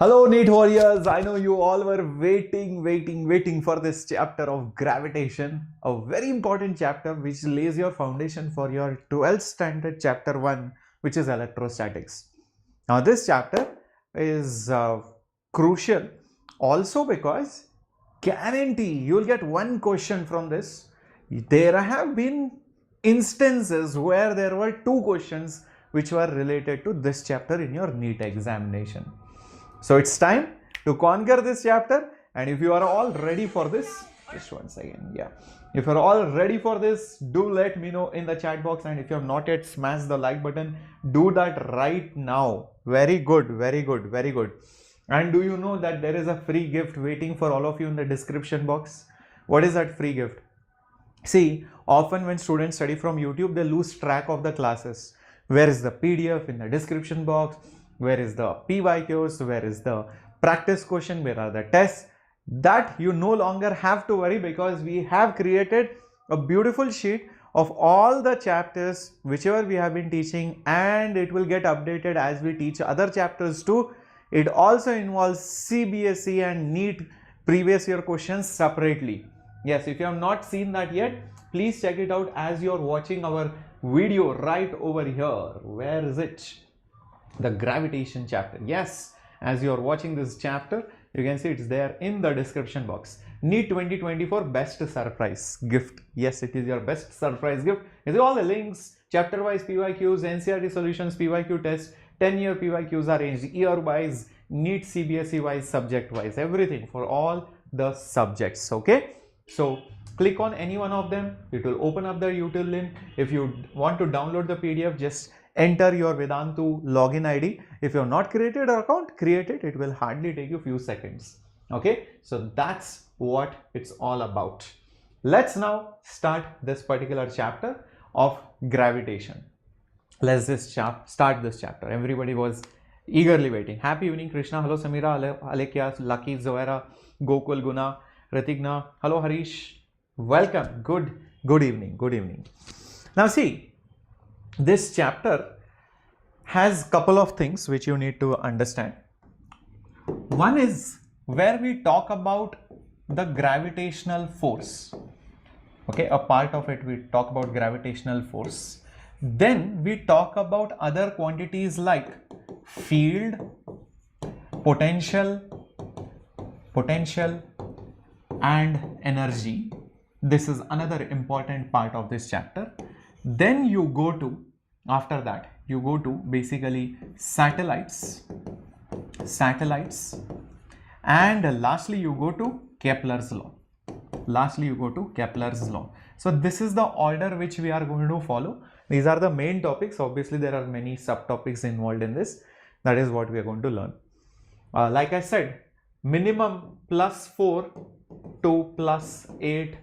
Hello NEET warriors, I know you all were waiting for this chapter of gravitation, a very important chapter which lays your foundation for your 12th standard chapter 1, which is electrostatics. Now this chapter is crucial also because guarantee you'll get one question from this. There have been instances where there were two questions which were related to this chapter in your NEET examination. So it's time to conquer this chapter, and if you are all ready for this, just one second, if you're all ready for this, do let me know in the chat box, and if you have not yet smashed the like button, do that right now. Very good. And do you know that there is a free gift waiting for all of you in the description box? What is that free gift? See, often when students study from YouTube, they lose track of the classes. Where is the PDF in the description box? Where is the PYQs? Where is the practice question? Where are the tests? That you no longer have to worry, because we have created a beautiful sheet of all the chapters whichever we have been teaching, and it will get updated as we teach other chapters too. It also involves CBSE and NEET previous year questions separately. Yes, if you have not seen that yet, please check it out as you are watching our video right over here. Where is it? The gravitation chapter. Yes, as you are watching this chapter, you can see it's there in the description box. NEET 2024 best surprise gift. Yes, it is your best surprise gift. You see all the links, chapter wise PYQs, NCERT solutions, PYQ test, 10-year PYQs arranged year wise, NEET CBSE wise, subject wise, everything for all the subjects. Okay, so click on any one of them, it will open up the YouTube link. If you want to download the PDF, just enter your Vedantu login ID. If you have not created an account, create it. It will hardly take you a few seconds. Okay, so that's what it's all about. Let's now start this particular chapter of gravitation. Let's just start this chapter. Everybody was eagerly waiting. Happy evening, Krishna. Hello, Samira, Alekia, Lucky, Zoera, Gokul, Guna, Ratigna. Hello, Harish. Welcome. Good evening. Now see, this chapter has couple of things which you need to understand. One is where we talk about the gravitational force. Okay, a part of it we talk about gravitational force. Then we talk about other quantities like field, potential and energy. This is another important part of this chapter. Then you go to, after that, you go to basically satellites, and lastly you go to Kepler's law. So this is the order which we are going to follow. These are the main topics. Obviously there are many subtopics involved in this. That is what we are going to learn. Like I said, minimum +4 to +8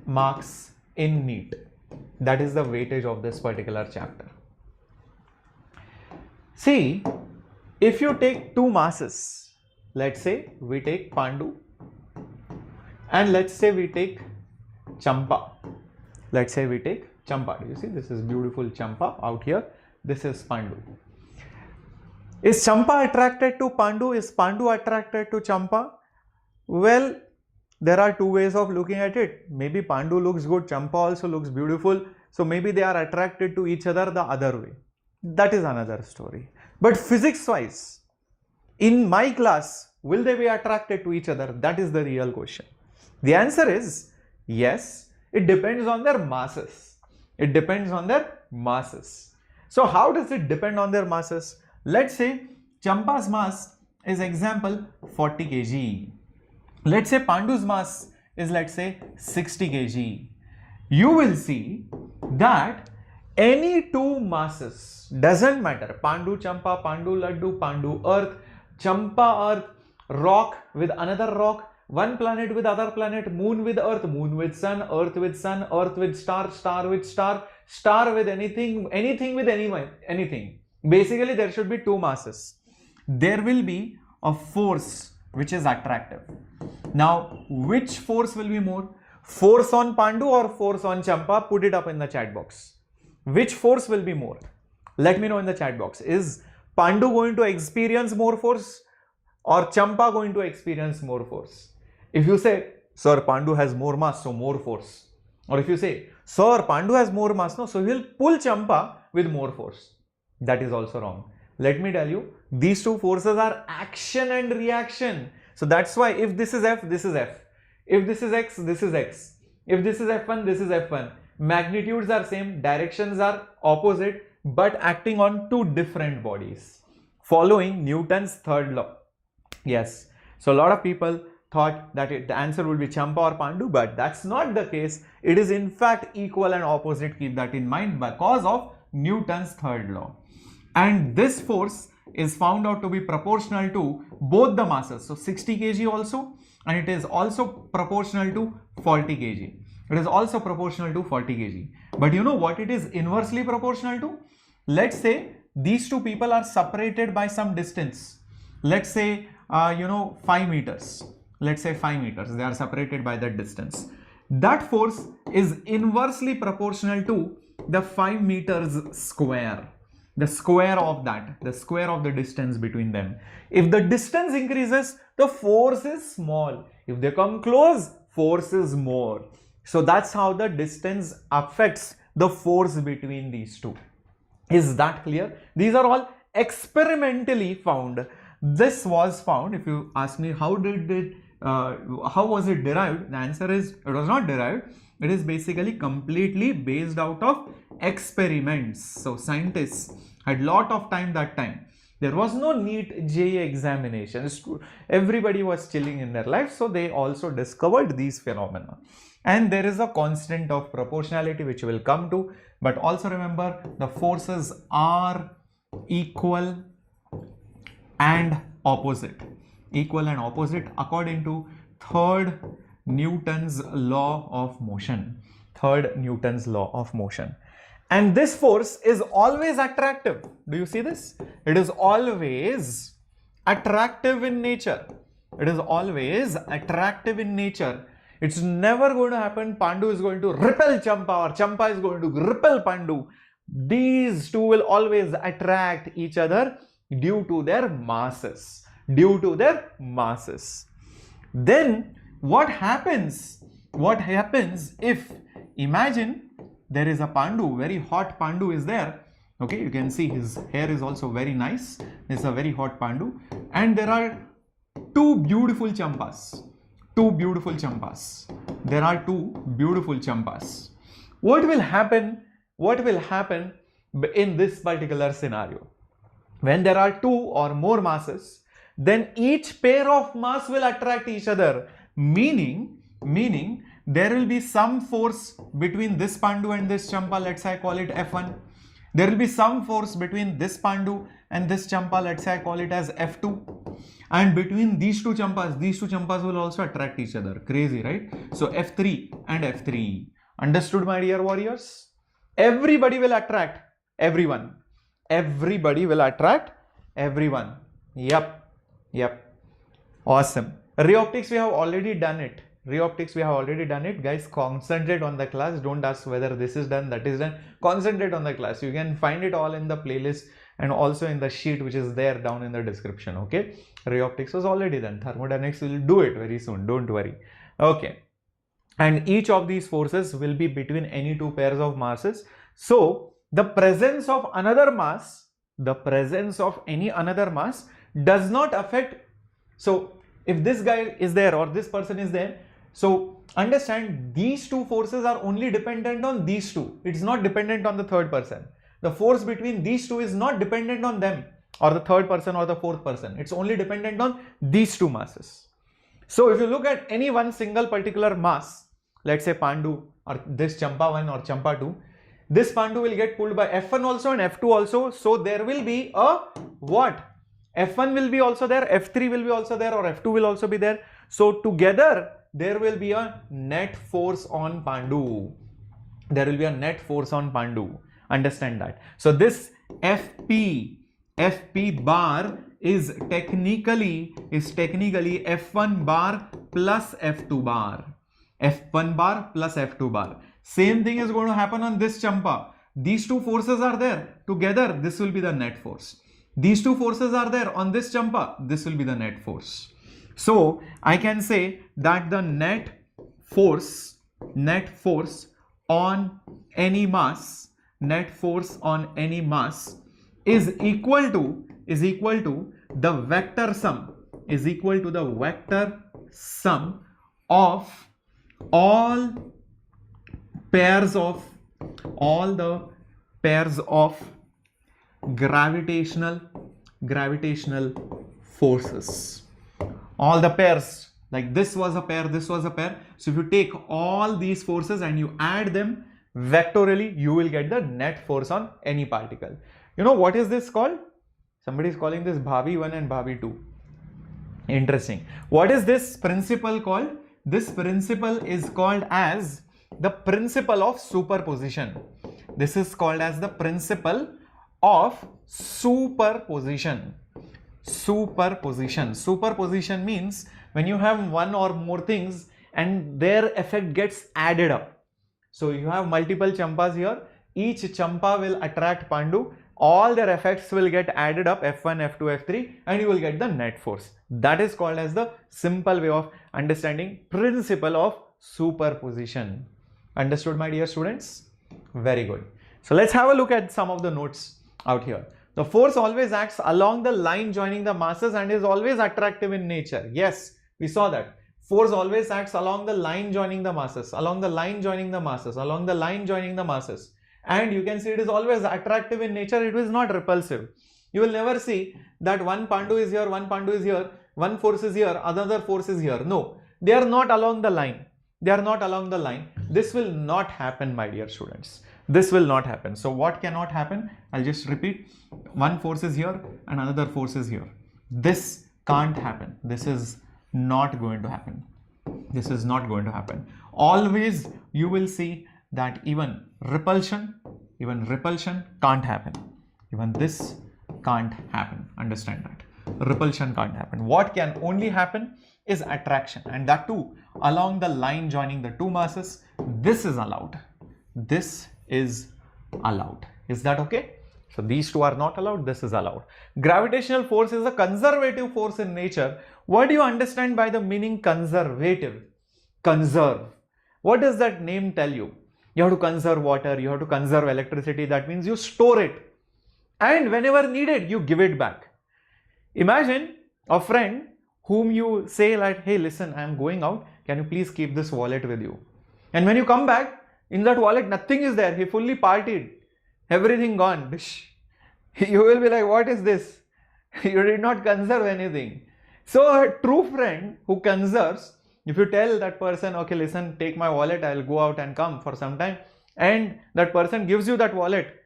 marks in NEET. That is the weightage of this particular chapter. See, if you take two masses, let's say we take Pandu and let's say we take Champa. Do you see, this is beautiful Champa out here. This is Pandu. Is Champa attracted to Pandu? Is Pandu attracted to Champa? Well, there are two ways of looking at it. Maybe Pandu looks good, Champa also looks beautiful. So maybe they are attracted to each other the other way. That is another story. But physics wise, in my class, will they be attracted to each other? That is the real question. The answer is yes. It depends on their masses. So how does it depend on their masses? Let's say Champa's mass is example 40 kg. Let's say Pandu's mass is, let's say, 60 kg. You will see that any two masses, doesn't matter, Pandu Champa, Pandu Laddu, Pandu Earth, Champa Earth, rock with another rock, one planet with other planet, moon with earth, moon with sun, earth with star, star with star, star with anything with anything. Basically there should be two masses. There will be a force which is attractive. Now, which force will be more? Force on Pandu or force on Champa? Put it up in the chat box. Which force will be more? Let me know in the chat box. Is Pandu going to experience more force or Champa going to experience more force? If you say, sir, Pandu has more mass, so more force. Or if you say, sir, Pandu has more mass, no, so he will pull Champa with more force. That is also wrong. Let me tell you, these two forces are action and reaction. So that's why if this is F, this is F. If this is X, this is X. If this is F1, this is F1. Magnitudes are same, directions are opposite, but acting on two different bodies, following Newton's third law. Yes. So a lot of people thought that the answer would be Champa or Pandu, but that's not the case. It is in fact equal and opposite. Keep that in mind because of Newton's third law. And this force is found out to be proportional to both the masses. So 60 kg also, and it is also proportional to 40 kg. It is also proportional to 40 kg. But you know what it is inversely proportional to? Let's say these two people are separated by some distance. Let's say, 5 meters. Let's say 5 meters. They are separated by that distance. That force is inversely proportional to the 5 meters square. The square of that, the square of the distance between them. If the distance increases, the force is small. If they come close, force is more. So that's how the distance affects the force between these two. Is that clear? These are all experimentally found. This was found. If you ask me how was it derived, the answer is it was not derived. It is basically completely based out of experiments. So scientists had lot of time that time. There was no NEET JEE examinations. Everybody was chilling in their life. So they also discovered these phenomena. And there is a constant of proportionality which we'll come to. But also remember, the forces are equal and opposite. Equal and opposite according to third Newton's law of motion. Third Newton's law of motion. And this force is always attractive. Do you see this? It is always attractive in nature. It is always attractive in nature. It's never going to happen Pandu is going to repel Champa or Champa is going to repel Pandu. These two will always attract each other due to their masses. Due to their masses. Then what happens? What happens if, imagine there is a Pandu, very hot Pandu is there. Okay, you can see his hair is also very nice. It's a very hot Pandu. And there are two beautiful Champas. Two beautiful Champas. There are two beautiful Champas. What will happen? What will happen in this particular scenario? When there are two or more masses, then each pair of mass will attract each other. Meaning there will be some force between this Pandu and this Champa. Let's say I call it F1. There will be some force between this Pandu and this Champa. Let's say I call it as F2. And between these two Champas will also attract each other. Crazy, right? So F3 and F3. Understood, my dear warriors? Everybody will attract everyone. Everybody will attract everyone. Yep. Awesome. Ray optics, we have already done it. Ray optics, we have already done it. Guys, concentrate on the class. Don't ask whether this is done, that is done. Concentrate on the class. You can find it all in the playlist and also in the sheet which is there down in the description. Okay. Ray optics was already done. Thermodynamics will do it very soon. Don't worry. Okay. And each of these forces will be between any two pairs of masses. So the presence of another mass, the presence of any another mass does not affect. So if this guy is there or this person is there, so understand these two forces are only dependent on these two. It's not dependent on the third person. The force between these two is not dependent on them or the third person or the fourth person. It's only dependent on these two masses. So if you look at any one single particular mass, let's say Pandu or this Champa 1 or Champa 2, this Pandu will get pulled by F1 also and F2 also. So there will be a what? F1 will be also there, F3 will be also there, or F2 will also be there. So together there will be a net force on Pandu. There will be a net force on Pandu. Understand that. So this FP bar is technically F1 bar plus F2 bar. F1 bar plus F2 bar. Same thing is going to happen on this Champa. These two forces are there. Together, this will be the net force. These two forces are there on this champa. This will be the net force. So I can say that the net force on any mass, is equal to the vector sum of all the pairs of gravitational forces. All the pairs, like this was a pair, this was a pair. So if you take all these forces and you add them vectorially, you will get the net force on any particle. You know what is this called? Somebody is calling this Bhavi 1 and Bhavi 2. Interesting. What is this principle called? This principle is called as the principle of superposition. This is called as the principle of superposition. Superposition means when you have one or more things and their effect gets added up. So you have multiple champas here. Each champa will attract Pandu. All their effects will get added up, F1, F2, F3, and you will get the net force. That is called as the simple way of understanding principle of superposition. Understood, my dear students? Very good. So let's have a look at some of the notes out here. The force always acts along the line joining the masses and is always attractive in nature. Yes, we saw that. Force always acts along the line joining the masses, And you can see it is always attractive in nature. It is not repulsive. You will never see that one Pandu is here, one Pandu is here, one force is here, another force is here. No, they are not along the line. This will not happen, my dear students. This will not happen. So what cannot happen? I'll just repeat. One force is here and another force is here. This can't happen. This is not going to happen. Always you will see that even repulsion can't happen. Even this can't happen. Understand that. Repulsion can't happen. What can only happen is attraction, and that too along the line joining the two masses. This is allowed. Is that okay? So these two are not allowed. This is allowed. Gravitational force is a conservative force in nature. What do you understand by the meaning conservative? Conserve. What does that name tell you? You have to conserve water, you have to conserve electricity. That means you store it, and whenever needed, you give it back. Imagine a friend whom you say like, hey, listen, I am going out. Can you please keep this wallet with you? And when you come back, in that wallet, nothing is there. He fully partied. Everything gone. You will be like, what is this? You did not conserve anything. So a true friend who conserves, if you tell that person, okay, listen, take my wallet, I will go out and come for some time, and that person gives you that wallet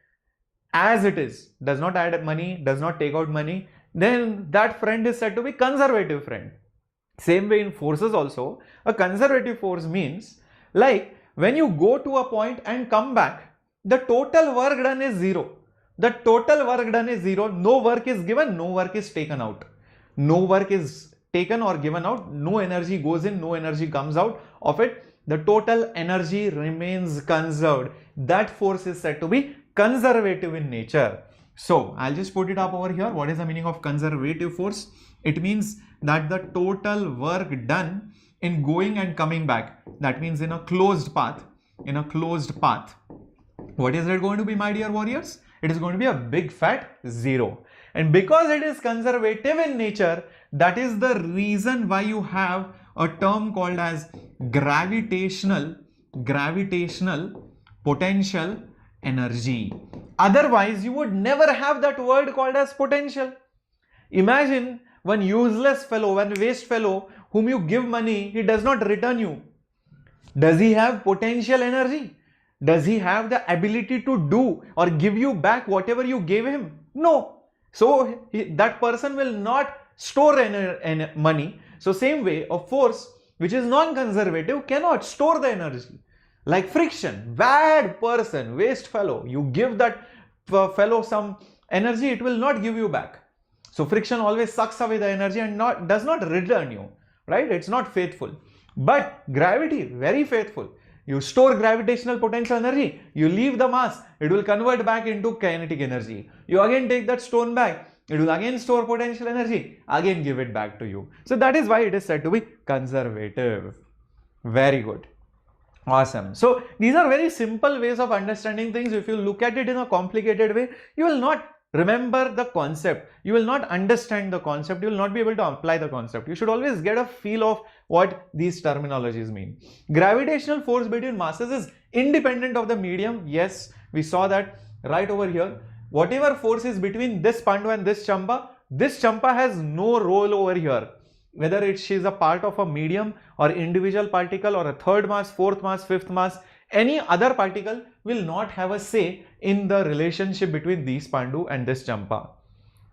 as it is, does not add money, does not take out money, then that friend is said to be conservative friend. Same way in forces also, a conservative force means like when you go to a point and come back, the total work done is zero. No work is given, no work is taken out. No work is taken or given out, no energy goes in, no energy comes out of it. The total energy remains conserved. That force is said to be conservative in nature. So I'll just put it up over here. What is the meaning of conservative force? It means that the total work done in going and coming back, that means in a closed path, what is it going to be, my dear warriors? It is going to be a big fat zero. And because it is conservative in nature, that is the reason why you have a term called as gravitational potential energy. Otherwise, you would never have that word called as potential. Imagine one useless fellow, one waste fellow whom you give money, he does not return you. Does he have potential energy? Does he have the ability to do or give you back whatever you gave him? No. So that person will not store money. So same way, a force which is non-conservative cannot store the energy. Like friction, bad person, waste fellow, you give that fellow some energy, it will not give you back. So friction always sucks away the energy and does not return you, right? It's not faithful. But gravity, very faithful. You store gravitational potential energy, you leave the mass, it will convert back into kinetic energy. You again take that stone back, it will again store potential energy, again give it back to you. So that is why it is said to be conservative. Very good. Awesome. So these are very simple ways of understanding things. If you look at it in a complicated way, you will not remember the concept. You will not understand the concept. You will not be able to apply the concept. You should always get a feel of what these terminologies mean. Gravitational force between masses is independent of the medium. Yes, we saw that right over here. Whatever force is between this Pandu and this Champa has no role over here. Whether she is a part of a medium or individual particle or a third mass, fourth mass, fifth mass, any other particle will not have a say in the relationship between this Pandu and this Champa.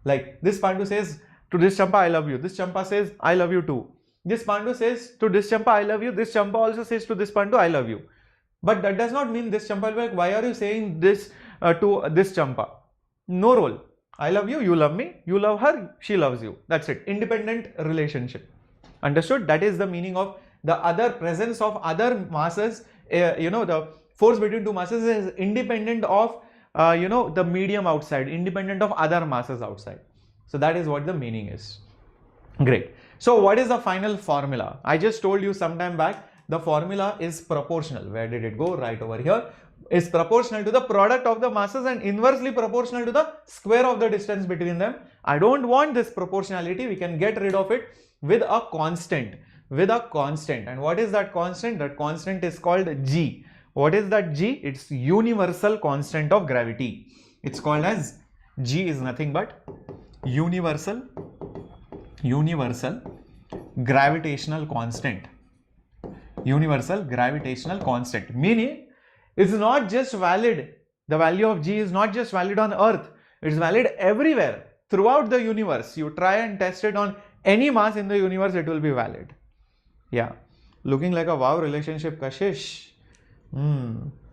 Like this Pandu says to this Champa, I love you. This Champa says, I love you too. This Pandu says to this Champa, I love you. This Champa also says to this Pandu, I love you. But that does not mean this Champa will be like, why are you saying this to this Champa? No role. I love you, you love me, you love her, she loves you. That's it. Independent relationship. Understood? That is the meaning of the other presence of other masses. The force between two masses is independent of, the medium outside, independent of other masses outside. So that is what the meaning is. Great. So what is the final formula? I just told you some time back, the formula is proportional. Where did it go? Right over here. Is proportional to the product of the masses and inversely proportional to the square of the distance between them. I don't want this proportionality. We can get rid of it with a constant. And what is that constant? That constant is called G. What is that G? It's universal constant of gravity. It's called as G is nothing but universal gravitational constant. Universal gravitational constant. Meaning, it's not just valid, the value of G is not just valid on Earth, it's valid everywhere throughout the universe. You try and test it on any mass in the universe, it will be valid. Yeah, looking like a wow relationship, Kashish.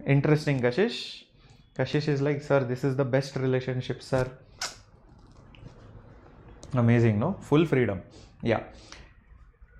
Interesting, Kashish. Kashish is like, sir, this is the best relationship, sir. Amazing, no? Full freedom. Yeah.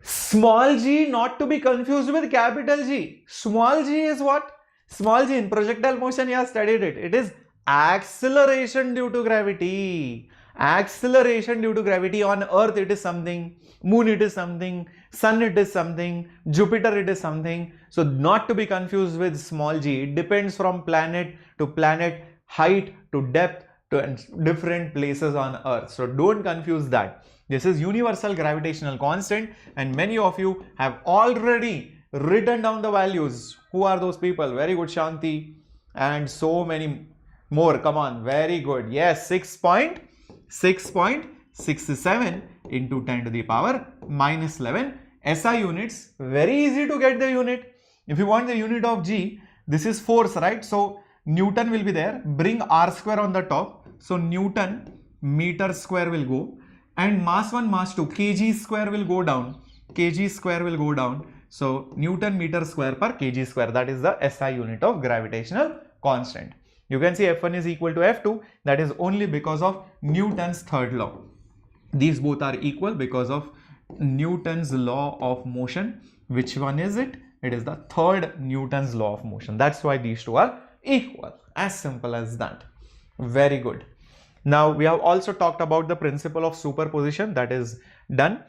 Small g not to be confused with capital G. Small g is what? Small g in projectile motion, you have studied it. It is acceleration due to gravity. Acceleration due to gravity. On Earth it is something, Moon it is something, Sun it is something, Jupiter it is something. So not to be confused with small g. It depends from planet to planet, height to depth to different places on Earth. So don't confuse that. This is universal gravitational constant and many of you have already written down the values. Who are those people? Very good, Shanti. And so many more. Come on. Very good. Yes, 6.67 into 10 to the power minus 11 SI units. Very easy to get the unit. If you want the unit of G, this is force, right? So Newton will be there. Bring R square on the top. So Newton meter square will go. And mass 1, mass 2, kg square will go down. Kg square will go down. So Newton meter square per kg square, that is the SI unit of gravitational constant. You can see F1 is equal to F2, that is only because of Newton's third law. These both are equal because of Newton's law of motion. Which one is it? It is the third Newton's law of motion. That's why these two are equal. As simple as that. Very good. Now we have also talked about the principle of superposition. That is done.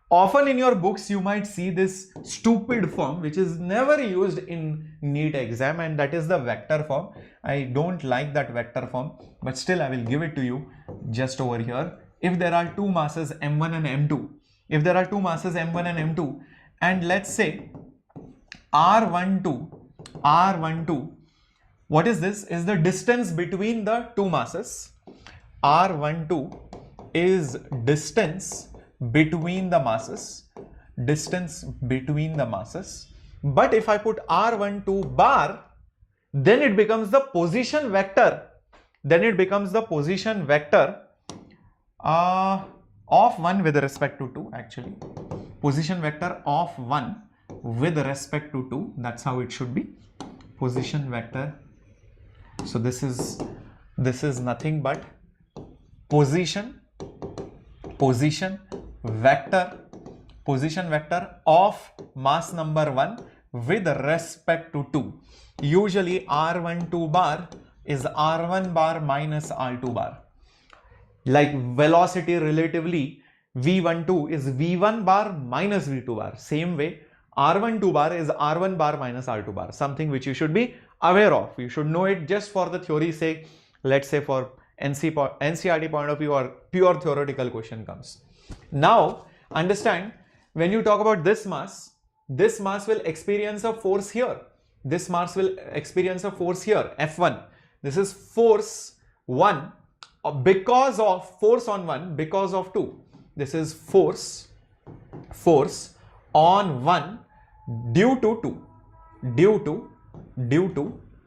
Often in your books you might see this stupid form which is never used in NEET exam, and that is the vector form. I don't like that vector form, but still I will give it to you just over here. If there are two masses M1 and M2, and let's say R12, what is this? Is the distance between the two masses. R12 is distance between the masses, but if I put R12 bar, then it becomes the position vector, of 1 with respect to 2, actually position vector of 1 with respect to 2. That's how it should be, position vector. So this is nothing but position vector of mass number 1 with respect to 2. Usually R12 bar is R1 bar minus R2 bar. Like velocity relatively, V12 is V1 bar minus V2 bar. Same way, R12 bar is R1 bar minus R2 bar. Something which you should be aware of. You should know it just for the theory's sake. Let's say for NCERT point of view or pure theoretical question comes. Now, understand, when you talk about this mass will experience a force here. This mass will experience a force here, F1. This is force 1 because of force on 1 because of 2. This is force on 1 due to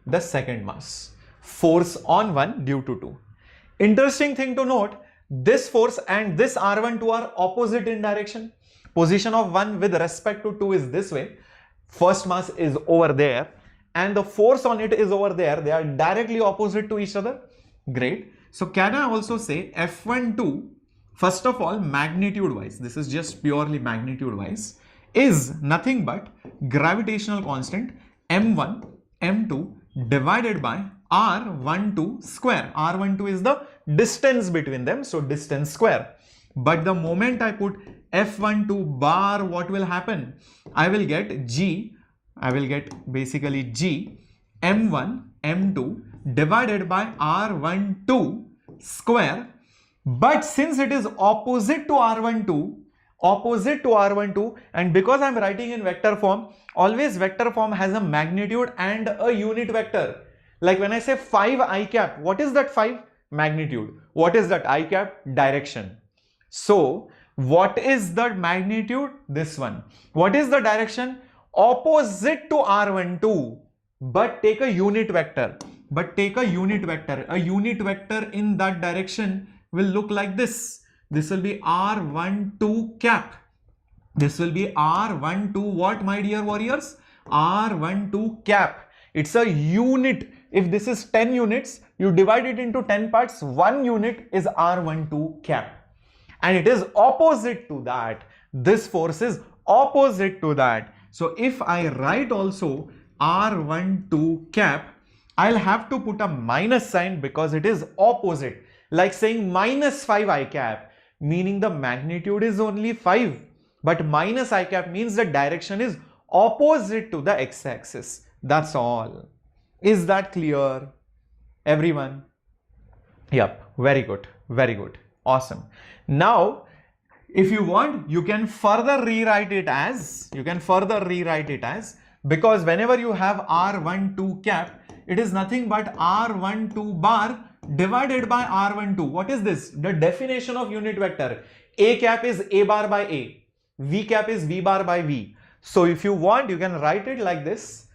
the second mass. Force on 1 due to 2. Interesting thing to note, this force and this R12 are opposite in direction. Position of 1 with respect to 2 is this way. First mass is over there and the force on it is over there. They are directly opposite to each other. Great. So can I also say F12, first of all, magnitude wise, this is just purely magnitude wise, is nothing but gravitational constant m1 m2 divided by r12 square. R12 is the distance between them, so distance square. But the moment I put F12 bar, what will happen? I will get basically G m1 m2 divided by R12 square. But since it is opposite to R12, and because I'm writing in vector form, always vector form has a magnitude and a unit vector. Like when I say 5 I cap, what is that 5? Magnitude. What is that I cap? Direction. So what is the magnitude? This one. What is the direction? Opposite to R12, but take a unit vector. A unit vector in that direction will look like this. This will be R12 cap. This will be R12 what, my dear warriors? R12 cap. It's a unit. If this is 10 units, you divide it into 10 parts. 1 unit is R12 cap. And it is opposite to that. This force is opposite to that. So if I write also R12 cap, I'll have to put a minus sign because it is opposite. Like saying minus 5 I cap, meaning the magnitude is only 5. But minus I cap means the direction is opposite to the x-axis. That's all. Is that clear, everyone? Yep, very good, very good, awesome. Now, if you want, you can further rewrite it as, because whenever you have R12 cap, it is nothing but R12 bar divided by R12. What is this? The definition of unit vector. A cap is A bar by A. V cap is V bar by V. So if you want, you can write it like this.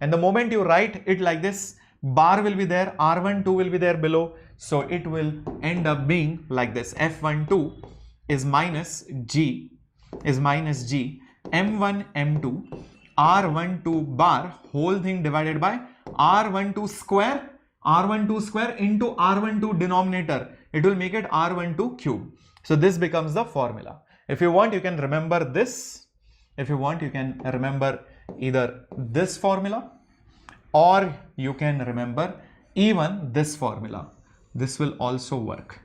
And the moment you write it like this, bar will be there, R12 will be there below. So it will end up being like this. F12 is minus G, M1 M2, R12 bar, whole thing divided by R12 square into R12 denominator. It will make it R12 cube. So this becomes the formula. If you want, you can remember this. If you want, you can remember either this formula or you can remember even this formula. This will also work.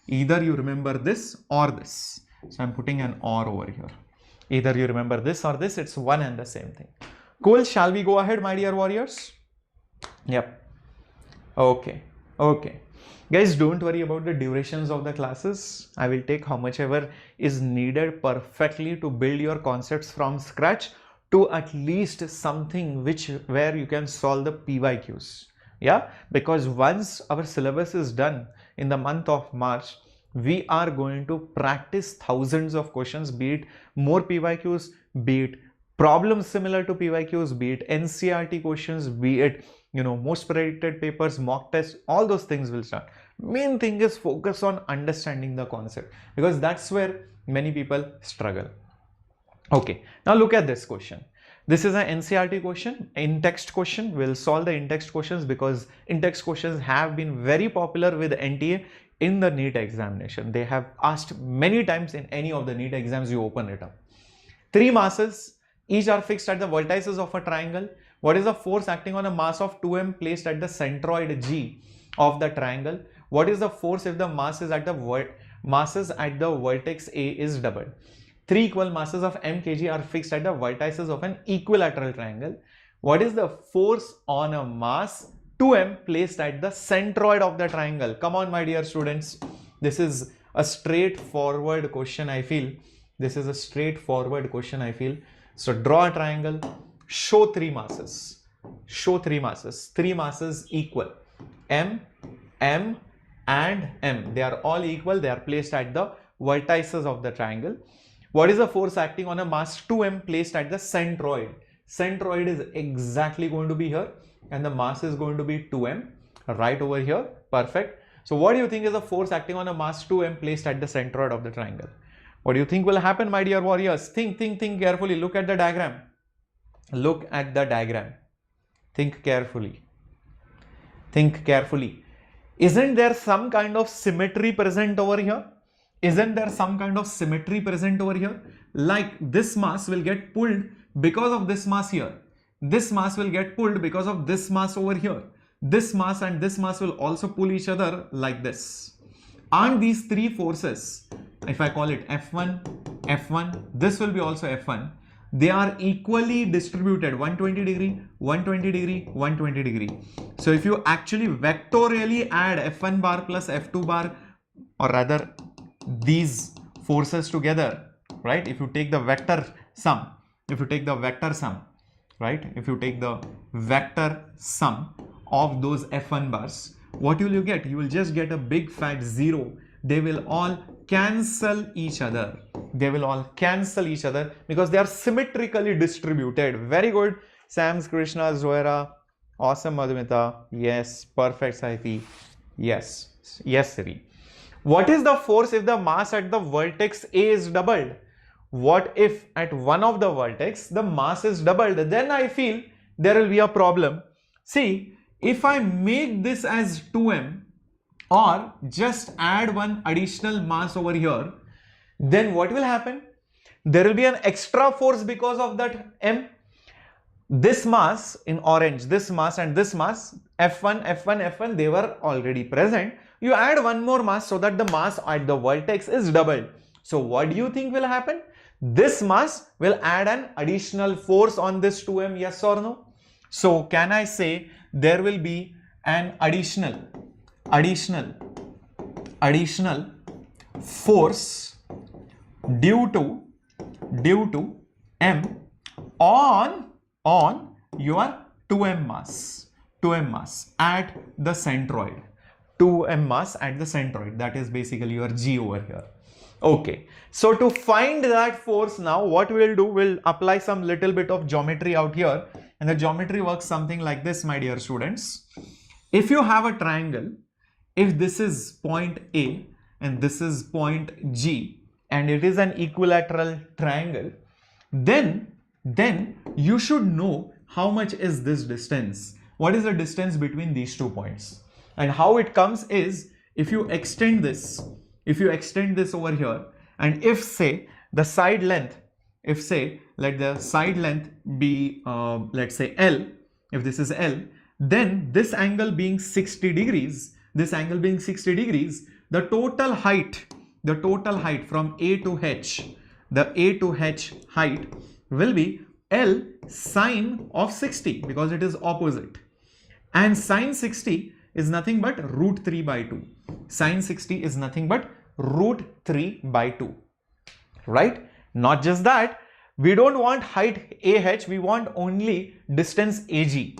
Either you remember this or this. So I'm putting an or over here. Either you remember this or this, it's one and the same thing. Cool, shall we go ahead, my dear warriors? Yep. Okay. Guys, don't worry about the durations of the classes. I will take how much ever is needed perfectly to build your concepts from scratch to at least something where you can solve the PYQs. Yeah, because once our syllabus is done in the month of March, we are going to practice thousands of questions, be it more PYQs, be it problems similar to PYQs, be it NCERT questions, be it most predicted papers, mock tests, all those things will start. Main thing is focus on understanding the concept, because that's where many people struggle. Okay, now look at this question. This is an NCERT question, in-text question. We'll solve the in-text questions because in-text questions have been very popular with NTA in the NEET examination. They have asked many times in any of the NEET exams you open it up. 3 masses, each are fixed at the vertices of a triangle. What is the force acting on a mass of 2m placed at the centroid G of the triangle. What is the force if the masses at the vertex A is doubled? 3 equal masses of m kg are fixed at the vertices of an equilateral triangle. What is the force on a mass 2m placed at the centroid of the triangle? Come on, my dear students. This is a straightforward question, I feel. This is a straightforward question, I feel. So draw a triangle, show 3 masses. Show 3 masses. 3 masses equal. M, M, and M. They are all equal. They are placed at the vertices of the triangle. What is the force acting on a mass 2m placed at the centroid? Centroid is exactly going to be here and the mass is going to be 2m right over here. Perfect. So what do you think is the force acting on a mass 2m placed at the centroid of the triangle? What do you think will happen, my dear warriors? Think carefully. Look at the diagram. Look at the diagram. Think carefully. Think carefully. Isn't there some kind of symmetry present over here? Isn't there some kind of symmetry present over here? Like this mass will get pulled because of this mass here. This mass will get pulled because of this mass over here. This mass and this mass will also pull each other like this. And these 3 forces, if I call it F1, F1, this will be also F1. They are equally distributed, 120 degree, 120 degree, 120 degree. So if you actually vectorially add F1 bar plus F2 bar, or rather these forces together, right? If you take the vector sum, right? If you take the vector sum of those F1 bars, what will you get? You will just get a big fat 0. They will all cancel each other. They will all cancel each other because they are symmetrically distributed. Very good. Sams, Krishna, Zoera. Awesome, Madhumita. Yes. Perfect, Saifi. Yes. Yes, Siri. What is the force if the mass at the vertex A is doubled? What if at one of the vertex the mass is doubled? Then I feel there will be a problem. See, if I make this as 2m or just add one additional mass over here, then what will happen? There will be an extra force because of that m. This mass in orange, this mass and this mass, F1, F1, F1, they were already present. You add one more mass so that the mass at the vertex is doubled. So what do you think will happen? This mass will add an additional force on this 2m, yes or no? So can I say there will be an additional force due to m on your 2m mass at the centroid. 2m mass at the centroid, that is basically your G over here. Okay, so to find that force now, what we'll do, we'll apply some little bit of geometry out here, and the geometry works something like this, my dear students. If you have a triangle, if this is point A and this is point G and it is an equilateral triangle, then you should know how much is this distance. What is the distance between these 2 points? And how it comes is, if you extend this over here, and if say the side length, if say let the side length be let's say L, if this is L, then this angle being 60 degrees, the total height from A to H, the A to H height will be L sine of 60 because it is opposite, and sine 60 is nothing but root 3 by 2. Sine 60 is nothing but root 3 by 2, right? Not just that, we don't want height AH, we want only distance AG.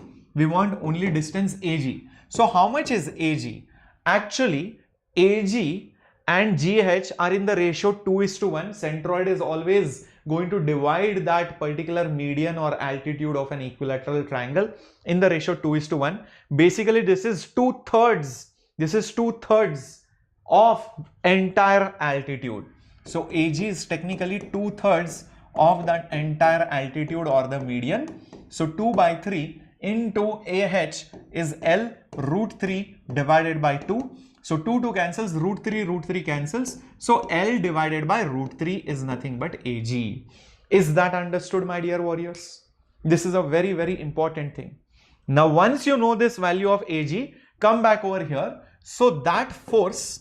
So how much is AG? Actually, AG and GH are in the ratio 2:1. Centroid is always going to divide that particular median or altitude of an equilateral triangle in the ratio 2:1. Basically, this is 2/3. This is 2/3 of entire altitude. So AG is technically 2/3 of that entire altitude or the median. So 2 by 3 into AH is L root 3 divided by 2. So 2 cancels, root 3 cancels. So L divided by root 3 is nothing but AG. Is that understood, my dear warriors? This is a very, very important thing. Now, once you know this value of AG, come back over here. So that force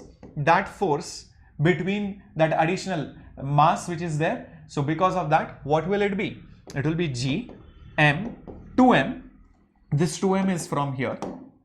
between that additional mass which is there, so because of that, what will it be? It will be G m 2m. This 2m is from here.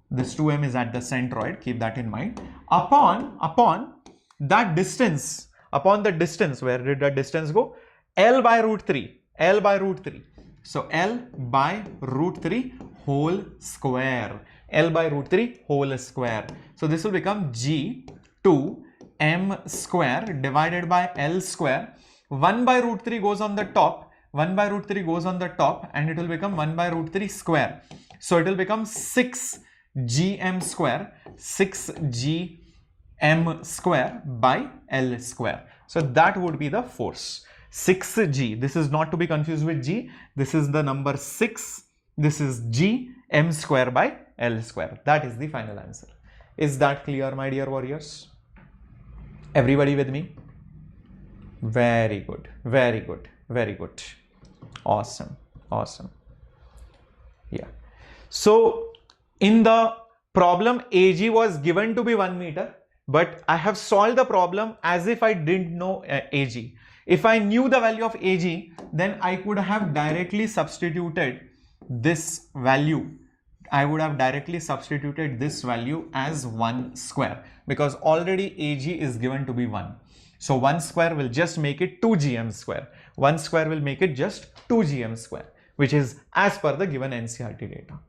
This 2m is at the centroid. Keep that in mind. Upon that distance, upon the distance, where did the distance go? L by root 3. L by root 3. So L by root 3 whole square. L by root 3 whole square. So this will become G 2 m square divided by L square. 1 by root 3 goes on the top. 1 by root 3 goes on the top, and it will become 1 by root 3 square. So it will become 6 gm square. 6 gm square by L square. So that would be the force. 6g. This is not to be confused with g. This is the number 6. This is g m square by L square. That is the final answer. Is that clear, my dear warriors? Everybody with me? Very good. Very good. Very good. Awesome. Awesome. Yeah. So in the problem, AG was given to be 1 meter, but I have solved the problem as if I didn't know AG. If I knew the value of AG, then I could have directly substituted this value. I would have directly substituted this value as 1 square, because already AG is given to be 1. So 1 square will just make it 2 gm square. 1 square will make it just 2 gm square, which is as per the given NCERT data.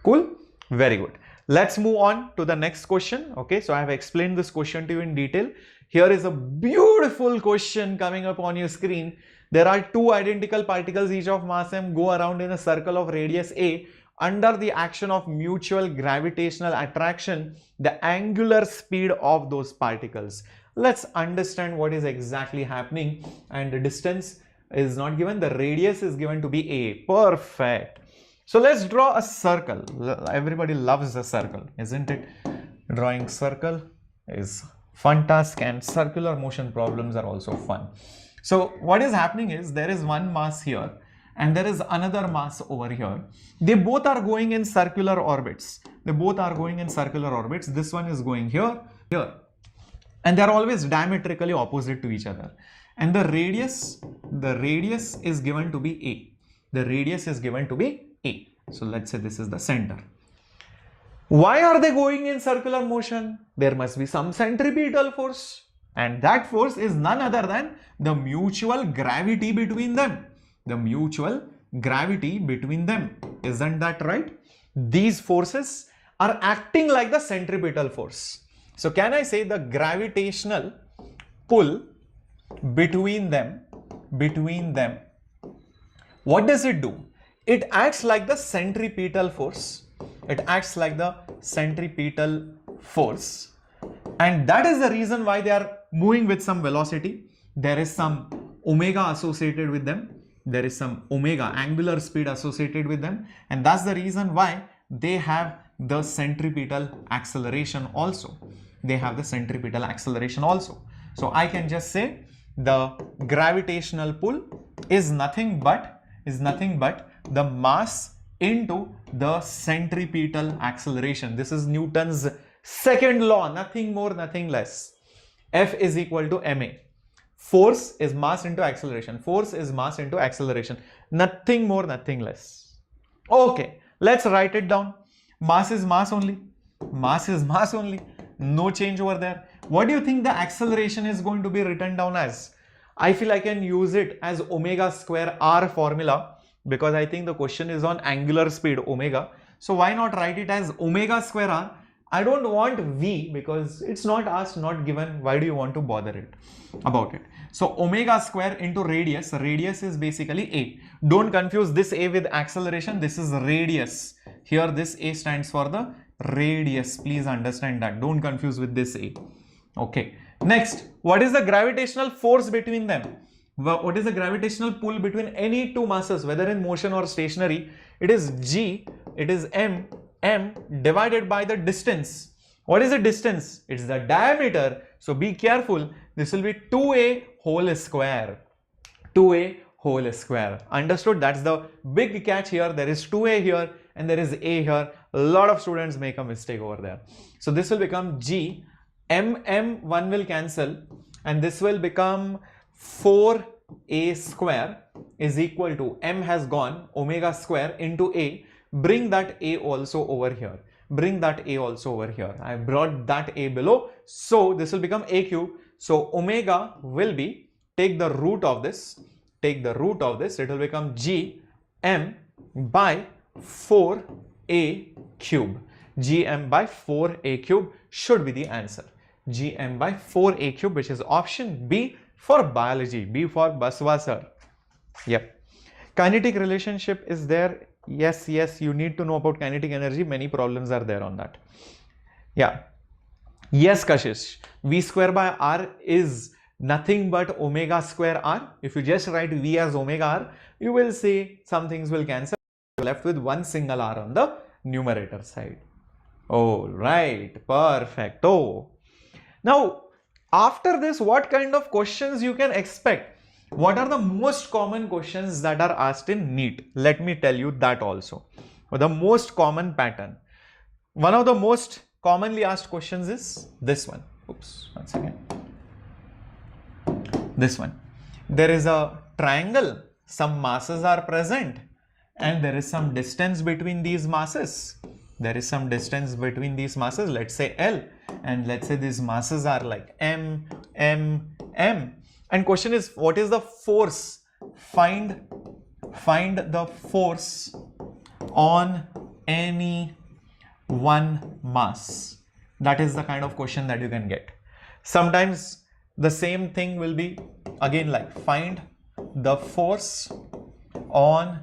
Cool? Very good. Let's move on to the next question. Okay, so I have explained this question to you in detail. Here is a beautiful question coming up on your screen. There are two identical particles, each of mass m, go around in a circle of radius a. Under the action of mutual gravitational attraction, the angular speed of those particles. Let's understand what is exactly happening. And the distance is not given, the radius is given to be a. Perfect. So let's draw a circle. Everybody loves a circle, isn't it? Drawing circle is fun task, and circular motion problems are also fun. So what is happening is, there is one mass here and there is another mass over here. They both are going in circular orbits. They both are going in circular orbits. This one is going here, here. And they are always diametrically opposite to each other. And the radius is given to be a. The radius is given to be a. So let's say this is the center. Why are they going in circular motion? There must be some centripetal force. And that force is none other than the mutual gravity between them. The mutual gravity between them. Isn't that right? These forces are acting like the centripetal force. So can I say the gravitational pull between them, what does it do? It acts like the centripetal force. It acts like the centripetal force. And that is the reason why they are moving with some velocity. There is some omega associated with them. There is some omega, angular speed associated with them. And that's the reason why they have the centripetal acceleration also. They have the centripetal acceleration also. So I can just say the gravitational pull is nothing but the mass into the centripetal acceleration. This is Newton's second law, nothing more, nothing less. F is equal to ma. Force is mass into acceleration. Force is mass into acceleration. Nothing more, nothing less. Okay, let's write it down. Mass is mass only. Mass is mass only. No change over there. What do you think the acceleration is going to be written down as? I feel I can use it as omega square r formula, because I think the question is on angular speed omega. So why not write it as omega square r? I don't want v because it's not asked, not given. Why do you want to bother about it? So omega square into radius. Radius is basically a. Don't confuse this a with acceleration. This is radius. Here this a stands for the radius. Please understand that. Don't confuse with this a. Okay. Next, what is the gravitational force between them? What is the gravitational pull between any two masses, whether in motion or stationary? It is g, it is m divided by the distance. What is the distance? It's the diameter. So be careful. This will be 2a whole square. 2a whole square. Understood? That's the big catch here. There is 2a here and there is A here. A lot of students make a mistake over there. So this will become G, one will cancel, and this will become 4A square is equal to, M has gone, omega square into A. Bring that A also over here. Bring that A also over here. I brought that A below. So this will become A cube. So omega will be, take the root of this, it will become G M by 4A cube. Gm by 4A cube should be the answer. Gm by 4A cube, which is option B for biology. B for Baswa sir. Yep. Kinetic relationship is there. Yes, you need to know about kinetic energy. Many problems are there on that. Yeah. Yes, Kashish. V square by R is nothing but omega square R. If you just write V as omega R, you will see some things will cancel. You're left with one single R on the numerator side. All right, perfecto. Now, after this, what kind of questions you can expect? What are the most common questions that are asked in NEET? Let me tell you that also. The most common pattern. One of the most commonly asked questions is this one. Oops, one second. This one. There is a triangle, some masses are present, and there is some distance between these masses. Let's say L, and let's say these masses are like M, M, M. And question is, what is the force? Find the force on any one mass. That is the kind of question that you can get. Sometimes the same thing will be again like find the force on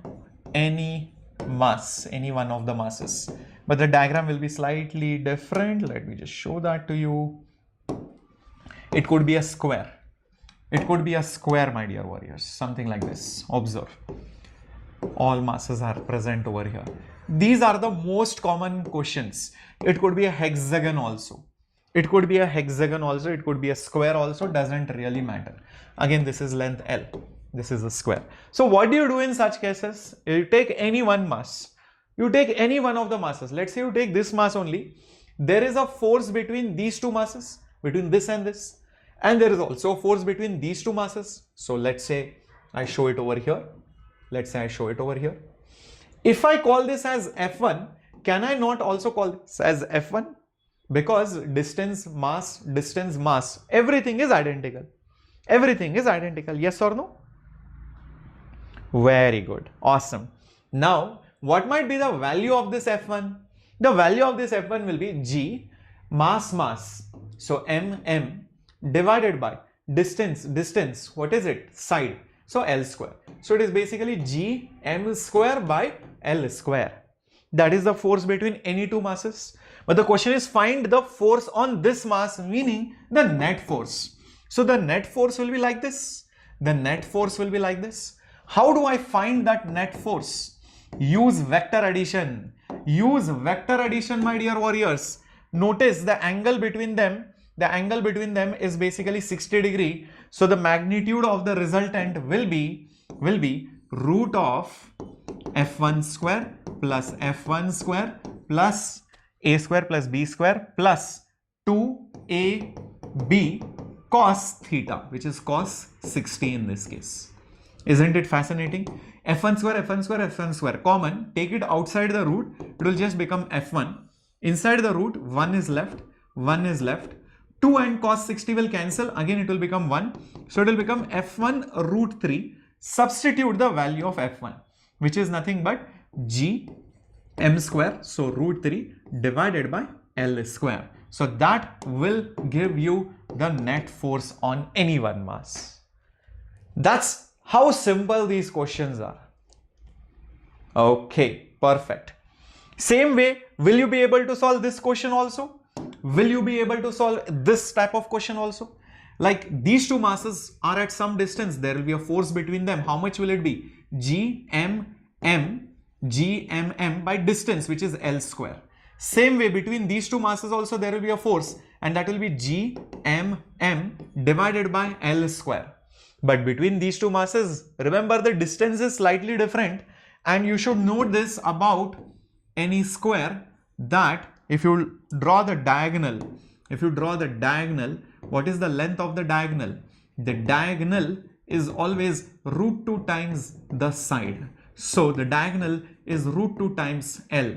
any mass, any one of the masses. But the diagram will be slightly different. Let me just show that to you. It could be a square. It could be a square, my dear warriors. Something like this. Observe. All masses are present over here. These are the most common questions. It could be a hexagon also. It could be a square also. Doesn't really matter. Again, this is length L. This is a square. So what do you do in such cases? You take any one mass. You take any one of the masses. Let's say you take this mass only. There is a force between these two masses, between this and this. And there is also a force between these two masses. So let's say I show it over here. If I call this as F1, can I not also call this as F1? Because distance, mass, everything is identical. Yes or no? Very good. Awesome. Now, what might be the value of this F1? The value of this F1 will be G mass. So M divided by distance, what is it? Side. So L square. So it is basically G M square by L square. That is the force between any two masses. But the question is find the force on this mass, meaning the net force. So the net force will be like this. How do I find that net force? Use vector addition. My dear warriors. Notice the angle between them. Is basically 60 degree. So the magnitude of the resultant will be root of F1 square plus F1 square plus A square plus B square plus 2AB cos theta, which is cos 60 in this case. Isn't it fascinating? F1 square common. Take it outside the root. It will just become F1. Inside the root, 1 is left. 2 and cos 60 will cancel. Again, it will become 1. So it will become F1 root 3. Substitute the value of F1, which is nothing but G M square. So root 3 divided by L square. So that will give you the net force on any one mass. That's how simple these questions are. Okay, perfect. Same way, will you be able to solve this question also? Will you be able to solve this type of question also? Like these two masses are at some distance. There will be a force between them. How much will it be? G-M-M by distance, which is L square. Same way, between these two masses also there will be a force, and that will be G-M-M divided by L square. But between these two masses, remember the distance is slightly different, and you should note this about NE square, that if you draw the diagonal, what is the length of the diagonal? The diagonal is always root 2 times the side. So the diagonal is root 2 times L,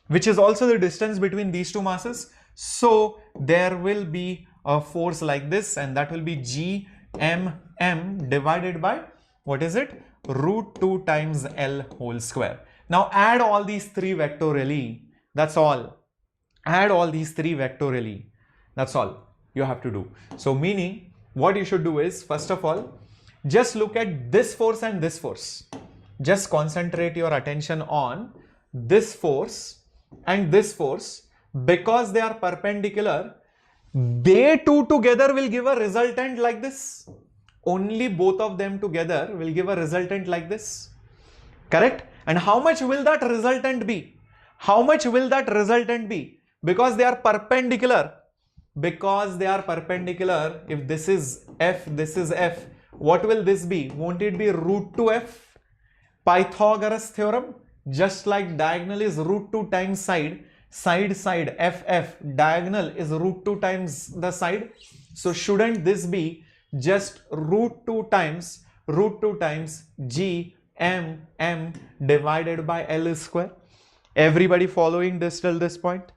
which is also the distance between these two masses. So there will be a force like this, and that will be GMM divided by, what is it? Root 2 times L whole square. Now add all these three vectorially. That's all. Add all these three vectorially. That's all you have to do. So meaning, what you should do is, first of all, just look at this force and this force. Just concentrate your attention on this force and this force. Because they are perpendicular, they two together will give a resultant like this. Only both of them together will give a resultant like this. Correct? And how much will that resultant be? How much will that resultant be? Because they are perpendicular. Because they are perpendicular, if this is F, this is F, what will this be? Won't it be root 2F? Pythagoras theorem, just like diagonal is root 2 times side, side, FF, diagonal is root 2 times the side. So shouldn't this be just root 2 times G M divided by L square? Everybody following this till this point?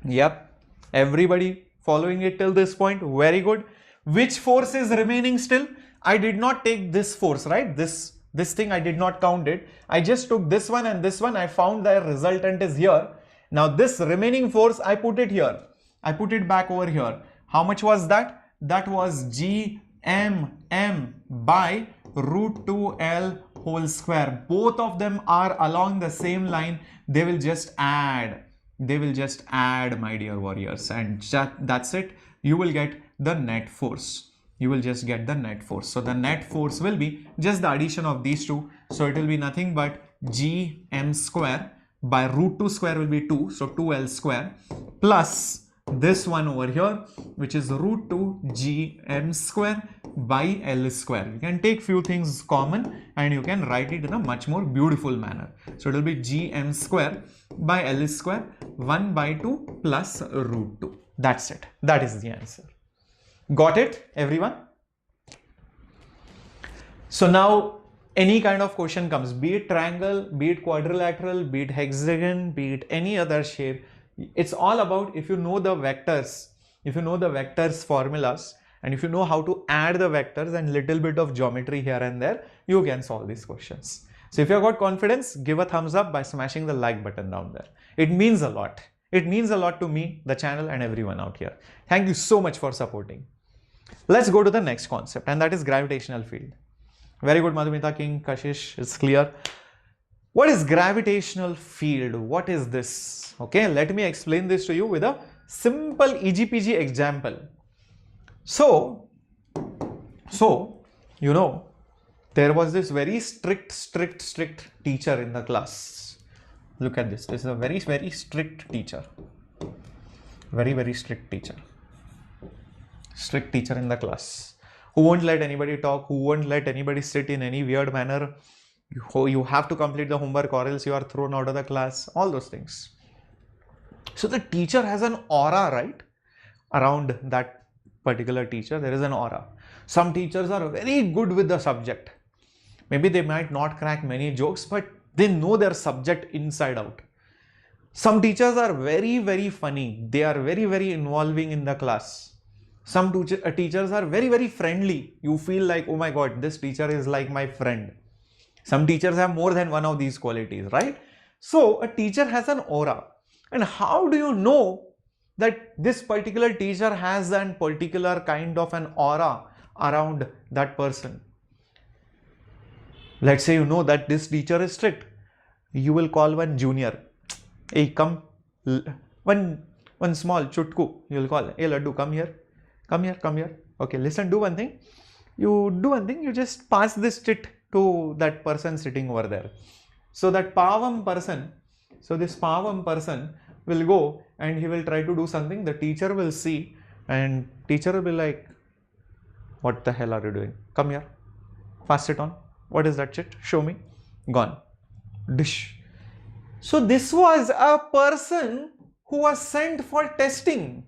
Yep. Everybody following it till this point? Very good. Which force is remaining still? I did not take this force, right? This thing I did not count it. I just took this one and this one. I found the resultant is here. Now this remaining force, I put it here. I put it back over here. How much was that? That was GMM by root 2L whole square. Both of them are along the same line. They will just add. They will just add, my dear warriors. And that's it. You will get the net force. You will just get the net force. So the net force will be just the addition of these two. So it will be nothing but GM square by root 2 square will be 2. So 2L square plus this one over here, which is root 2 GM square by L square. You can take few things common and you can write it in a much more beautiful manner. So it will be GM square by L square 1 by 2 plus root 2. That's it. That is the answer. Got it, everyone? So now any kind of question comes, be it triangle, be it quadrilateral, be it hexagon, be it any other shape. It's all about, if you know the vectors, formulas, and if you know how to add the vectors and little bit of geometry here and there, you can solve these questions. So if you have got confidence, give a thumbs up by smashing the like button down there. It means a lot. It means a lot to me, the channel, and everyone out here. Thank you so much for supporting. Let's go to the next concept, and that is gravitational field. Very good, Madhumita King, Kashish, it's clear. What is gravitational field? What is this? Okay, let me explain this to you with a simple EGPG example. So, you know, there was this very strict teacher in the class. Look at this. This is a very strict teacher. Very strict teacher. Strict teacher in the class, who won't let anybody talk, who won't let anybody sit in any weird manner. You have to complete the homework or else you are thrown out of the class, all those things. So the teacher has an aura, right? Around that particular teacher, there is an aura. Some teachers are very good with the subject. Maybe they might not crack many jokes, but they know their subject inside out. Some teachers are very funny. They are very involving in the class. Some teachers are very friendly. You feel like, oh my God, this teacher is like my friend. Some teachers have more than one of these qualities, right? So a teacher has an aura. And how do you know that this particular teacher has a particular kind of an aura around that person? Let's say you know that this teacher is strict. You will call one junior. Hey, come. One small chutku. You will call. Hey, Laddu, come here. Come here. Okay, listen, do one thing. You just pass this chit to that person sitting over there. So that pavam person, this pavam person will go and he will try to do something. The teacher will see and teacher will be like, what the hell are you doing? Come here. Pass it on. What is that chit? Show me. Gone. Dish. So this was a person who was sent for testing.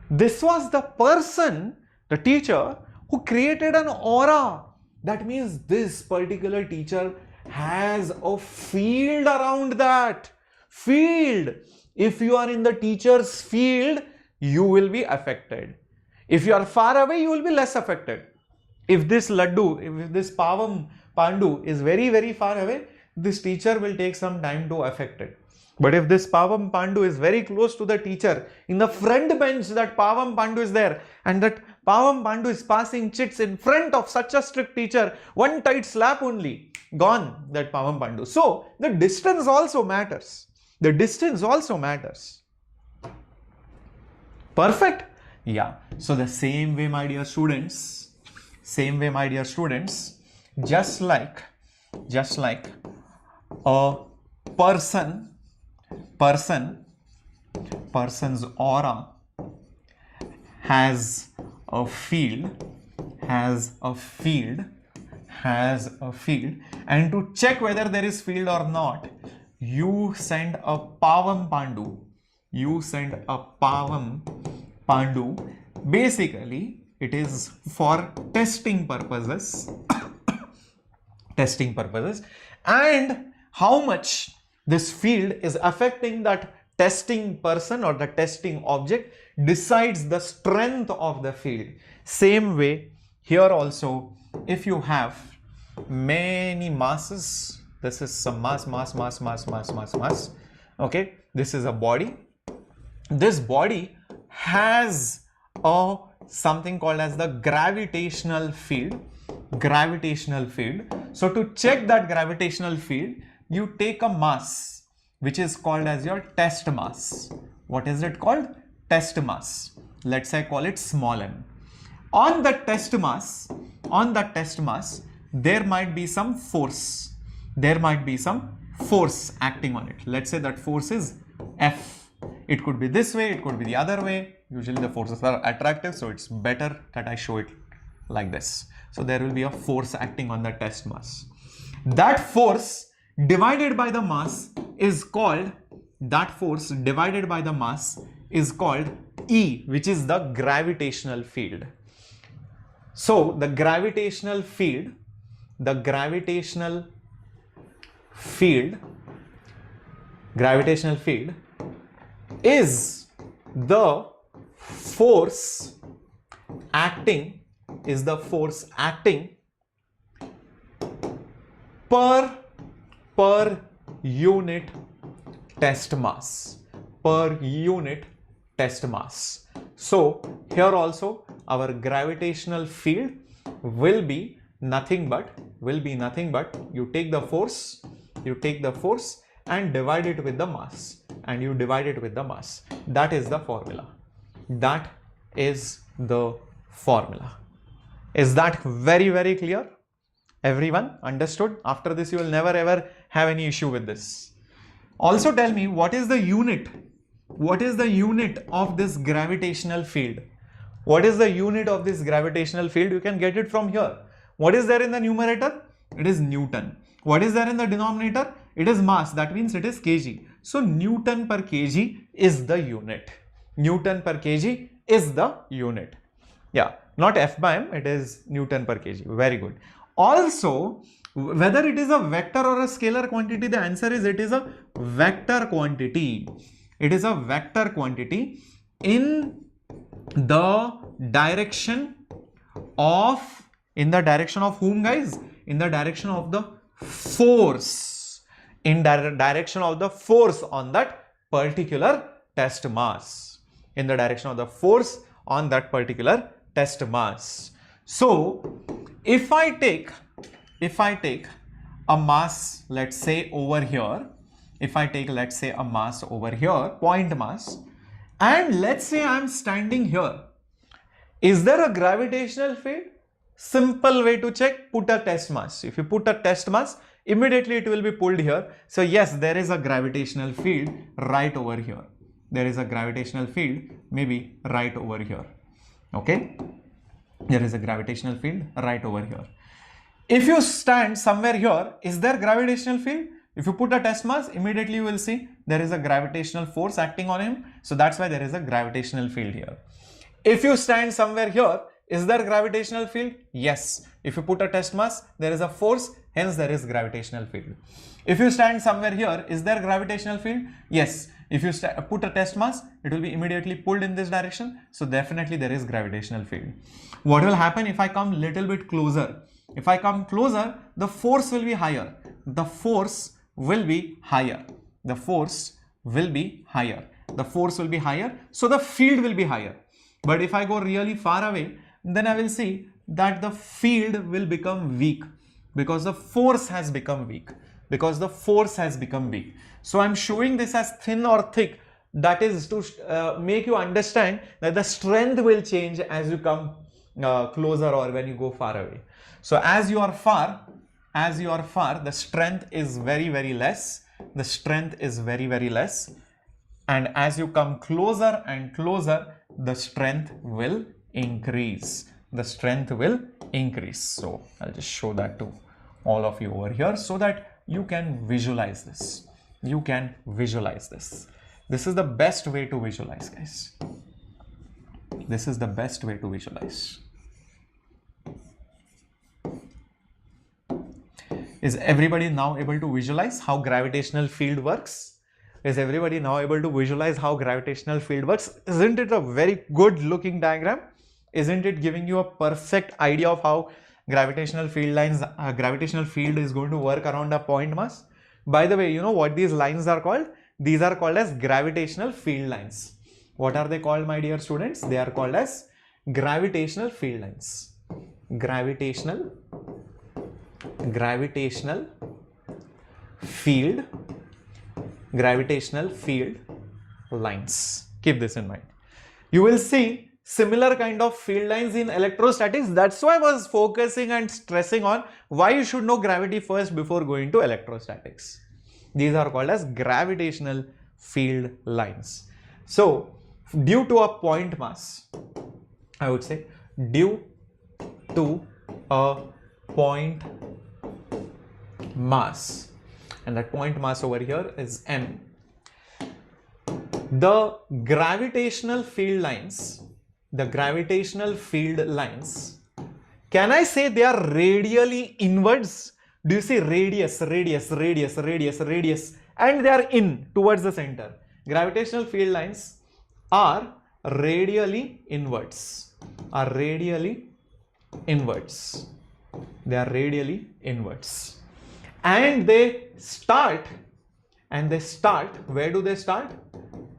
This was the person, the teacher, who created an aura. That means this particular teacher has a field around that. Field. If you are in the teacher's field, you will be affected. If you are far away, you will be less affected. If this laddu, if this pavam pandu is very, very far away, this teacher will take some time to affect it. But if this pavam pandu is very close to the teacher, in the front bench that pavam pandu is there, and that pavam pandu is passing chits in front of such a strict teacher, one tight slap only, gone that pavam pandu. So the distance also matters. The distance also matters. Perfect? Yeah. So the same way, my dear students, just like a person's aura has a field, and to check whether there is field or not, you send a pavam pandu. Basically, it is for testing purposes. And how much this field is affecting that testing person or the testing object decides the strength of the field. Same way, here also, if you have many masses, this is some mass. Okay, this is a body. This body has a something called as the gravitational field. So to check that gravitational field, you take a mass which is called as your test mass. What is it called? Test mass. Let's say call it small m. On the test mass, there might be some force. Acting on it. Let's say that force is F. It could be this way, it could be the other way. Usually the forces are attractive, so it's better that I show it like this. So there will be a force acting on the test mass. That force divided by the mass is called, E, which is the gravitational field. So the gravitational field is the force acting per unit test mass. So here also our gravitational field will be nothing but you take the force and divide it with the mass, that is the formula. Is that very, very clear? Everyone understood? After this you will never ever have any issue with this. Also tell me, what is the unit of this gravitational field? You can get it from here. What is there in the numerator? It is Newton. What is there in the denominator? It is mass. That means it is kg. So Newton per kg is the unit. Yeah, not F by m, it is Newton per kg. Very good. Also, whether it is a vector or a scalar quantity, the answer is it is a vector quantity. It is a vector quantity in the direction of whom, guys? In the direction of the force. In direction of the force on that particular test mass. In the direction of the force on that particular test mass. So if I take a mass, let's say over here, point mass, and let's say I am standing here, is there a gravitational field? Simple way to check, put a test mass. If you put a test mass, immediately it will be pulled here. So yes, there is a gravitational field right over here. Maybe right over here. Okay, there is a gravitational field right over here. If you stand somewhere here, is there gravitational field? If you put a test mass, immediately you will see there is a gravitational force acting on him. So that's why there is a gravitational field here. If you stand somewhere here, is there gravitational field? Yes. If you put a test mass, there is a force, hence there is gravitational field. If you stand somewhere here, is there gravitational field? Yes. If you put a test mass, it will be immediately pulled in this direction. So definitely there is gravitational field. What will happen if I come little bit closer? If I come closer, the force will be higher. The force will be higher. The force will be higher. The force will be higher. So the field will be higher. But if I go really far away, then I will see that the field will become weak because the force has become weak. Because the force has become weak. So I'm showing this as thin or thick. That is to make you understand that the strength will change as you come closer or when you go far away. So as you are far, the strength is very, very less. The strength is very, very less. And as you come closer and closer, the strength will increase. The strength will increase. So I'll just show that to all of you over here so that you can visualize this. You can visualize this. This is the best way to visualize, guys. This is the best way to visualize. Is everybody now able to visualize how gravitational field works? Is everybody now able to visualize how gravitational field works? Isn't it a very good looking diagram? Isn't it giving you a perfect idea of how gravitational field lines, gravitational field is going to work around a point mass? By the way, you know what these lines are called? These are called as gravitational field lines. What are they called, my dear students? They are called as gravitational field lines. Gravitational field lines. Keep this in mind. You will see similar kind of field lines in electrostatics. That's why I was focusing and stressing on why you should know gravity first before going to electrostatics. These are called as gravitational field lines. So due to a point mass, I would say due to a point mass, and that point mass over here is m, the gravitational field lines, can I say they are radially inwards? Do you see radius, and they are in towards the center. Gravitational field lines are radially inwards. They are radially inwards. And they start, where do they start?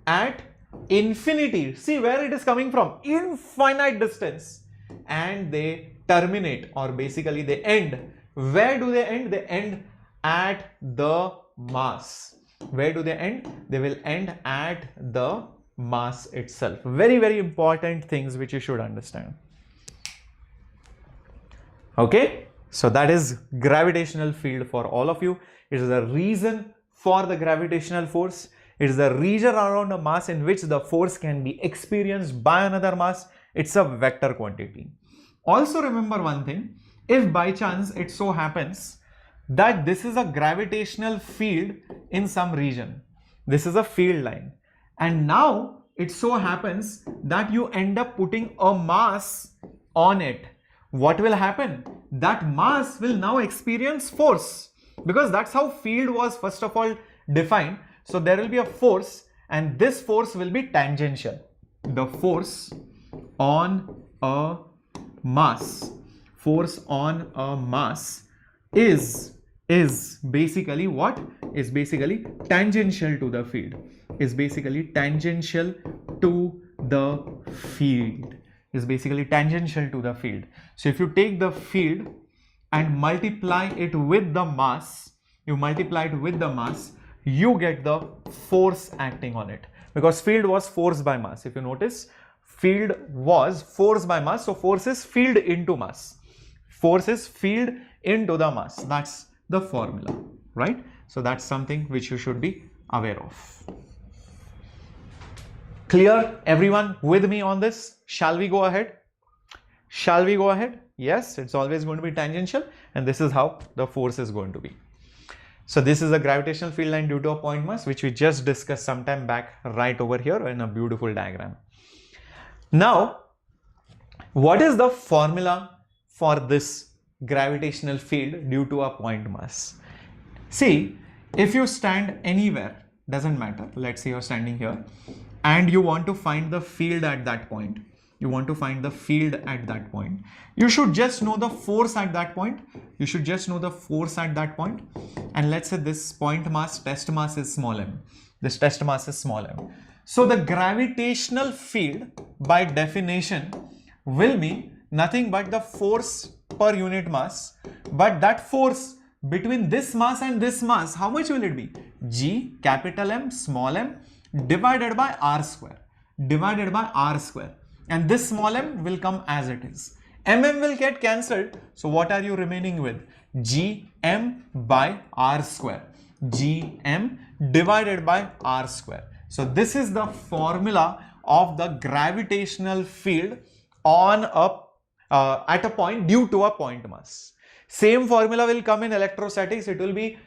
At infinity. See where it is coming from, infinite distance. And they terminate, or basically they end. Where do they end? They end at the mass. Where do they end? They will end at the mass itself. Very, very important things which you should understand. Okay, so that is gravitational field for all of you. It is the reason for the gravitational force. It is the region around a mass in which the force can be experienced by another mass. It's a vector quantity. Also remember one thing, if by chance it so happens that this is a gravitational field in some region, this is a field line, and now it so happens that you end up putting a mass on it, what will happen? That mass will now experience force, because that's how field was first of all defined. So there will be a force, and this force will be tangential. The force on a mass, is basically what? Is basically tangential to the field. Is basically tangential to the field. So if you take the field and multiply it with the mass, you get the force acting on it, because field was force by mass. If you notice, field was force by mass, so force is field into mass. Force is field into the mass. That's the formula, right? So that's something which you should be aware of. Clear, everyone with me on this? Shall we go ahead? Yes, it's always going to be tangential, and this is how the force is going to be. So this is a gravitational field line due to a point mass, which we just discussed some time back right over here in a beautiful diagram. Now, what is the formula for this gravitational field due to a point mass? See, if you stand anywhere, doesn't matter, let's say you're standing here and you want to find the field at that point. You want to find the field at that point. You should just know the force at that point. You should just know the force at that point. And let's say this point mass, test mass is small m. This test mass is small m. So the gravitational field by definition will be nothing but the force per unit mass. But that force between this mass and this mass, how much will it be? G capital M small m divided by r square. Divided by r square. And this small m will come as it is. Mm will get cancelled. So what are you remaining with? Gm by r square. Gm divided by r square. So this is the formula of the gravitational field on at a point due to a point mass. Same formula will come in electrostatics. It will be,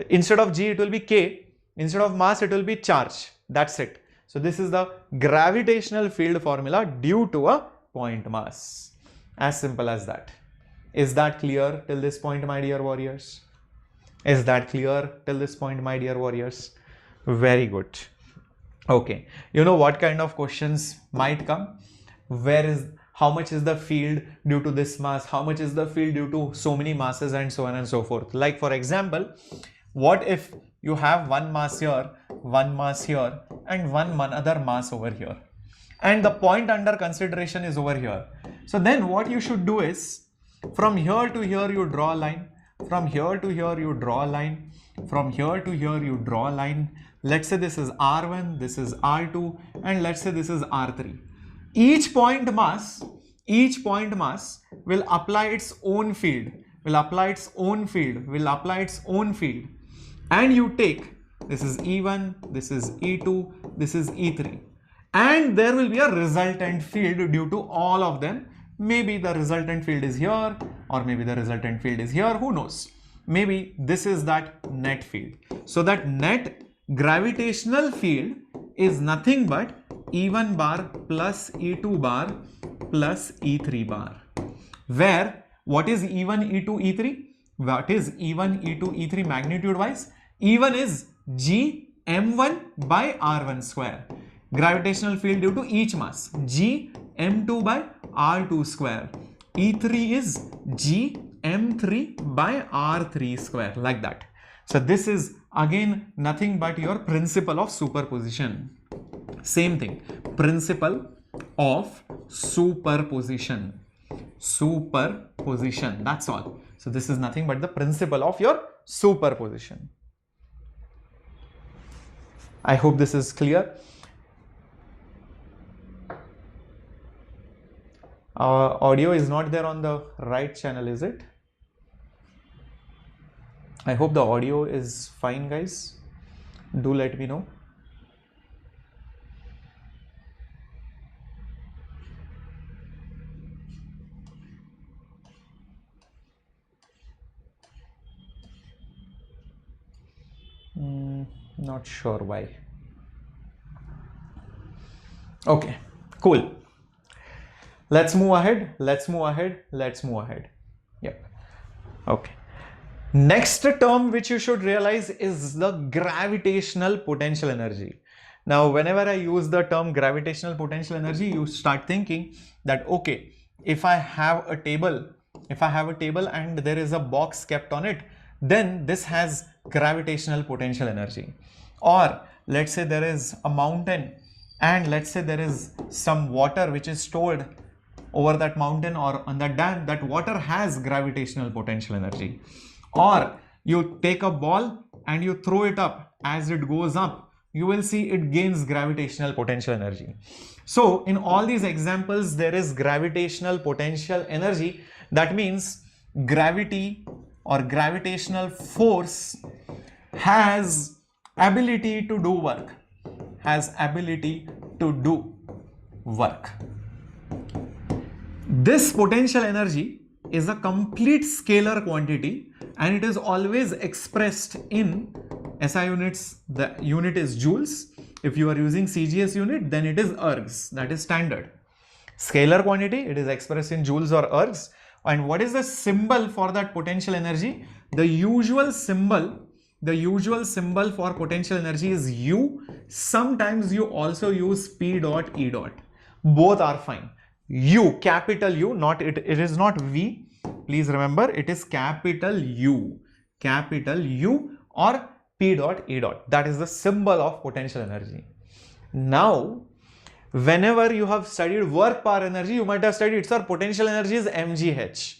instead of G, it will be K. Instead of mass, it will be charge. That's it. So this is the gravitational field formula due to a point mass. As simple as that. Is that clear till this point, my dear warriors? Is that clear till this point, my dear warriors? Very good. Okay. You know what kind of questions might come? How much is the field due to this mass? How much is the field due to so many masses, and so on and so forth? Like for example, what if you have one mass here, and one other mass over here, and the point under consideration is over here? So then what you should do is, from here to here you draw a line, from here to here you draw a line, from here to here you draw a line. Let's say this is R1, this is R2, and let's say this is R3. Each point mass will apply its own field, and you take, this is E1, this is E2, this is E3, and there will be a resultant field due to all of them. Maybe the resultant field is here, or maybe the resultant field is here, who knows? Maybe this is that net field. So that net gravitational field is nothing but E1 bar plus E2 bar plus E3 bar. Where, what is E1, E2, E3? What is E1, E2, E3 magnitude wise? E1 is G M1 by R1 square. Gravitational field due to each mass. G M2 by R2 square. E3 is G M3 by R3 square, like that. So this is again nothing but your principle of superposition. Same thing, principle of superposition. Superposition, that's all. So this is nothing but the principle of your superposition. I hope this is clear. Audio is not there on the right channel, is it? I hope the audio is fine, guys. Do let me know. Not sure why. Okay, cool. Let's move ahead. Yep. Okay. Next term which you should realize is the gravitational potential energy. Now, whenever I use the term gravitational potential energy, you start thinking that, okay, if I have a table and there is a box kept on it, then this has gravitational potential energy. Or let's say there is a mountain and let's say there is some water which is stored over that mountain or on that dam. That water has gravitational potential energy. Or you take a ball and you throw it up. As it goes up, you will see it gains gravitational potential energy. So in all these examples, there is gravitational potential energy. That means gravity or gravitational force has ability to do work. This potential energy is a complete scalar quantity and it is always expressed in SI units. The unit is joules. If you are using CGS unit, then it is ergs, that is standard. Scalar quantity, it is expressed in joules or ergs. And what is the symbol for that potential energy? The usual symbol for potential energy is U. Sometimes you also use P dot E dot. Both are fine. U, capital U, it is not V. Please remember, it is capital U or P dot E dot. That is the symbol of potential energy. Now, whenever you have studied work power energy, you might have studied, sir, potential energy is mgh.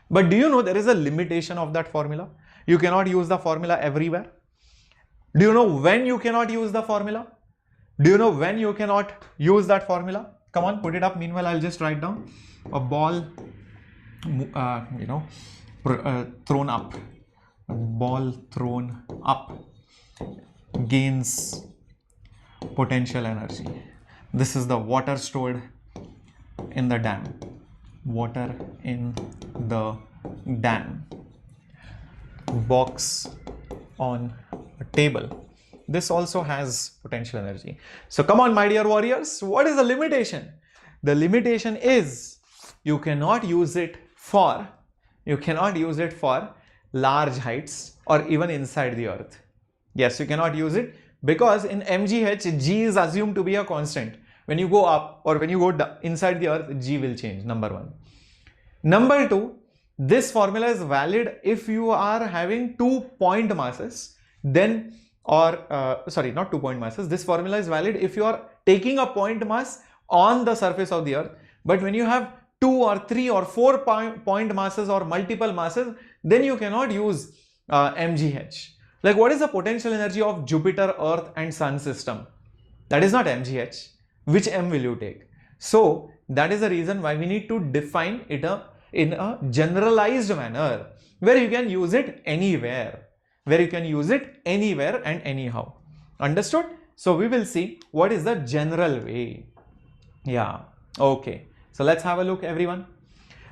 But do you know there is a limitation of that formula? You cannot use the formula everywhere. Do you know when you cannot use the formula? Do you know when you cannot use that formula? Come on, put it up. Meanwhile, I'll just write down a ball, thrown up. A ball thrown up gains potential energy. This is the water stored in the dam. Water in the dam. Box on a table. This also has potential energy. So come on, my dear warriors, what is the limitation? The limitation is you cannot use it for large heights or even inside the earth. Yes, you cannot use it because in mgh, G is assumed to be a constant. When you go up or when you go inside the earth, G will change, number one. Number two, this formula is valid if you are having 2 point masses, then not 2 point masses. This formula is valid if you are taking a point mass on the surface of the earth. But when you have 2 or 3 or 4 point masses or multiple masses, then you cannot use mgh. Like, what is the potential energy of Jupiter, Earth and Sun system? That is not mgh. Which m will you take? So that is the reason why we need to define it in a generalized manner where you can use it anywhere. And anyhow. Understood? So we will see what is the general way. Yeah. Okay. So let's have a look, everyone.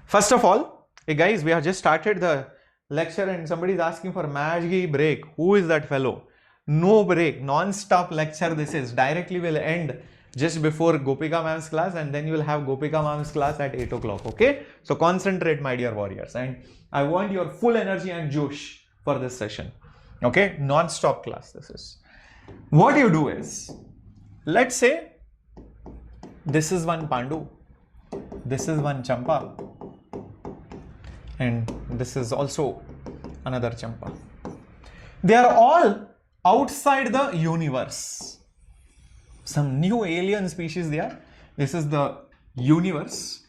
First of all, hey guys, we have just started the lecture and somebody is asking for Maggie break. Who is that fellow? No break, non-stop lecture this is. Directly will end just before Gopika ma'am's class, and then you will have Gopika ma'am's class at 8 o'clock. Okay? So concentrate, my dear warriors, and I want your full energy and juice for this session. Okay? Non-stop class this is. What you do is, let's say this is one Pandu, this is one Champa, and this is also another Champa. They are all outside the universe. Some new alien species there. This is the universe.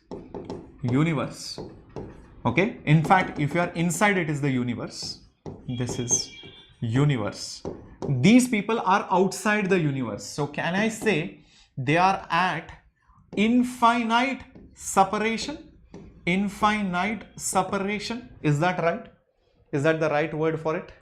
Okay. In fact, if you are inside, it is the universe. This is universe. These people are outside the universe. So can I say they are at infinite separation? Infinite separation. Is that right? Is that the right word for it?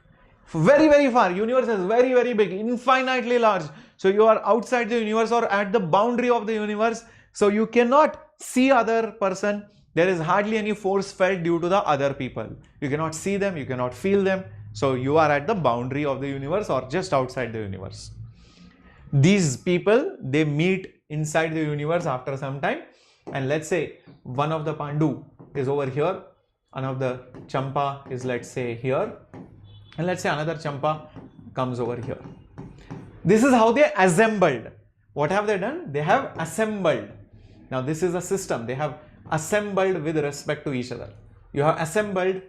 Very, very far. Universe is very, very big, infinitely large. So you are outside the universe or at the boundary of the universe. So you cannot see other person. There is hardly any force felt due to the other people. You cannot see them, you cannot feel them. So you are at the boundary of the universe or just outside the universe. These people, they meet inside the universe after some time. And let's say one of the Pandu is over here. One of the Champa is, let's say, here. And let's say another Champa comes over here. This is how they assembled. What have they done? They have assembled. Now this is a system. They have assembled with respect to each other. You have assembled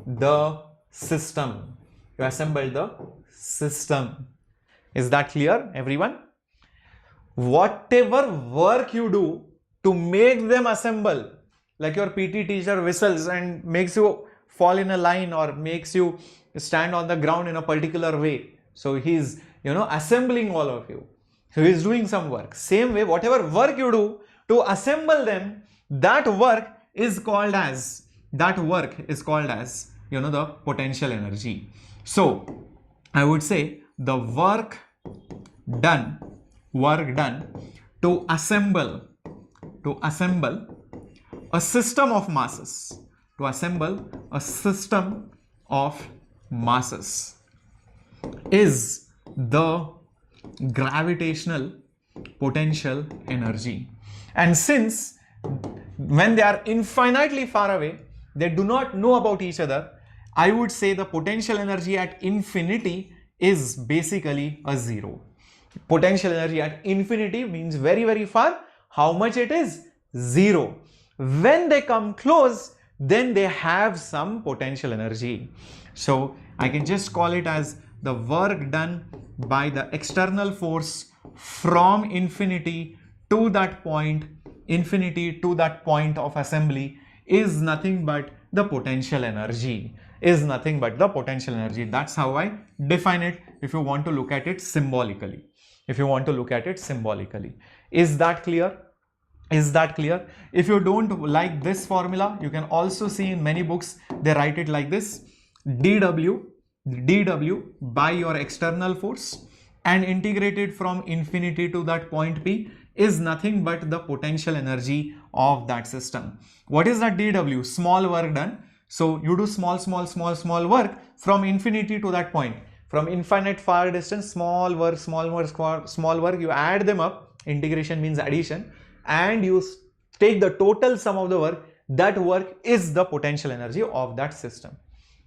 the system. You assembled the system. Is that clear, everyone? Whatever work you do to make them assemble, like your PT teacher whistles and makes you fall in a line or makes you stand on the ground in a particular way. So he's, assembling all of you. So he's doing some work. Same way, whatever work you do to assemble them, that work is called as, the potential energy. So I would say the work done to assemble a system of masses, to assemble a system of masses is the gravitational potential energy. And since when they are infinitely far away, they do not know about each other, I would say the potential energy at infinity is basically a zero. Potential energy at infinity means very, very far. How much it is? Zero. When they come close, then they have some potential energy. So I can just call it as the work done by the external force from infinity to that point of assembly is nothing but the potential energy. That's how I define it if you want to look at it symbolically. Is that clear? If you don't like this formula, you can also see in many books they write it like this: dw by your external force and integrated from infinity to that point P is nothing but the potential energy of that system. What is that dw? Small work done. So you do small work from infinity to that point. From infinite far distance, small work, you add them up. Integration means addition. And you take the total sum of the work. That work is the potential energy of that system.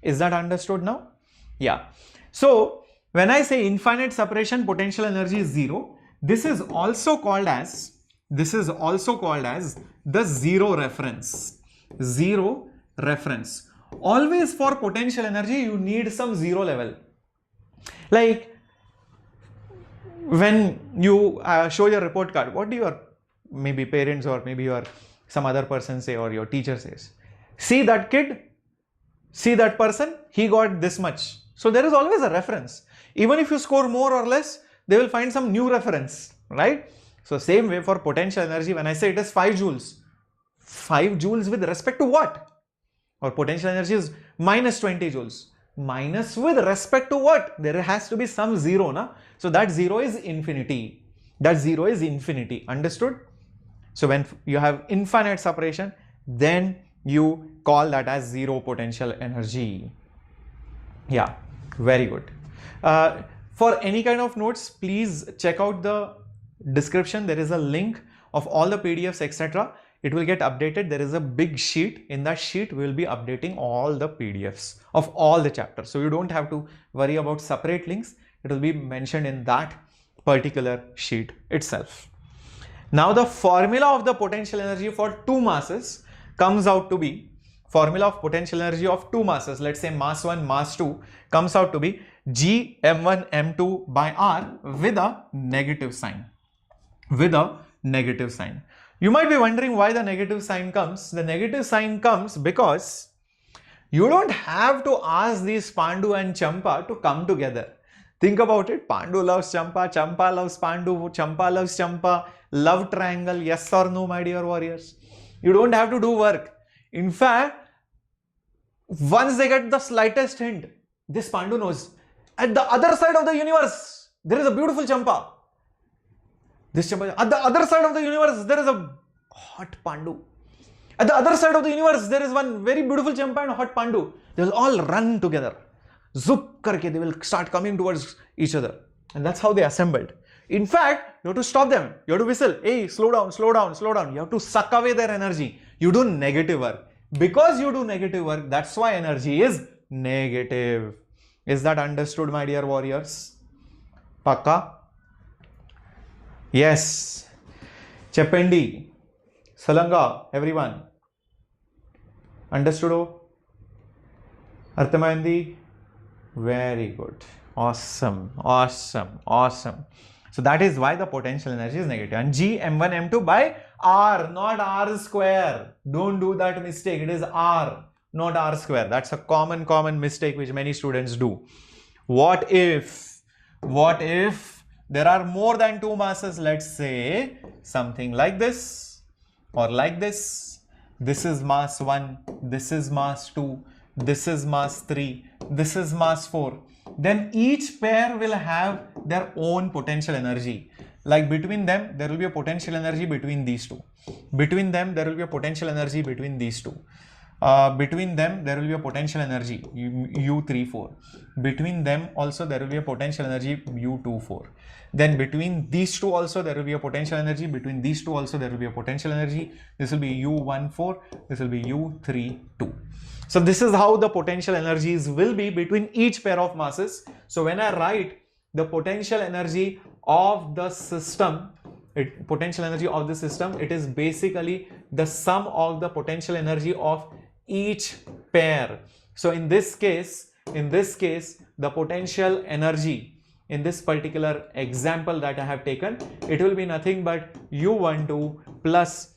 Is that understood now? Yeah. So when I say infinite separation, potential energy is zero. This is also called as the zero reference. Always for potential energy, you need some zero level. Like when you show your report card, what do your maybe parents or maybe your some other person say, or your teacher says? See that kid, see that person, he got this much. So there is always a reference. Even if you score more or less, they will find some new reference, right? So same way for potential energy, when I say it is 5 joules, 5 joules with respect to what? Or potential energy is minus 20 joules. Minus with respect to what? There has to be some zero, na? So that zero is infinity. Understood? So when you have infinite separation, then you call that as zero potential energy. Yeah, very good. For any kind of notes, please check out the description. There is a link of all the PDFs, etc. It will get updated. There is a big sheet. In that sheet, we will be updating all the PDFs of all the chapters. So you don't have to worry about separate links. It will be mentioned in that particular sheet itself. Now the formula of the potential energy for two masses comes out to be, formula of potential energy of two masses, let's say mass 1, mass 2, comes out to be G m1 m2 by R with a negative sign. You might be wondering why the negative sign comes. The negative sign comes because you don't have to ask these Pandu and Champa to come together. Think about it. Pandu loves Champa, Champa loves Pandu, Champa loves Champa. Love triangle, yes or no, my dear warriors? You don't have to do work. In fact, once they get the slightest hint, this Pandu knows, at the other side of the universe, there is a beautiful Champa. This Champa, at the other side of the universe, there is a hot Pandu. At the other side of the universe, there is one very beautiful Champa and a hot Pandu. They will all run together. Zup karke, they will start coming towards each other. And that's how they assembled. In fact, you have to stop them. You have to whistle. Hey, slow down. You have to suck away their energy. You do negative work. Because you do negative work, that's why energy is negative. Is that understood, my dear warriors? Pakka? Yes. Chependi. Salanga, everyone. Understood? Arthamayandi? Very good. Awesome. So that is why the potential energy is negative. And G m1 m2 by R, not R square. Don't do that mistake. It is R, not R square. That's a common mistake which many students do. What if there are more than two masses? Let's say something like this or like this. This is mass 1, this is mass 2, this is mass 3, this is mass 4. Then each pair will have their own potential energy. Like between them, there will be a potential energy between these two. Between them, there will be a potential energy between these two. between them there will be a potential energy U34. Between them also there will be a potential energy U24. Then between these two also there will be a potential energy. Between these two also there will be a potential energy. This will be U14. This will be U32. So this is how the potential energies will be between each pair of masses. So when I write the potential energy of the system, it is basically the sum of the potential energy of each pair. So in this case, the potential energy in this particular example that I have taken, it will be nothing but U12 plus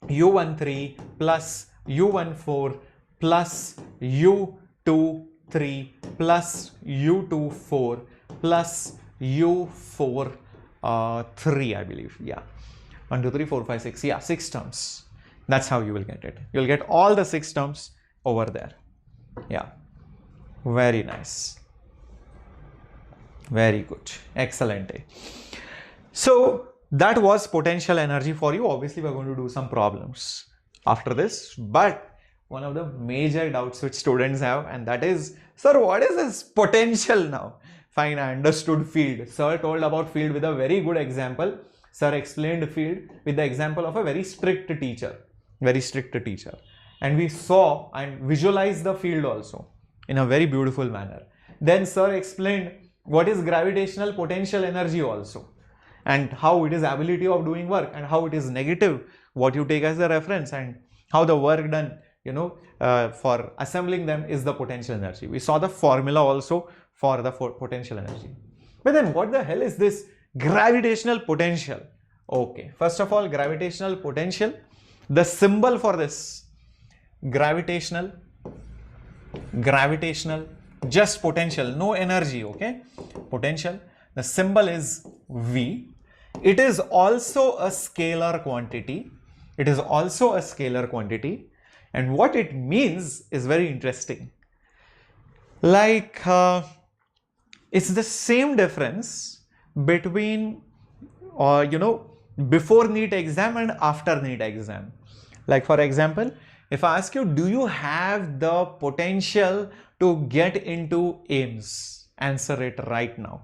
U13 plus U14 plus U23 plus U24 plus U43, I believe. Yeah, 1, 2, 3, 4, 5, 6. Yeah, 6 terms. That's how you will get it. You'll get all the 6 terms over there. Yeah, very nice. Very good. Excellent. So that was potential energy for you. Obviously, we're going to do some problems after this, but one of the major doubts which students have, and that is, sir, what is this potential now? Fine, I understood field. Sir told about field with a very good example. Sir explained field with the example of a very strict teacher. And we saw and visualized the field also in a very beautiful manner. Then sir explained what is gravitational potential energy also, and how it is ability of doing work, and how it is negative, what you take as a reference, and how the work done, for assembling them is the potential energy. We saw the formula also for the potential energy. But then what the hell is this gravitational potential? Okay, first of all, gravitational potential, the symbol for this, gravitational, just potential, no energy. Okay, potential, the symbol is V. It is also a scalar quantity. And what it means is very interesting. Like it's the same difference between before NEET exam and after NEET exam. Like for example, if I ask you, do you have the potential to get into AIIMS? Answer it right now.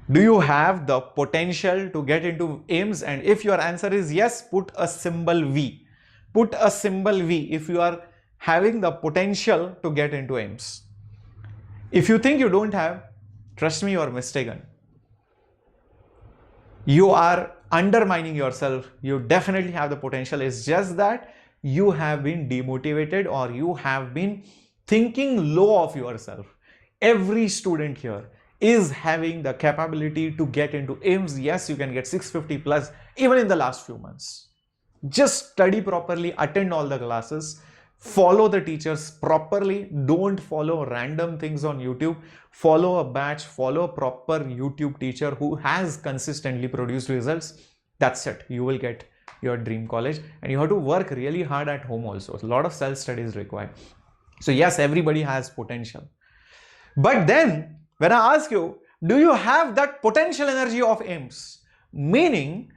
Do you have the potential to get into AIIMS? And if your answer is yes, put a symbol V. Put a symbol V if you are having the potential to get into AIIMS. If you think you don't have, trust me, you are mistaken. You are undermining yourself. You definitely have the potential. It's just that you have been demotivated, or you have been thinking low of yourself. Every student here is having the capability to get into AIIMS. Yes, you can get 650 plus even in the last few months. Just study properly, attend all the classes, follow the teachers properly. Don't follow random things on YouTube. Follow a batch, follow a proper YouTube teacher who has consistently produced results. That's it. You will get your dream college, and you have to work really hard at home also. A lot of self-study is required. So yes, everybody has potential. But then when I ask you, do you have that potential energy of AIIMS? Meaning,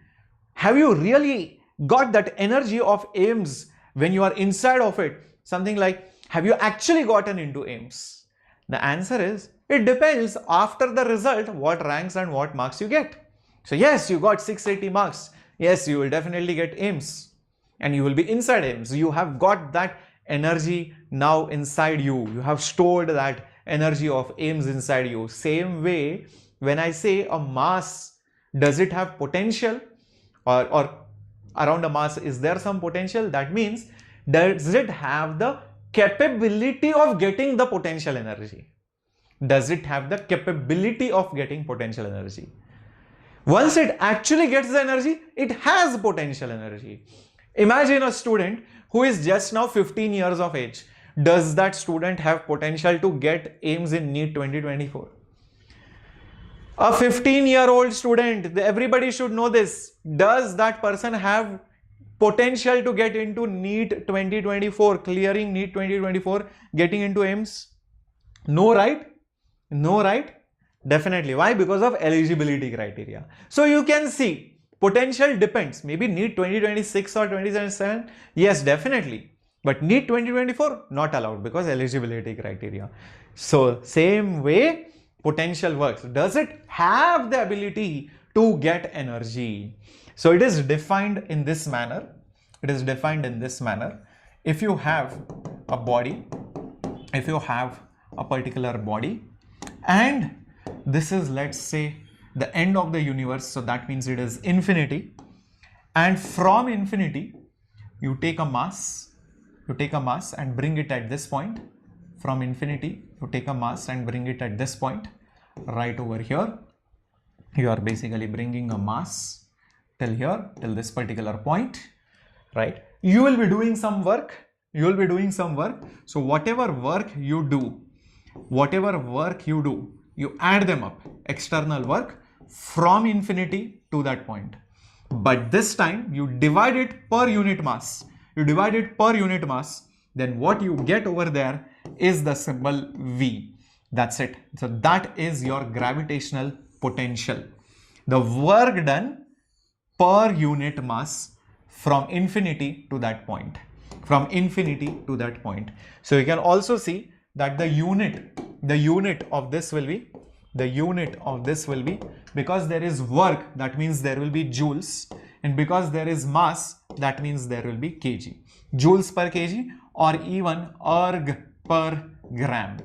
have you really got that energy of AIIMS when you are inside of it? Something like, have you actually gotten into AIIMS? The answer is, it depends after the result, what ranks and what marks you get. So yes, you got 680 marks. Yes, you will definitely get AIIMS, and you will be inside AIIMS. You have got that energy now inside you. You have stored that energy of AIIMS inside you. Same way, when I say a mass, does it have potential, or around a mass, is there some potential? That means, does it have the capability of getting the potential energy? Does it have the capability of getting potential energy? Once it actually gets the energy, it has potential energy. Imagine a student who is just now 15 years of age. Does that student have potential to get AIIMS in NEET 2024? A 15-year-old student, everybody should know this. Does that person have potential to get into NEET 2024, clearing NEET 2024, getting into AIIMS? No, right? No, right? Definitely. Why? Because of eligibility criteria. So you can see, potential depends. Maybe NEET 2026 or 2027. Yes, definitely. But NEET 2024 not allowed because eligibility criteria. So same way potential works. Does it have the ability to get energy? So it is defined in this manner. It is defined in this manner. If you have a body, if you have a particular body, and this is, let's say, the end of the universe, so that means it is infinity, and from infinity you take a mass and bring it at this point. From infinity you take a mass and bring it at this point, right over here. You are basically bringing a mass till here, till this particular point, right? You will be doing some work. So whatever work you do, you add them up, external work from infinity to that point. But this time you divide it per unit mass. Then what you get over there is the symbol V. That's it. So that is your gravitational potential. The work done per unit mass from infinity to that point. So you can also see that the unit of this will be, because there is work, that means there will be joules, and because there is mass, that means there will be kg. Joules per kg or even erg per gram.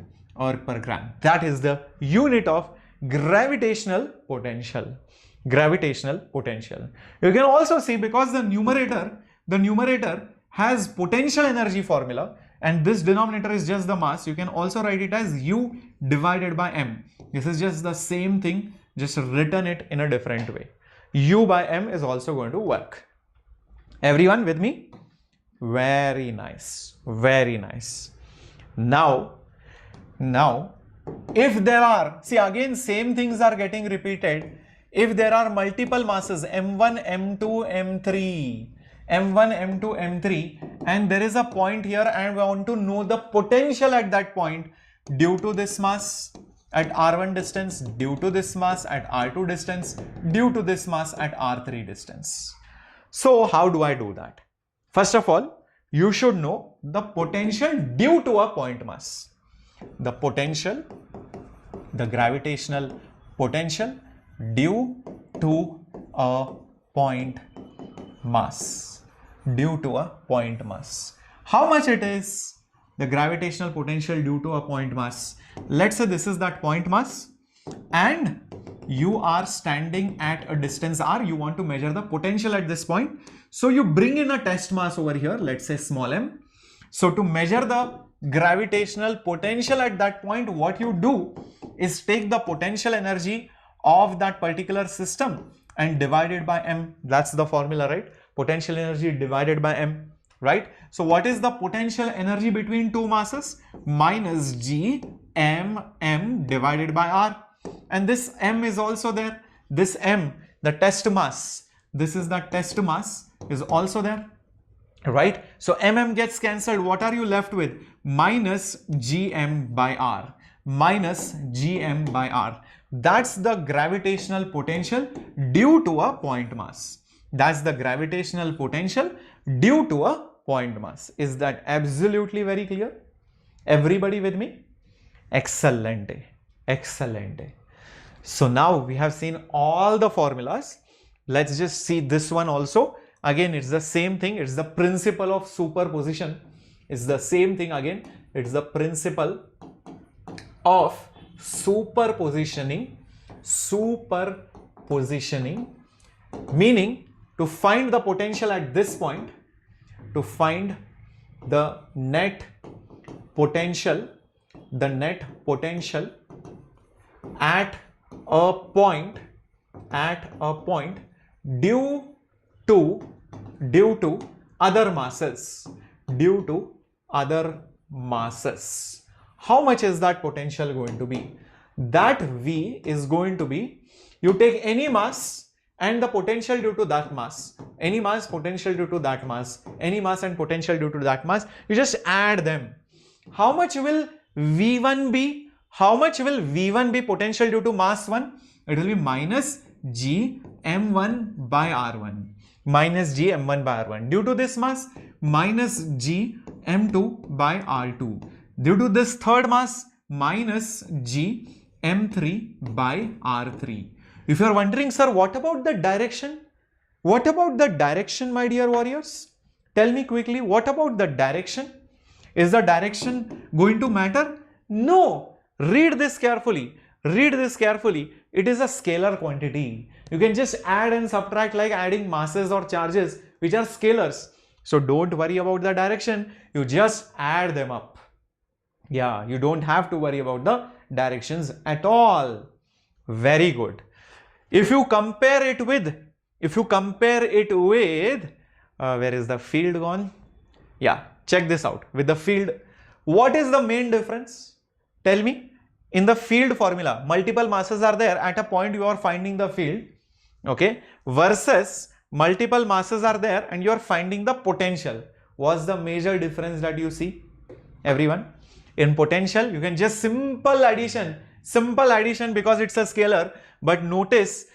That is the unit of gravitational potential. You can also see, because the numerator has potential energy formula and this denominator is just the mass, you can also write it as U divided by M. This is just the same thing, just written it in a different way. U by M is also going to work. Everyone with me? Very nice. Now, if there are, see again same things are getting repeated. If there are multiple masses M1, M2, M3, and there is a point here and we want to know the potential at that point due to this mass at R1 distance, due to this mass at R2 distance, due to this mass at R3 distance. So how do I do that? First of all, you should know the potential due to a point mass. The gravitational potential due to a point mass. How much it is? The gravitational potential due to a point mass. Let's say this is that point mass and you are standing at a distance r. You want to measure the potential at this point. So you bring in a test mass over here, let's say small m. So to measure the gravitational potential at that point, what you do is take the potential energy of that particular system and divide it by m. That's the formula, right? Potential energy divided by m, right? So what is the potential energy between two masses? Minus g m divided by r. And this m is also there. This m, the test mass, this is the test mass, is also there, right? So mm gets cancelled. What are you left with? Minus gm by r. That's the gravitational potential due to a point mass. That's the gravitational potential due to a point mass. Is that absolutely very clear? Everybody with me? Excellent. So now we have seen all the formulas. Let's just see this one also. Again, it's the same thing. It's the principle of superposition. It's the same thing again. It's the principle of superpositioning, meaning to find the potential at this point, to find the net potential at a point due to other masses. How much is that potential going to be? That V is going to be, you take any mass and the potential due to that mass, any mass, potential due to that mass, any mass and potential due to that mass, you just add them. How much will V1 be? How much will V1 be potential due to mass 1? It will be minus G M1 by R1. Minus G M1 by R1. Due to this mass, minus G m2 by r2. Due to this third mass, minus g m3 by r3. If you are wondering, sir, what about the direction? What about the direction, my dear warriors? Tell me quickly, what about the direction? Is the direction going to matter? No. Read this carefully. Read this carefully. It is a scalar quantity. You can just add and subtract like adding masses or charges, which are scalars. So don't worry about the direction. You just add them up. Yeah, you don't have to worry about the directions at all. Very good. If you compare it with, where is the field gone? Yeah, check this out. With the field, what is the main difference? Tell me. In the field formula, multiple masses are there. At a point you are finding the field, okay, versus multiple masses are there and you are finding the potential. What's the major difference that you see, everyone? In potential, you can just simple addition because it's a scalar. But notice,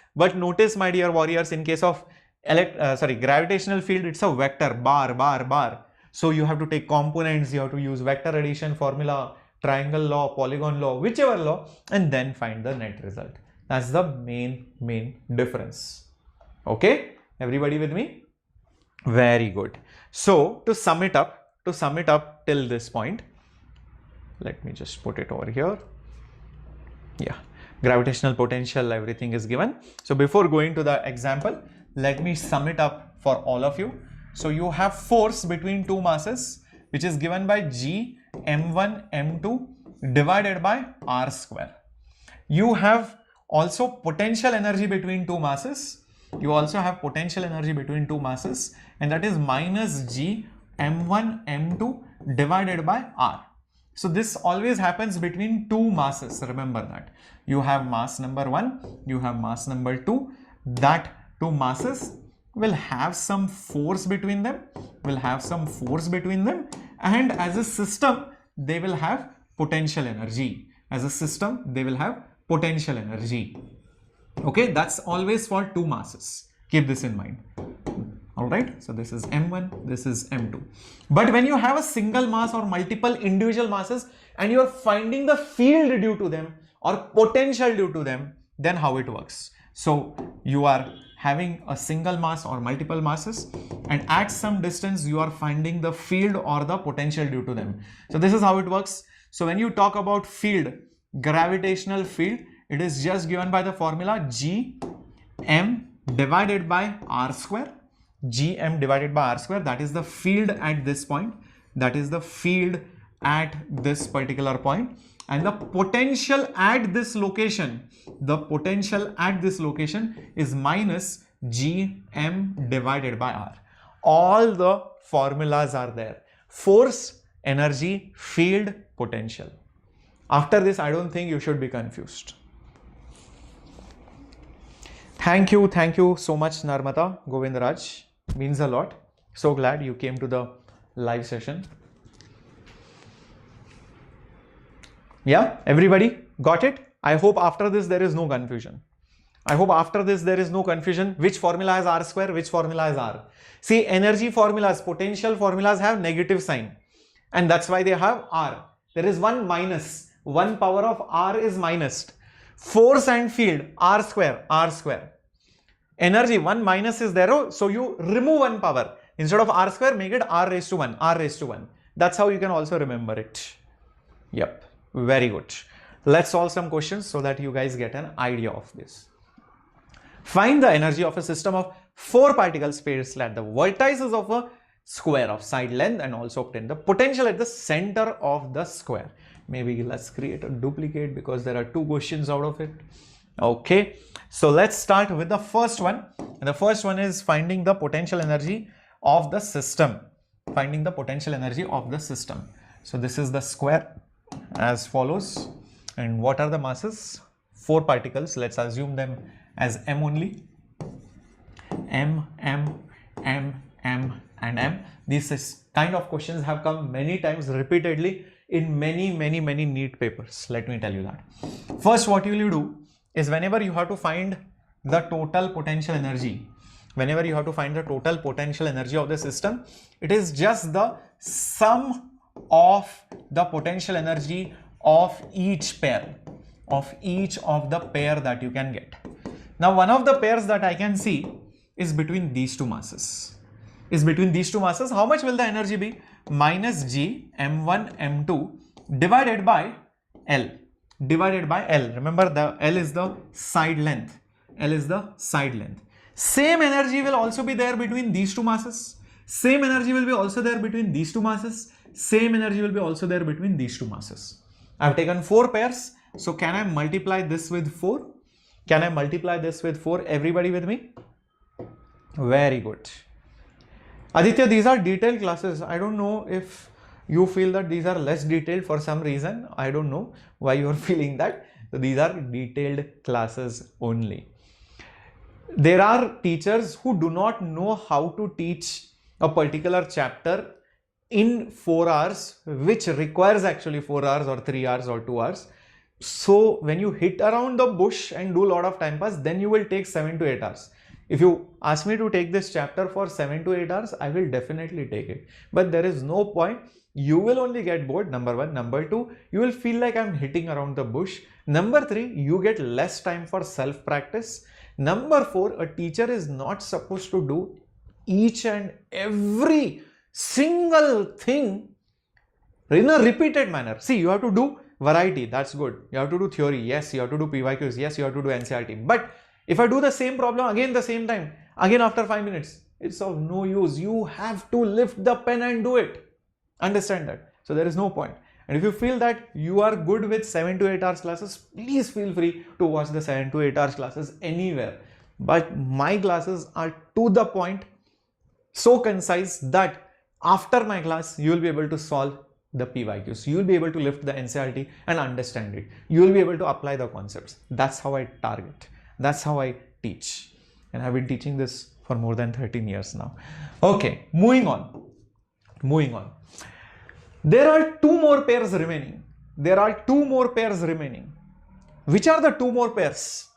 my dear warriors, in case of gravitational field, it's a vector, bar. So you have to take components, you have to use vector addition formula, triangle law, polygon law, whichever law, and then find the net result. That's the main difference. Okay, everybody with me? Very good. So to sum it up till this point, let me just put it over here. Yeah, gravitational potential, everything is given. So before going to the example, let me sum it up for all of you. So you have force between two masses, which is given by G m1 m2 divided by r square. You have also potential energy between two masses. And that is minus G m1 m2 divided by r. So this always happens between two masses. Remember that. You have mass number 1, you have mass number 2. That two masses will have some force between them, and as a system they will have potential energy. Okay, that's always for two masses. Keep this in mind. Alright, so this is m1, this is m2. But when you have a single mass or multiple individual masses and you are finding the field due to them or potential due to them, then how it works? So you are having a single mass or multiple masses, and at some distance you are finding the field or the potential due to them. So this is how it works. So when you talk about field, gravitational field, it is just given by the formula G m divided by r square. That is the field at this point. That is the field at this particular point. And the potential at this location, is minus Gm divided by R. All the formulas are there. Force, energy, field, potential. After this, I don't think you should be confused. Thank you so much, Narmata Govindaraj. Means a lot. So glad you came to the live session. Yeah, everybody got it? I hope after this there is no confusion. Which formula is R square, which formula is R. See, energy formulas, potential formulas have negative sign, and that's why they have R. There is one minus, one power of R is minus. Force and field, R square. Energy, one minus is there, so you remove one power. Instead of R square, make it R raised to 1. That's how you can also remember it. Yep, very good. Let's solve some questions so that you guys get an idea of this. Find the energy of a system of 4 particles placed at the vertices of a square of side length, and also obtain the potential at the center of the square. Maybe let's create a duplicate because there are 2 questions out of it. Okay, so let's start with the first one. And the first one is finding the potential energy of the system. So this is the square as follows. And what are the masses? 4 particles. Let's assume them as M only. M, and M. These kind of questions have come many times repeatedly in many NEET papers. Let me tell you that. First, what you will do is whenever you have to find the total potential energy whenever you have to find the total potential energy of the system, it is just the sum of the potential energy of each pair, of each of the pair that you can get. Now, one of the pairs that I can see is between these two masses. How much will the energy be? Minus G m1 m2 divided by L. Remember, the L is the side length. Same energy will also be there between these two masses. Same energy will be also there between these two masses. Same energy will be also there between these two masses. I have taken 4 pairs. So can I multiply this with 4? Everybody with me? Very good. Aditya, these are detailed classes. I don't know if you feel that these are less detailed for some reason. I don't know why you are feeling that. So these are detailed classes only. There are teachers who do not know how to teach a particular chapter in 4 hours, which requires actually 4 hours or 3 hours or 2 hours. So when you hit around the bush and do a lot of time pass, then you will take 7 to 8 hours. If you ask me to take this chapter for 7 to 8 hours, I will definitely take it. But there is no point. You will only get bored, number 1. Number 2, you will feel like I'm hitting around the bush. Number 3, you get less time for self-practice. Number 4, a teacher is not supposed to do each and every single thing in a repeated manner. See, you have to do variety, that's good. You have to do theory, yes. You have to do PYQs, yes. You have to do NCERT. But if I do the same problem again the same time, again after 5 minutes, it's of no use. You have to lift the pen and do it. Understand that? So there is no point. And if you feel that you are good with 7 to 8 hours classes, please feel free to watch the 7 to 8 hours classes anywhere. But my classes are to the point, so concise that after my class, you will be able to solve the PYQs. You will be able to lift the NCERT and understand it. You will be able to apply the concepts. That's how I target. That's how I teach. And I've been teaching this for more than 13 years now. Okay, moving on. There are 2 more pairs remaining. Which are the 2 more pairs?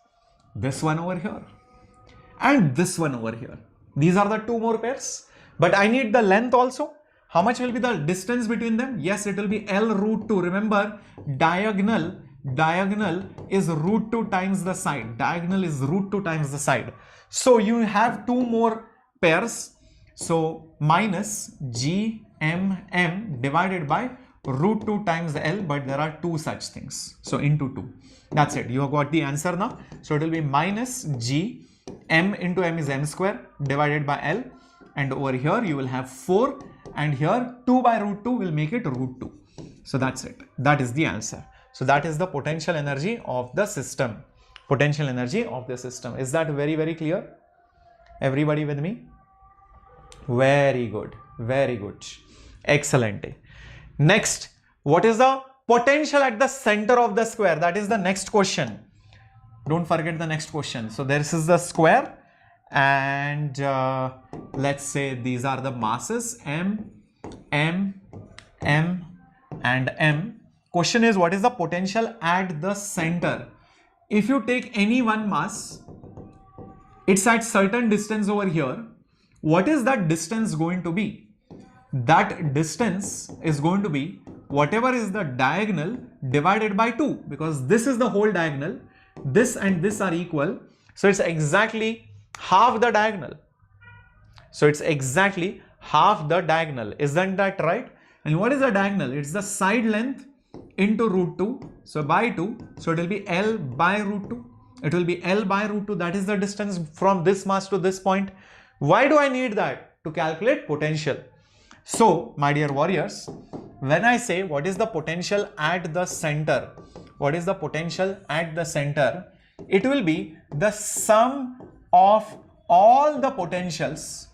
This one over here and this one over here. These are the 2 more pairs. But I need the length also. How much will be the distance between them? Yes, it will be L root 2. Remember, diagonal is root 2 times the side. So you have 2 more pairs. So minus G m m divided by root 2 times the L, but there are 2 such things. So into 2. That's it. You have got the answer now. So it will be minus G m into m is m square divided by L. And over here you will have 4, and here 2 by root 2 will make it root 2. So that's it. That is the answer. So that is the potential energy of the system. Is that very, very clear? Everybody with me? Very good. Excellent. Next, what is the potential at the center of the square? That is the next question. Don't forget the next question. So this is the square, and let's say these are the masses m, m, m and m. Question is, what is the potential at the center? If you take any one mass, it's at certain distance over here. What is that distance going to be? That distance is going to be whatever is the diagonal divided by 2, because this is the whole diagonal. This and this are equal. So it's exactly half the diagonal. Isn't that right? And what is the diagonal? It's the side length into root 2. So by 2. So it will be L by root 2. That is the distance from this mass to this point. Why do I need that? To calculate potential. So, my dear warriors, when I say what is the potential at the center, it will be the sum of all the potentials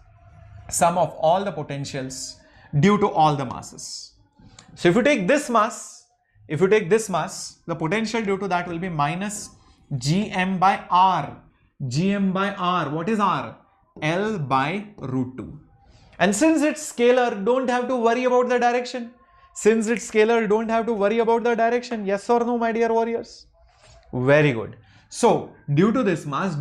due to all the masses. So, if you take this mass, the potential due to that will be minus Gm by R. What is R? L by root 2. And since it's scalar, don't have to worry about the direction. Yes or no, my dear warriors? Very good. So, due to this mass,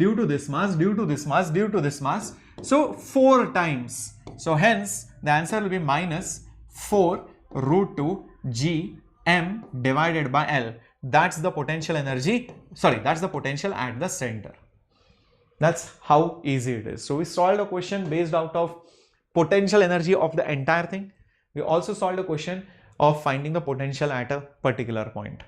So 4 times. So hence the answer will be minus 4 root 2 g m divided by L. That's the potential energy, that's the potential at the center. That's how easy it is. So we solved a question based out of potential energy of the entire thing. We also solved a question of finding the potential at a particular point.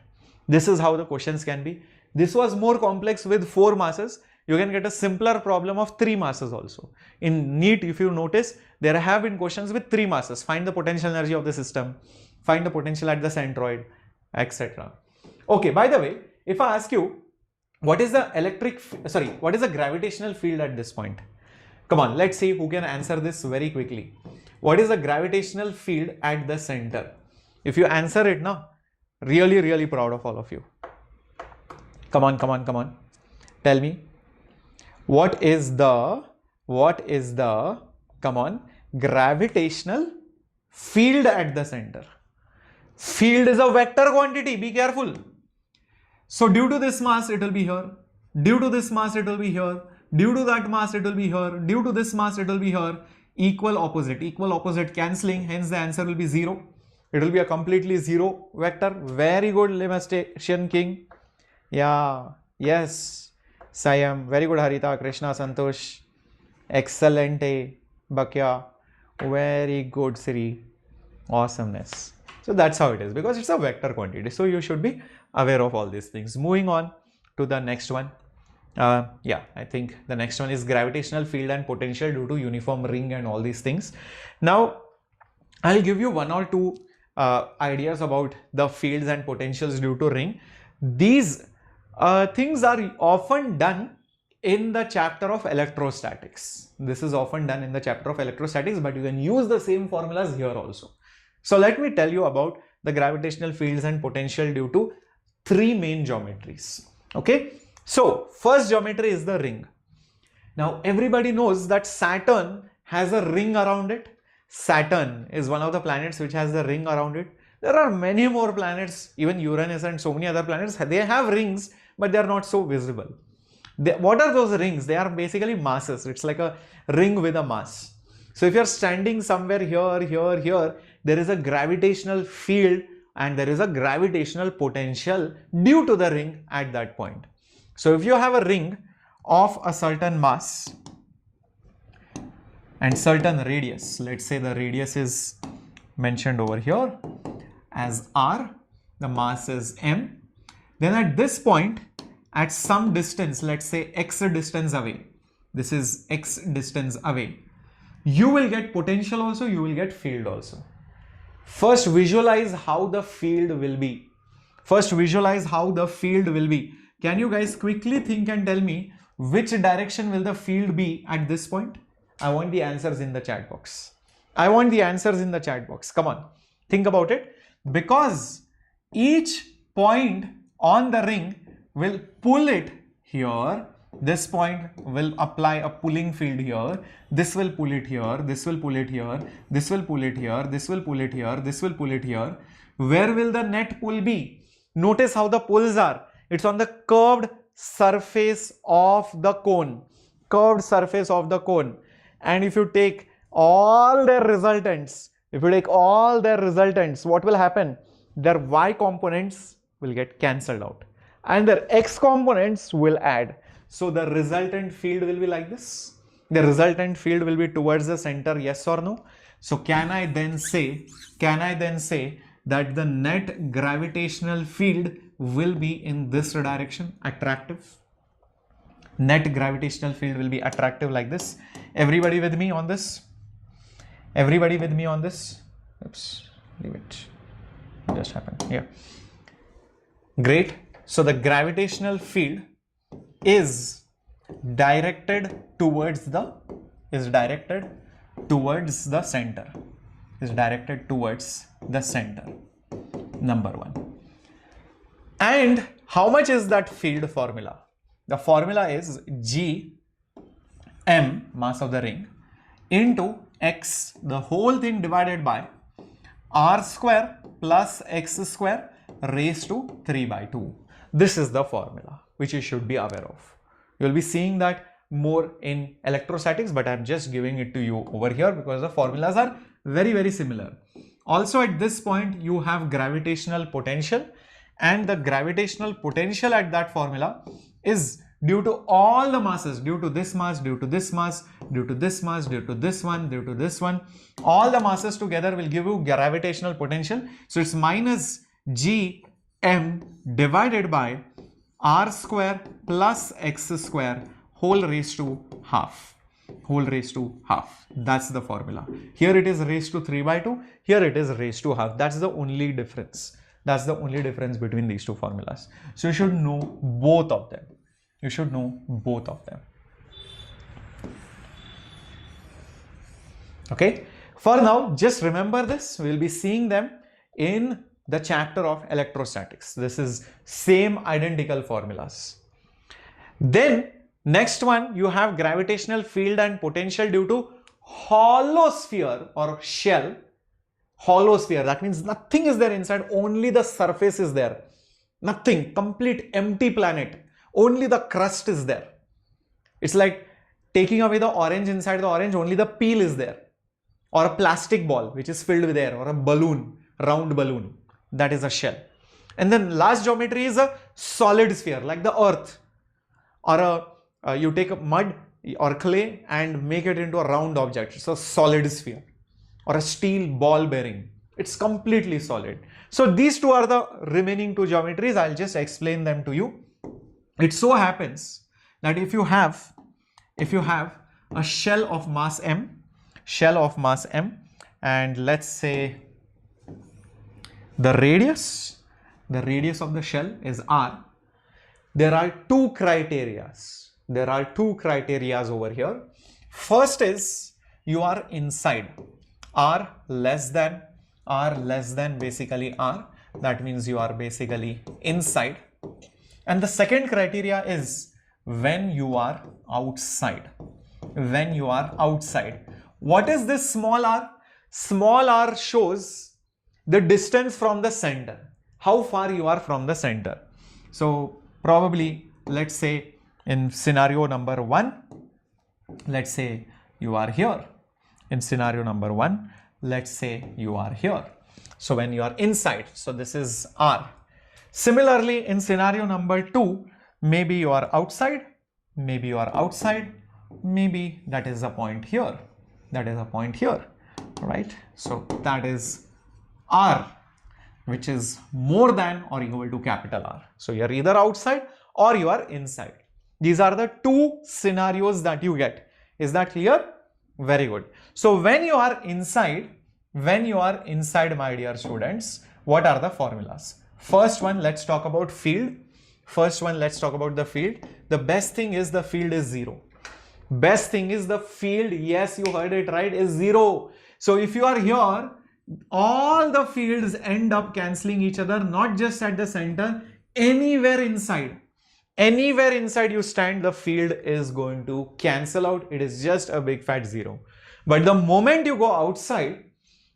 This is how the questions can be. This was more complex with 4 masses. You can get a simpler problem of 3 masses also. In NEET, if you notice, there have been questions with 3 masses. Find the potential energy of the system, find the potential at the centroid, etc. Okay, by the way, if I ask you, what is the gravitational field at this point? Come on, let's see who can answer this very quickly. What is the gravitational field at the center? If you answer it now, really proud of all of you. Come on. Tell me. What is the gravitational field at the center? Field is a vector quantity, be careful. So due to this mass it will be here, due to this mass it will be here, due to that mass it will be here, due to this mass it will be here. Equal opposite cancelling, hence the answer will be 0. It will be a completely 0 vector. Very good, Limestation King. Yeah, yes, Sayam, very good, Harita, Krishna, Santosh, excellente, Bakya, very good, Sri, awesomeness. So that's how it is, because it's a vector quantity. So you should be aware of all these things. Moving on to the next one. Yeah, I think the next one is gravitational field and potential due to uniform ring and all these things. Now, I'll give you 1 or 2 ideas about the fields and potentials due to ring. These things are often done in the chapter of electrostatics. This is often done in the chapter of electrostatics, but you can use the same formulas here also. So let me tell you about the gravitational fields and potential due to 3 main geometries. Okay, so first geometry is the ring. Now everybody knows that Saturn has a ring around it. Saturn is one of the planets which has the ring around it. There are many more planets, even Uranus and so many other planets, they have rings, but they are not so visible. What are those rings? They are basically masses. It's like a ring with a mass. So if you are standing somewhere here, there is a gravitational field and there is a gravitational potential due to the ring at that point. So if you have a ring of a certain mass and certain radius, let's say the radius is mentioned over here as r, the mass is m, then at this point, at some distance, let's say x distance away, this is x distance away, you will get potential also, you will get field also. First visualize how the field will be. Can you guys quickly think and tell me which direction will the field be at this point? I want the answers in the chat box. Come on, think about it. Because each point on the ring will pull it here. This point will apply a pulling field here. This will pull it here. This will pull it here. This will pull it here. This will pull it here. This will pull it here. Where will the net pull be? Notice how the pulls are. It's on the curved surface of the cone. And if you take all their resultants, what will happen? Their y components will get cancelled out and their x components will add. So the resultant field will be like this. The resultant field will be towards the center, yes or no? So can I then say that the net gravitational field will be in this direction, attractive? Net gravitational field will be attractive like this. Everybody with me on this? Oops, leave it. What just happened? Yeah. Great. So the gravitational field is directed towards the center. Number 1. And how much is that field formula? The formula is G m, mass of the ring, into x, the whole thing divided by r square plus x square raised to 3/2. This is the formula which you should be aware of. You will be seeing that more in electrostatics, but I'm just giving it to you over here because the formulas are very, very similar. Also at this point, you have gravitational potential, and the gravitational potential at that formula is due to all the masses, due to this mass, due to this mass, due to this mass, due to this one, due to this one. All the masses together will give you gravitational potential. So it's minus Gm divided by r square plus x square whole raised to half. Whole raised to half. That's the formula. Here it is raised to 3 by 2. Here it is raised to half. That's the only difference. That's the only difference between these two formulas. So you should know both of them. You should know both of them. Okay. For now, just remember this. We'll be seeing them in the chapter of electrostatics. This is same identical formulas. Then next one, you have gravitational field and potential due to hollow sphere or shell. Hollow sphere, that means nothing is there inside, only the surface is there. Nothing, complete empty planet. Only the crust is there. It's like taking away the orange inside the orange, only the peel is there. Or a plastic ball which is filled with air, or a balloon, round balloon. That is a shell. And then last geometry is a solid sphere like the earth. Or you take a mud or clay and make it into a round object. It's a solid sphere. Or a steel ball bearing. It's completely solid. So these two are the remaining two geometries. I'll just explain them to you. It so happens that if you have a shell of mass m, and let's say the radius of the shell is r, there are two criterias. There are two criterias over here. First is you are inside. R less than basically r. That means you are basically inside. And the second criteria is when you are outside. When you are outside. What is this small r? Small r shows the distance from the center. How far you are from the center. So probably, let's say in scenario number 1, let's say you are here. In scenario number 1, let's say you are here. So when you are inside, so this is r. Similarly, in scenario number 2, maybe you are outside, maybe you are outside, maybe that is a point here. That is a point here, right? So that is r, which is more than or equal to capital R. So you are either outside or you are inside. These are the two scenarios that you get. Is that clear? Very good. So when you are inside, my dear students, what are the formulas? First one, let's talk about field. The field. The best thing is the field is 0. Best thing is the field, yes, you heard it right, is 0. So if you are here, all the fields end up cancelling each other, not just at the center, anywhere inside. Anywhere inside you stand, the field is going to cancel out. It is just a big fat 0. But the moment you go outside,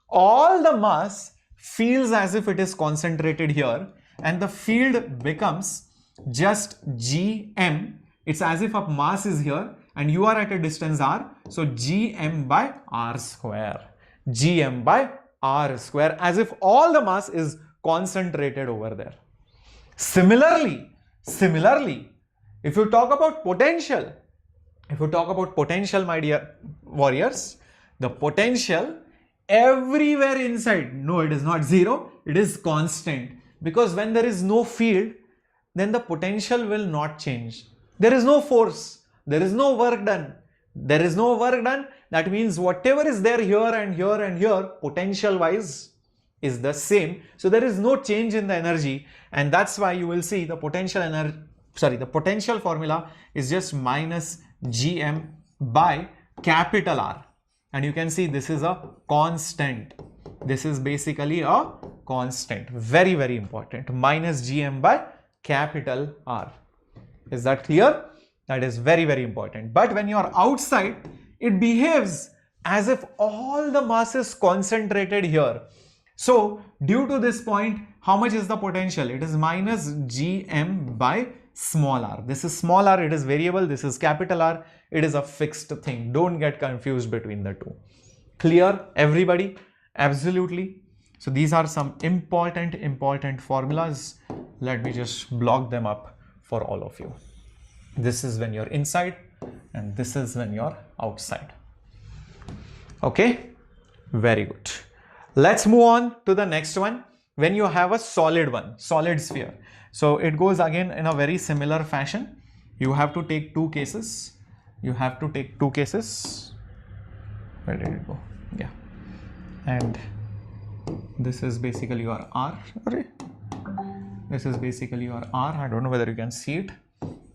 all the mass feels as if it is concentrated here, and the field becomes just Gm. It's as if a mass is here and you are at a distance r. So Gm by r square. Gm by r square, as if all the mass is concentrated over there. Similarly, if you talk about potential, my dear warriors, the potential everywhere inside, no, it is not 0, it is constant. Because when there is no field, then the potential will not change. There is no force, there is no work done. There is no work done. That means whatever is there here and here and here, potential wise is the same. So there is no change in the energy, and that's why you will see the potential energy, the potential formula is just minus Gm by capital R. And you can see this is a constant. This is basically a constant. Very, very important. Minus Gm by capital R. Is that clear? That is very, very important. But when you are outside, it behaves as if all the mass is concentrated here. So due to this point, how much is the potential? It is minus Gm by small r. This is small r, it is variable. This is capital R, it is a fixed thing. Don't get confused between the two. Clear, everybody? Absolutely. So these are some important formulas. Let me just block them up for all of you. This is when you're inside and this is when you're outside. Okay, very good. Let's move on to the next one. When you have a solid one, solid sphere. So it goes again in a very similar fashion. You have to take two cases. You have to take two cases. Where did it go? Yeah. And this is basically your R. Sorry. This is basically your R. I don't know whether you can see it.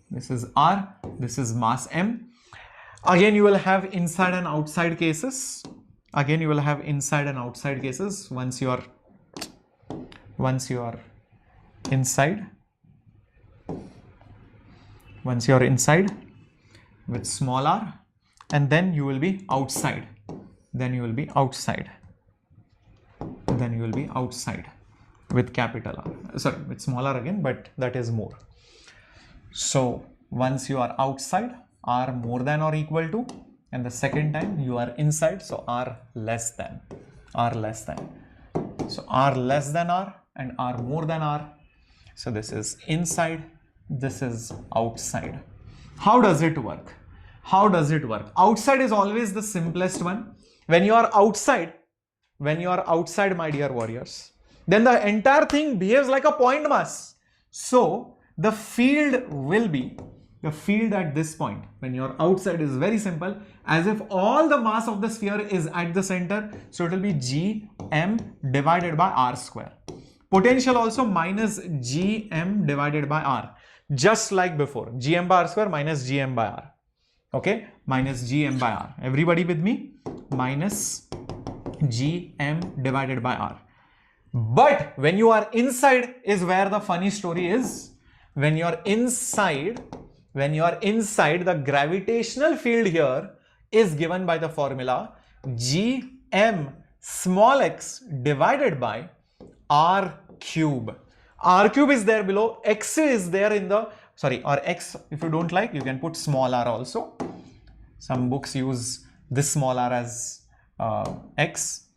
This is R. This is mass M. Again, you will have inside and outside cases. Again, you will have inside and outside cases. Once you are inside with small r, and then you will be outside. Then you will be outside with capital R. Sorry, with small r again, but that is more. So once you are outside, R more than or equal to, and the second time you are inside, so R less than. So R less than R and R more than R. So this is inside, this is outside. How does it work? Outside is always the simplest one. When you are outside, my dear warriors, then the entire thing behaves like a point mass. So the field will be, the field at this point, when you're outside, is very simple, as if all the mass of the sphere is at the center. So it will be Gm divided by R square. Potential also minus Gm divided by R. Just like before, Gm by R square minus Gm by R. Okay, minus Gm by R. Everybody with me? Minus Gm divided by R. But when you are inside is where the funny story is. When you are inside, the gravitational field here is given by the formula Gm small x divided by R cube. R cube is there below, x is there in the, sorry, or x, if you don't like, you can put small r also. Some books use this small r as x.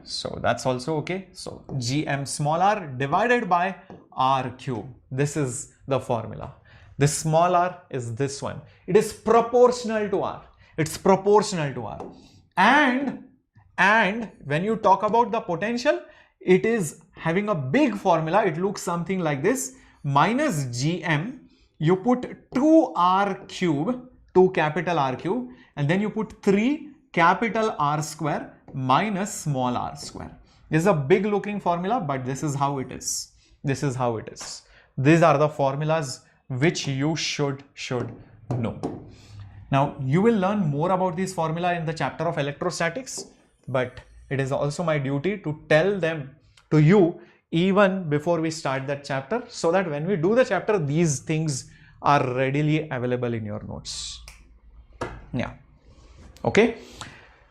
So that's also okay. So Gm small r divided by R cube. This is the formula. This small r is this one. It is proportional to R. It's proportional to R. And when you talk about the potential, it is having a big formula. It looks something like this. Minus Gm, you put 2R cube, 2 capital R cube, and then you put 3 capital R square minus small r square. This is a big looking formula, but this is how it is. This is how it is. These are the formulas which you should know. Now, you will learn more about this formula in the chapter of electrostatics, but it is also my duty to tell them to you even before we start that chapter, so that when we do the chapter, these things are readily available in your notes. Yeah. Okay.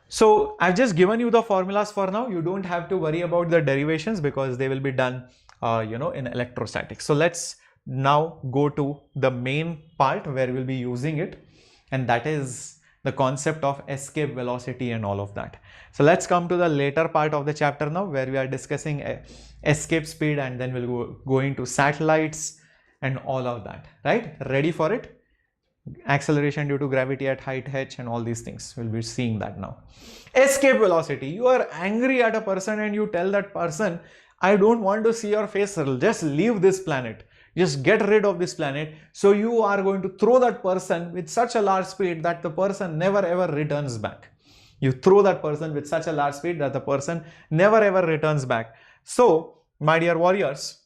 So I've just given you the formulas for now. You don't have to worry about the derivations because they will be done, in electrostatics. So let's now go to the main part where we'll be using it, and that is the concept of escape velocity and all of that. So let's come to the later part of the chapter now, where we are discussing escape speed, and then we'll go into satellites and all of that, right? Ready for it? Acceleration due to gravity at height h and all these things. We'll be seeing that now. Escape velocity. You are angry at a person and you tell that person, I don't want to see your face, just leave this planet. Just get rid of this planet. So you are going to throw that person with such a large speed that the person never ever returns back. You throw that person with such a large speed that the person never ever returns back. So, my dear warriors,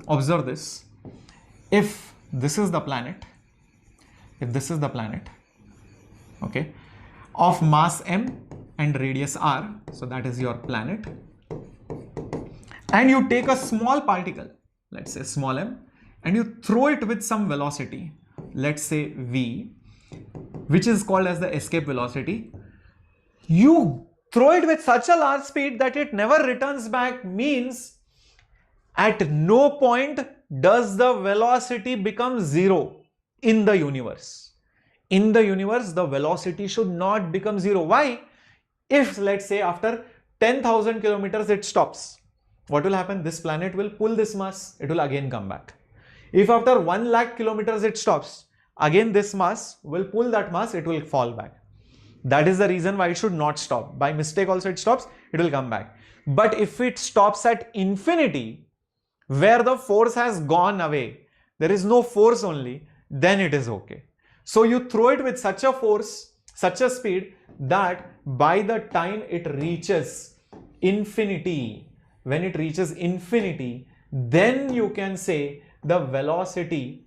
observe this. If this is the planet, okay, of mass m and radius r, so that is your planet, and you take a small particle, let's say small m, and you throw it with some velocity, let's say v, which is called as the escape velocity. You throw it with such a large speed that it never returns back, means at no point does the velocity become zero in the universe? In the universe, the velocity should not become zero. Why? If, let's say, after 10,000 kilometers it stops, what will happen? This planet will pull this mass, it will again come back. If after 1 lakh kilometers it stops, again this mass will pull that mass, it will fall back. That is the reason why it should not stop. By mistake also it stops, it will come back. But if it stops at infinity, where the force has gone away, there is no force only, then it is okay. So you throw it with such a force, such a speed, that by the time it reaches infinity, when it reaches infinity, then you can say the velocity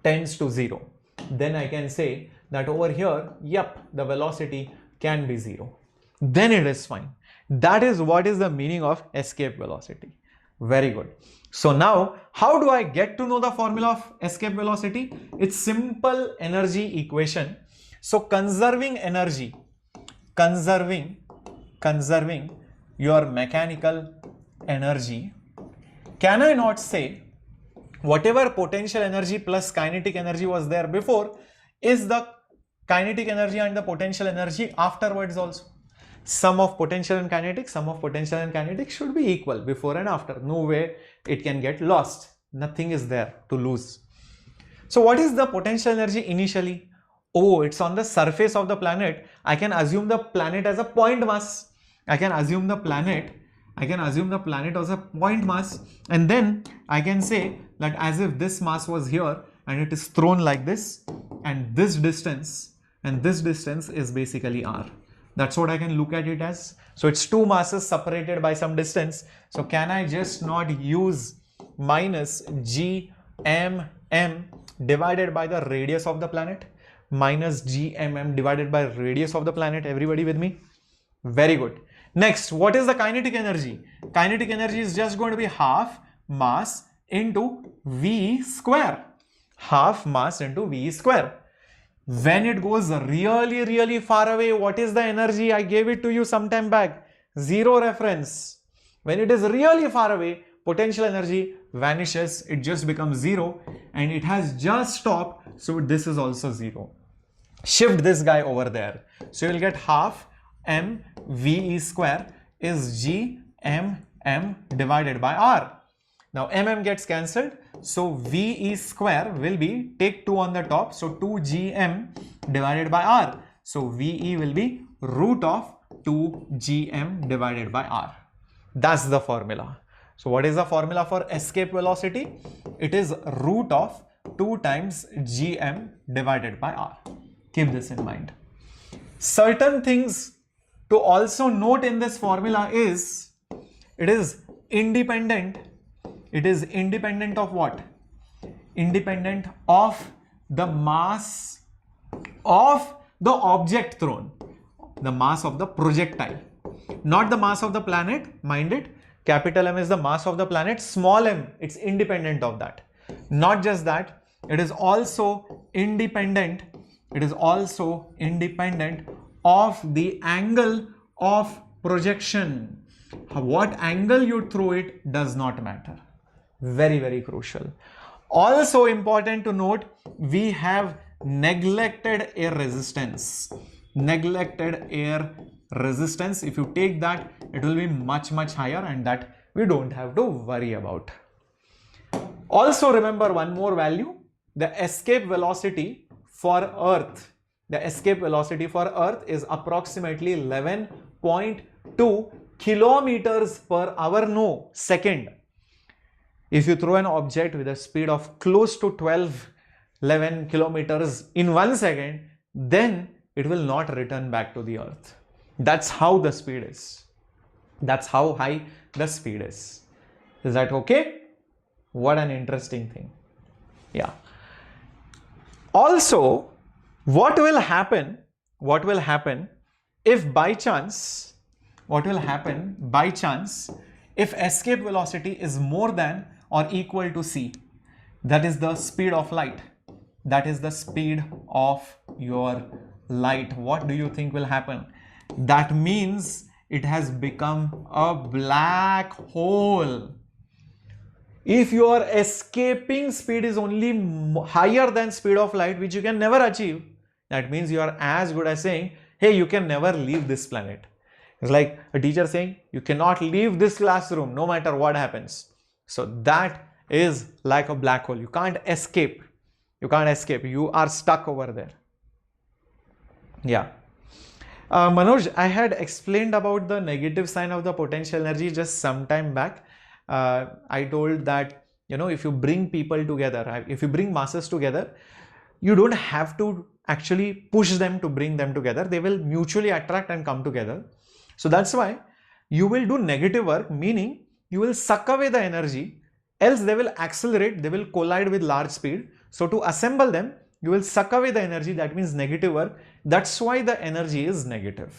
tends to zero. Then I can say that over here, yep, the velocity can be zero. Then it is fine. That is what is the meaning of escape velocity. Very good. So now, how do I get to know the formula of escape velocity? It's simple energy equation. So conserving energy, conserving your mechanical energy, can I not say whatever potential energy plus kinetic energy was there before is the kinetic energy and the potential energy afterwards also? Sum of potential and kinetic should be equal before and after. No way it can get lost. Nothing is there to lose. So what is the potential energy initially? Oh, it's on the surface of the planet. I can assume the planet as a point mass. I can assume the planet as a point mass, and then I can say that as if this mass was here and it is thrown like this, and this distance is basically r. That's what I can look at it as. So it's two masses separated by some distance. So can I just not use minus gmm divided by the radius of the planet? Minus gmm divided by radius of the planet. Everybody with me? Very good. Next, what is the kinetic energy? Kinetic energy is just going to be half mass into v square. Half mass into v square. When it goes really far away, what is the energy? I gave it to you some time back. Zero reference. When it is really far away, potential energy vanishes. It just becomes zero, and it has just stopped. So this is also zero. Shift this guy over there. So you will get half mve square is gmm divided by r. Now mm gets cancelled, so ve square will be, take 2 on the top, so 2gm divided by r. So ve will be root of 2gm divided by r. That's the formula. So what is the formula for escape velocity? It is root of 2 times gm divided by r. Keep this in mind. Certain things to also note in this formula is, it is independent. It is independent of what? Independent of the mass of the object thrown. The mass of the projectile. Not the mass of the planet, mind it. Capital M is the mass of the planet. Small m, it's independent of that. Not just that, it is also independent. It is also independent of the angle of projection. What angle you throw it does not matter. Very crucial. Also important to note, we have neglected air resistance. Neglected air resistance. If you take that, it will be much higher, and that we don't have to worry about. Also remember one more value, the escape velocity for Earth. The escape velocity for Earth is approximately 11.2 kilometers per hour, no, second. If you throw an object with a speed of close to 11 kilometers in 1 second, then it will not return back to the Earth. That's how the speed is. That's how high the speed is. Is that okay? What an interesting thing. Yeah. Also, what will happen if by chance, if escape velocity is more than or equal to c, that is the speed of light, that is the speed of your light, what do you think will happen? That means it has become a black hole. If your escaping speed is only higher than speed of light, which you can never achieve, that means you are as good as saying, hey, you can never leave this planet. It's like a teacher saying, you cannot leave this classroom no matter what happens. So that is like a black hole. You can't escape. You can't escape. You are stuck over there. Yeah. Manoj, I had explained about the negative sign of the potential energy just some time back. I told that, if you bring people together, if you bring masses together, you don't have to actually push them to bring them together. They will mutually attract and come together. So that's why you will do negative work, meaning you will suck away the energy, else they will accelerate, they will collide with large speed. So to assemble them, you will suck away the energy, that means negative work. That's why the energy is negative.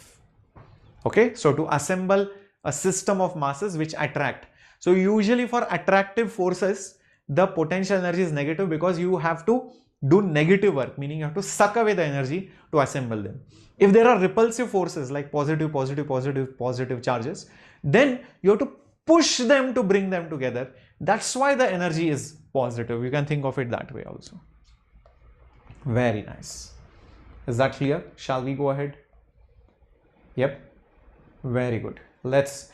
Okay, so to assemble a system of masses which attract. So usually for attractive forces, the potential energy is negative because you have to do negative work, meaning you have to suck away the energy to assemble them. If there are repulsive forces like positive charges, then you have to push them to bring them together. That's why the energy is positive. You can think of it that way also. Very nice. Is that clear? Shall we go ahead? Yep. Very good. Let's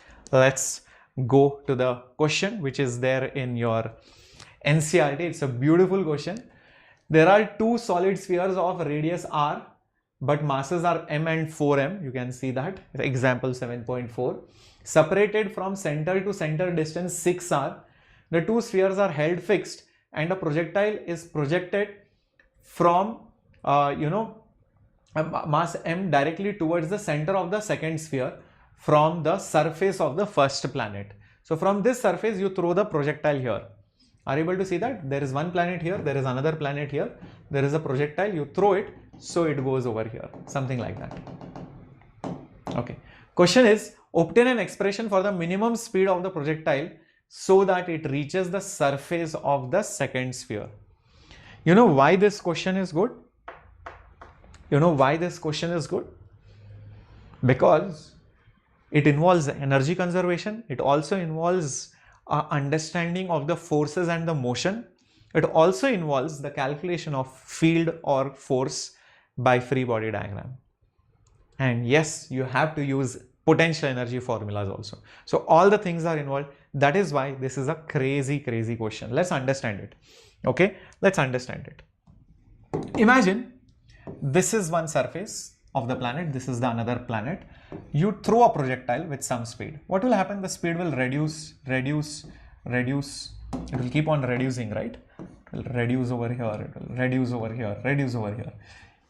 go to the question which is there in your NCERT. It's a beautiful question. There are two solid spheres of radius r, but masses are m and 4m. You can see that. Example 7.4. Separated from center to center distance 6r. The two spheres are held fixed and a projectile is projected from mass m directly towards the center of the second sphere from the surface of the first planet. So from this surface you throw the projectile here. Are you able to see that? There is one planet here, there is another planet here, there is a projectile, you throw it, so it goes over here, something like that. Okay. Question is, obtain an expression for the minimum speed of the projectile so that it reaches the surface of the second sphere. You know why this question is good? You know why this question is good? Because it involves energy conservation. It also involves understanding of the forces and the motion. It also involves the calculation of field or force by free body diagram. And yes, you have to use potential energy formulas also. So all the things are involved. That is why this is a crazy question. Let's understand it. Okay, let's understand it. Imagine this is one surface of the planet, this is the another planet. You throw a projectile with some speed. What will happen? The speed will reduce. It will keep on reducing, right? It will reduce over here, it will reduce over here, reduce over here.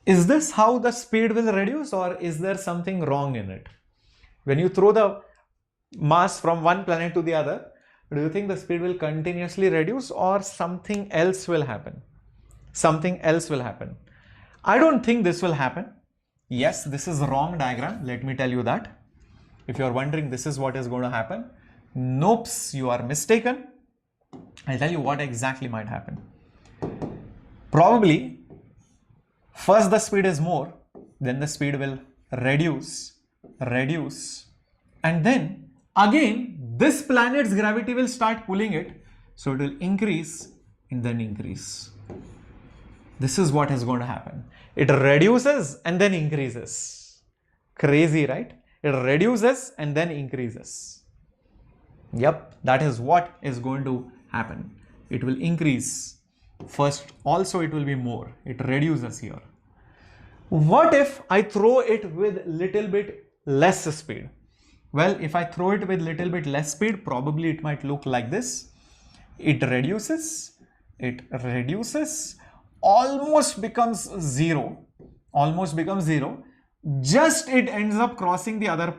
Is this how the speed will reduce, or is there something wrong in it? When you throw the mass from one planet to the other, do you think the speed will continuously reduce or something else will happen? Something else will happen. I don't think this will happen. Yes, this is wrong diagram. Let me tell you that. If you are wondering this is what is going to happen, nope, you are mistaken. I'll tell you what exactly might happen. Probably, first the speed is more, then the speed will reduce, and then again this planet's gravity will start pulling it, so it will increase and then increase. This is what is going to happen. It reduces and then increases. Crazy, right? It reduces and then increases. Yep, that is what is going to happen. It will increase. First, also it will be more. It reduces here. What if I throw it with little bit less speed? Well, if I throw it with little bit less speed, probably it might look like this. It reduces, almost becomes zero, just it ends up crossing the other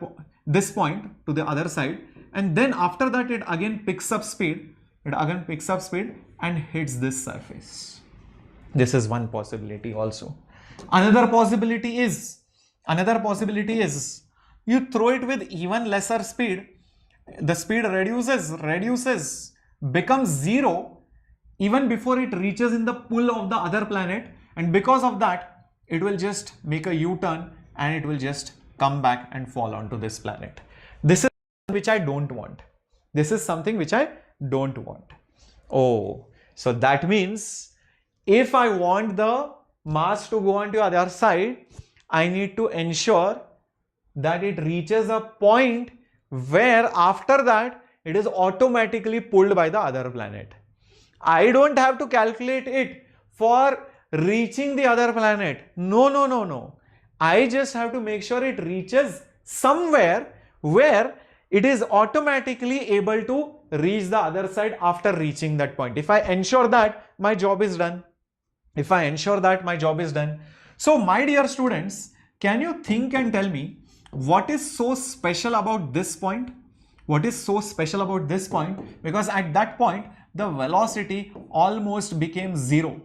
this point to the other side, and then after that it again picks up speed, and hits this surface. This is one possibility also. Another possibility is you throw it with even lesser speed, the speed reduces, becomes zero even before it reaches in the pull of the other planet, and because of that it will just make a U-turn and it will just come back and fall onto this planet. This is which I don't want. This is something which I don't want. Oh, so that means if I want the mass to go on to the other side, I need to ensure that it reaches a point where after that it is automatically pulled by the other planet. I don't have to calculate it for reaching the other planet. No, no, no, no. I just have to make sure it reaches somewhere where it is automatically able to reach the other side after reaching that point. If I ensure that, my job is done. If I ensure that, my job is done. So my dear students, can you think and tell me what is so special about this point? What is so special about this point? Because at that point, the velocity almost became zero.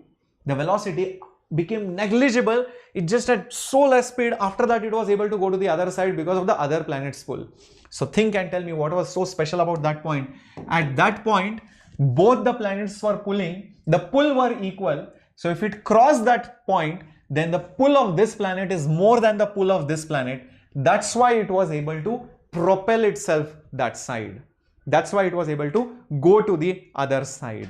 The velocity became negligible. It just had so less speed. After that, it was able to go to the other side because of the other planet's pull. So think and tell me what was so special about that point. At that point, both the planets were pulling. The pull were equal. So if it crossed that point, then the pull of this planet is more than the pull of this planet. That's why it was able to propel itself that side. That's why it was able to go to the other side.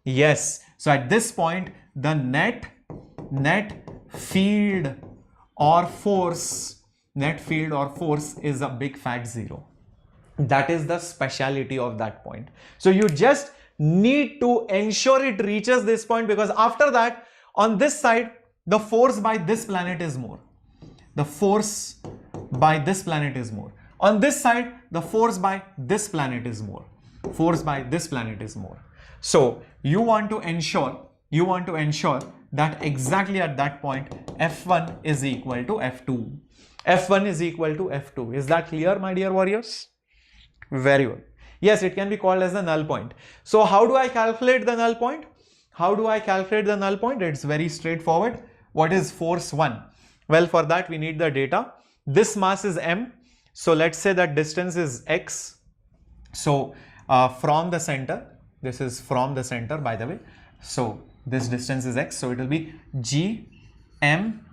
Yes. So at this point, the net field or force is a big fat zero. That is the speciality of that point. So you just need to ensure it reaches this point, because after that, on this side, the force by this planet is more. The force by this planet is more. On this side, the force by this planet is more. Force by this planet is more. So you want to ensure that exactly at that point, F1 is equal to F2. F1 is equal to F2. Is that clear, my dear warriors? Very good. Yes, it can be called as the null point. So how do I calculate the null point? How do I calculate the null point? It's very straightforward. What is force 1? Well, for that we need the data. This mass is m. So let's say that distance is x. So from the center, this is from the center, by the way. So this distance is x. So it will be g m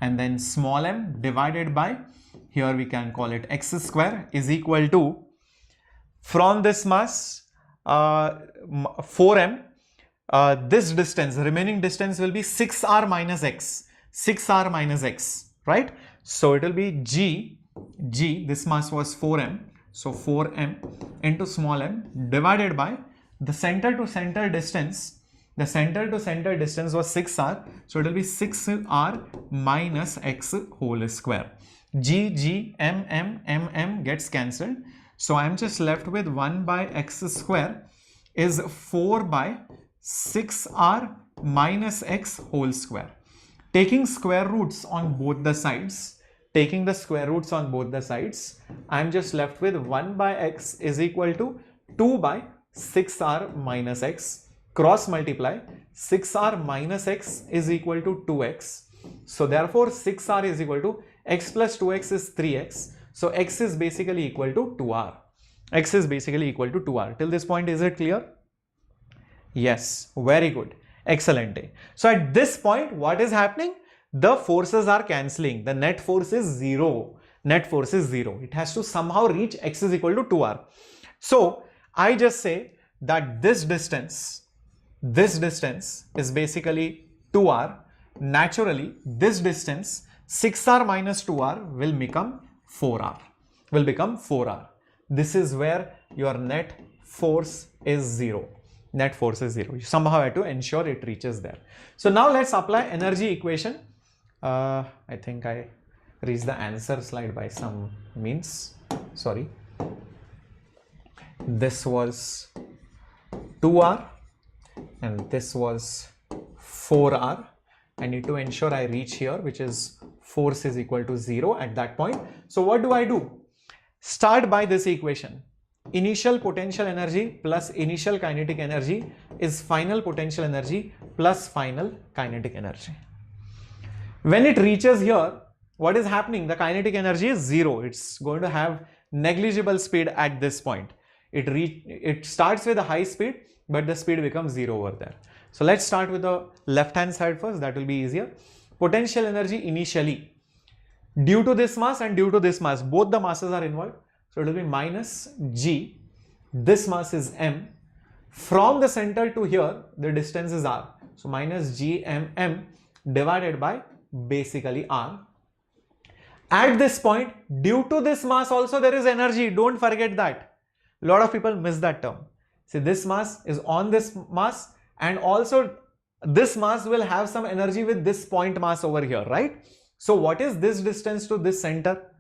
and then small m divided by, here we can call it x square, is equal to, from this mass 4m, this distance, remaining distance will be 6r minus x. 6r minus x, right? So it will be g, this mass was 4m, so 4m into small m divided by the center to center distance. The center to center distance was 6r, so it will be 6r minus x whole square. G, m gets cancelled. So I am just left with 1 by x square is 4 by 6r minus x whole square. Taking square roots on both the sides, I am just left with 1 by x is equal to 2 by 6r minus x. Cross multiply, 6r minus x is equal to 2x. So therefore 6r is equal to x plus 2x is 3x. So x is basically equal to 2r. X is basically equal to 2r. Till this point, is it clear? Yes, very good. Excellent. So at this point, what is happening? The forces are cancelling. The net force is 0. Net force is 0. It has to somehow reach x is equal to 2r. So I just say that this distance is basically 2r. Naturally, this distance 6r minus 2r will become 4r. This is where your net force is 0. Net force is 0. You somehow have to ensure it reaches there. So now let's apply energy equation. I think I reached the answer slide by some means. Sorry. This was 2r and this was 4r. I need to ensure I reach here, which is force is equal to 0 at that point. So what do? Start by this equation. Initial potential energy plus initial kinetic energy is final potential energy plus final kinetic energy. When it reaches here, what is happening? The kinetic energy is 0. It's going to have negligible speed at this point. It starts with a high speed, but the speed becomes 0 over there. So let's start with the left hand side first. That will be easier. Potential energy initially, due to this mass and due to this mass, both the masses are involved. So it will be minus g. This mass is m. From the center to here, the distance is r. So minus gmm divided by basically r. At this point, due to this mass also there is energy. Don't forget that. A lot of people miss that term. See, this mass is on this mass, and also this mass will have some energy with this point mass over here, right? So what is this distance to this center?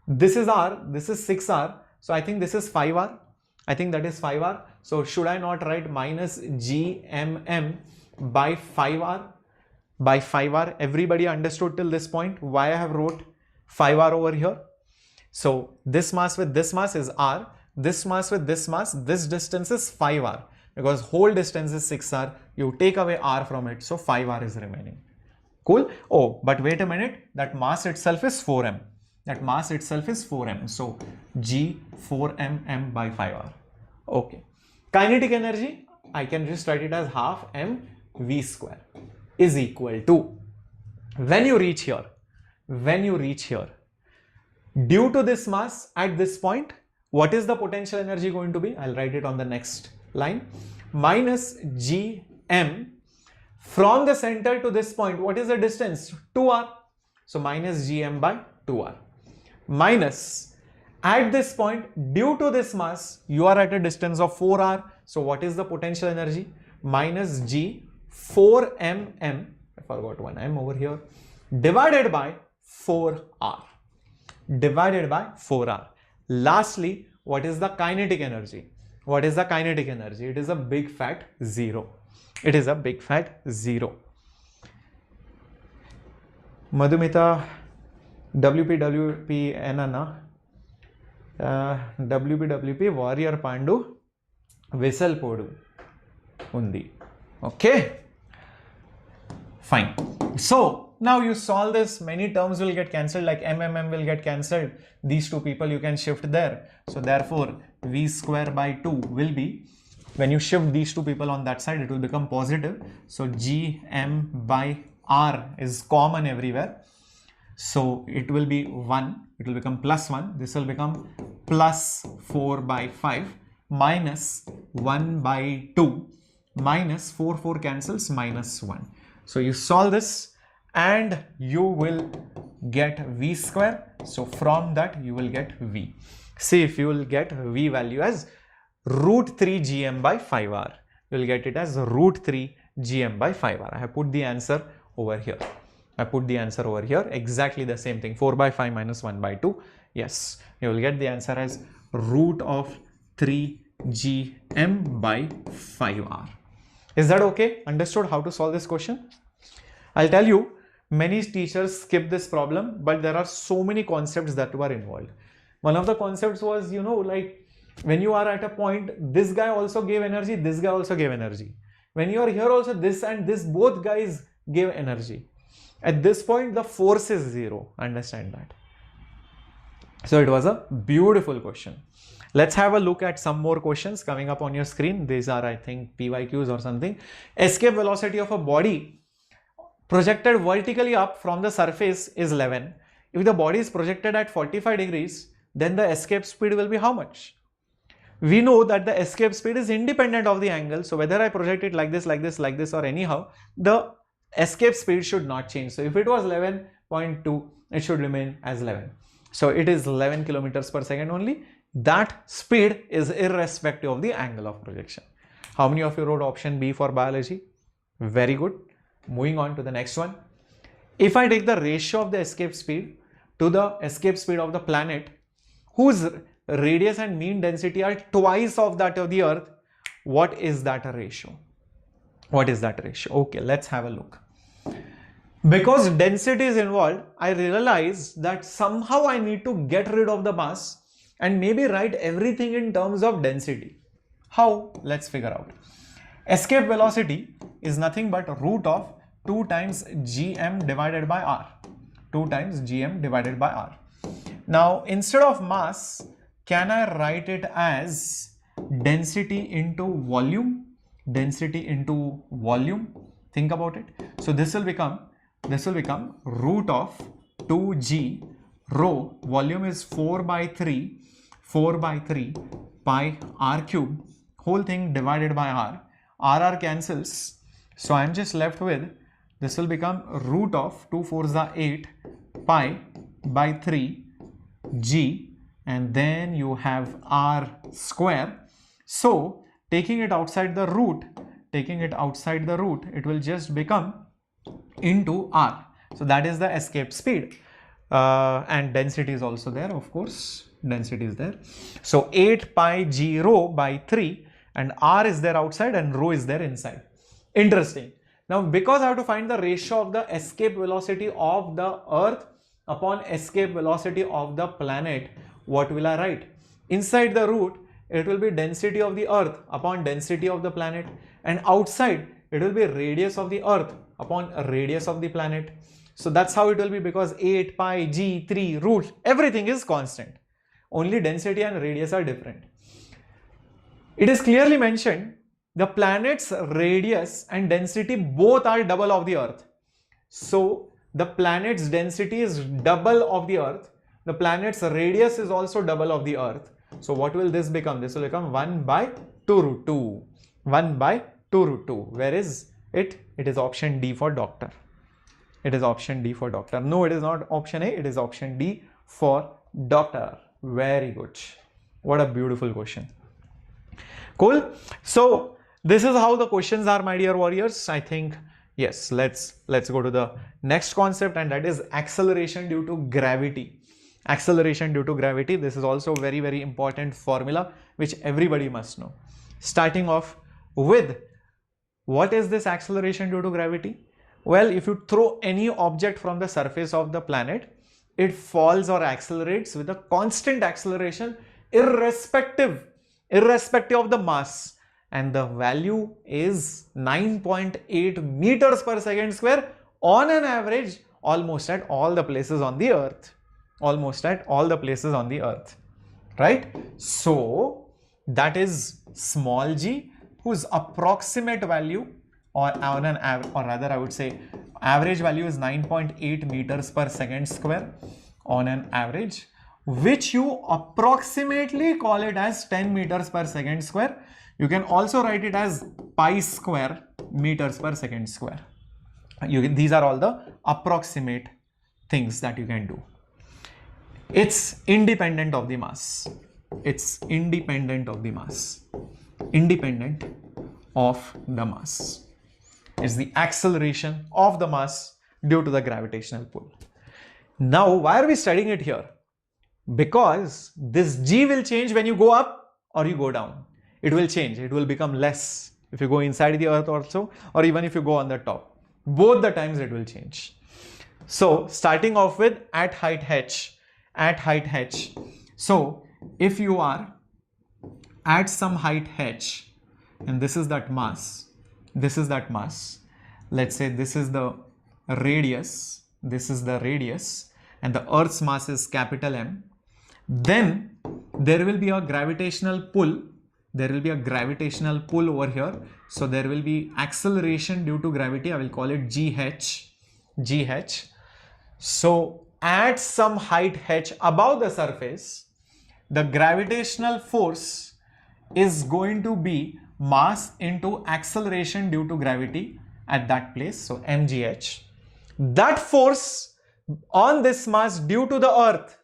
This is r, this is 6r. So I think this is 5r. I think that is 5r. So should I not write minus gmm by 5r? By 5r. Everybody understood till this point why I have wrote 5r over here? So this mass with this mass is r. This mass with this mass, this distance is 5r. Because whole distance is 6r. You take away r from it. So 5r is remaining. Cool? Oh, but wait a minute. That mass itself is 4m. That mass itself is 4m. So G 4mm by 5r. Okay. Kinetic energy, I can just write it as half mv square is equal to, when you reach here, due to this mass at this point, what is the potential energy going to be? I'll write it on the next line. Minus gm from the center to this point. What is the distance? 2r. So minus gm by 2r. Minus, at this point, due to this mass, you are at a distance of 4r. So what is the potential energy? Minus g 4mm, I forgot one m over here, divided by 4r. Divided by 4r. Lastly, what is the kinetic energy? What is the kinetic energy? It is a big fat 0. It is a big fat 0. Madhumita, WP Enana, WP Warrior Pandu, Whistle Podu Undi. Okay, fine. So now you solve this, many terms will get cancelled, like MMM will get cancelled. These two people you can shift there. So therefore, V square by 2 will be, when you shift these two people on that side, it will become positive. So GM by R is common everywhere. So it will be 1, it will become plus 1. This will become plus 4 by 5 minus 1 by 2 minus 4 cancels, minus 1. So you solve this and you will get V square. So from that you will get V. See if you will get V value as root 3 gm by 5r. You will get it as root 3 gm by 5r. I have put the answer over here. Exactly the same thing. 4 by 5 minus 1 by 2. Yes, you will get the answer as root of 3 gm by 5r. Is that okay? Understood how to solve this question? I'll tell you, many teachers skip this problem, but there are so many concepts that were involved. One of the concepts was, you know, like when you are at a point, this guy also gave energy, this guy also gave energy. When you are here also, this and this, both guys gave energy. At this point, the force is 0. Understand that. So it was a beautiful question. Let's have a look at some more questions coming up on your screen. These are, I think, PYQs or something. Escape velocity of a body projected vertically up from the surface is 11. If the body is projected at 45 degrees, then the escape speed will be how much? We know that the escape speed is independent of the angle. So whether I project it like this, like this, like this, or anyhow, the escape speed should not change. So if it was 11.2, it should remain as 11. So it is 11 kilometers per second only. That speed is irrespective of the angle of projection. How many of you wrote option B for biology? Very good. Moving on to the next one. If I take the ratio of the escape speed to the escape speed of the planet, whose radius and mean density are twice of that of the Earth, what is that ratio? What is that ratio? Okay, let's have a look. Because density is involved, I realize that somehow I need to get rid of the mass and maybe write everything in terms of density. How? Let's figure out. Escape velocity is nothing but root of 2 times gm divided by r. 2 times gm divided by r. Now, instead of mass, can I write it as density into volume? Density into volume. Think about it. So this will become root of 2g rho. Volume is 4 by 3 pi r cube whole thing divided by r cancels. So I'm just left with, this will become root of 2 4s are 8 pi by 3 g, and then you have r square. So taking it outside the root, it will just become into r. So that is the escape speed. And density is also there, of course, density is there. So 8 pi g rho by 3, and r is there outside and rho is there inside. Interesting. Now, because I have to find the ratio of the escape velocity of the Earth upon escape velocity of the planet, what will I write? Inside the root, it will be density of the Earth upon density of the planet, and outside it will be radius of the Earth upon radius of the planet. So that's how it will be, because 8 pi g 3 root, everything is constant, only density and radius are different. It is clearly mentioned the planet's radius and density both are double of the Earth. So the planet's density is double of the Earth, the planet's radius is also double of the Earth. So what will this become? This will become 1 by 2 root 2. 1 by 2 root 2. Where is it? It is option D for doctor. It is option D for doctor. No, it is not option A. It is option D for doctor. Very good. What a beautiful question. Cool. So this is how the questions are, my dear warriors. I think, yes, let's go to the next concept, and that is acceleration due to gravity. Acceleration due to gravity. This is also very, very important formula which everybody must know. Starting off with, what is this acceleration due to gravity? Well, if you throw any object from the surface of the planet, it falls or accelerates with a constant acceleration irrespective of the mass, and the value is 9.8 meters per second square on an average, almost at all the places on the Earth. Almost at all the places on the Earth, right? So that is small g, whose approximate value, or on an average, or rather I would say average value is 9.8 meters per second square on an average, which you approximately call it as 10 meters per second square. You can also write it as pi square meters per second square. These are all the approximate things that you can do. It's independent of the mass. It's independent of the mass. Independent of the mass. It's the acceleration of the mass due to the gravitational pull. Now, why are we studying it here? Because this g will change when you go up or you go down. It will change. It will become less if you go inside the Earth also, or even if you go on the top. Both the times it will change. So, starting off with at height h. At height h. So, if you are at some height h, and this is that mass, let's say this is the radius, and the Earth's mass is capital M, then there will be a gravitational pull. There will be a gravitational pull over here. So there will be acceleration due to gravity. I will call it GH. So at some height h above the surface, the gravitational force is going to be mass into acceleration due to gravity at that place. So mgh. That force on this mass due to the Earth.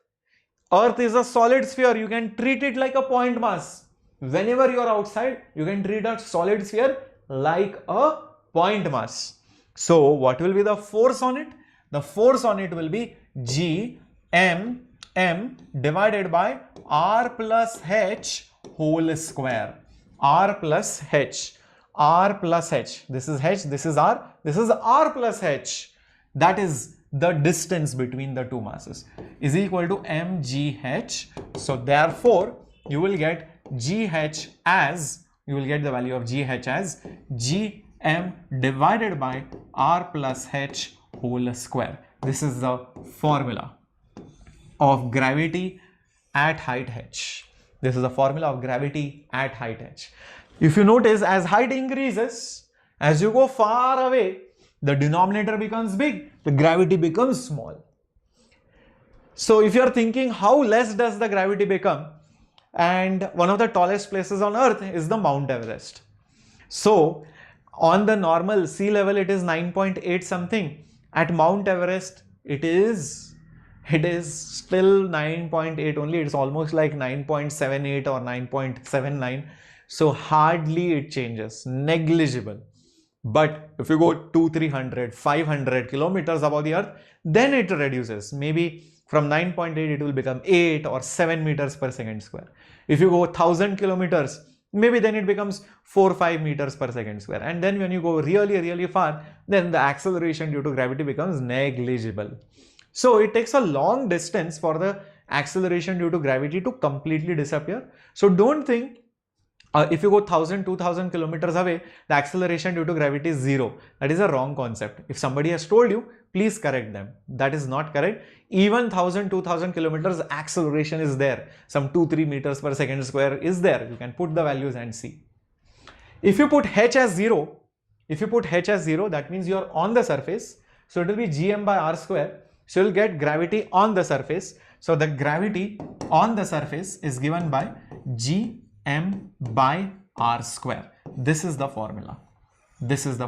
Earth is a solid sphere. You can treat it like a point mass. Whenever you are outside, you can treat a solid sphere like a point mass. So what will be the force on it? The force on it will be G M divided by R plus H whole square. R plus H. This is H, this is R, this is R plus H. That is the distance between the two masses is equal to mgh. So therefore, you will get GH as, you will get the value of GH as GM divided by R plus H whole square. This is the formula of gravity at height h. This is the formula of gravity at height h. If you notice, as height increases, as you go far away, the denominator becomes big, the gravity becomes small. So if you are thinking how less does the gravity become, and one of the tallest places on earth is the Mount Everest. So on the normal sea level it is 9.8 something. At Mount Everest it is still 9.8 only. It's almost like 9.78 or 9.79. So hardly it changes, negligible. But if you go 200, 300, 500 kilometers above the earth, then it reduces. Maybe from 9.8 it will become 8 or 7 meters per second square. If you go 1000 kilometers, maybe then it becomes 4 or 5 meters per second square. And then when you go really far, then the acceleration due to gravity becomes negligible. So it takes a long distance for the acceleration due to gravity to completely disappear. So don't think if you go 1000, 2000 kilometers away, the acceleration due to gravity is zero. That is a wrong concept. If somebody has told you, please correct them. That is not correct. Even 1000, 2000 kilometers acceleration is there. Some 2-3 meters per second square is there. You can put the values and see. If you put h as 0, that means you are on the surface. So it will be gm by r square. So you will get gravity on the surface. So the gravity on the surface is given by gm by r square. This is the formula. This is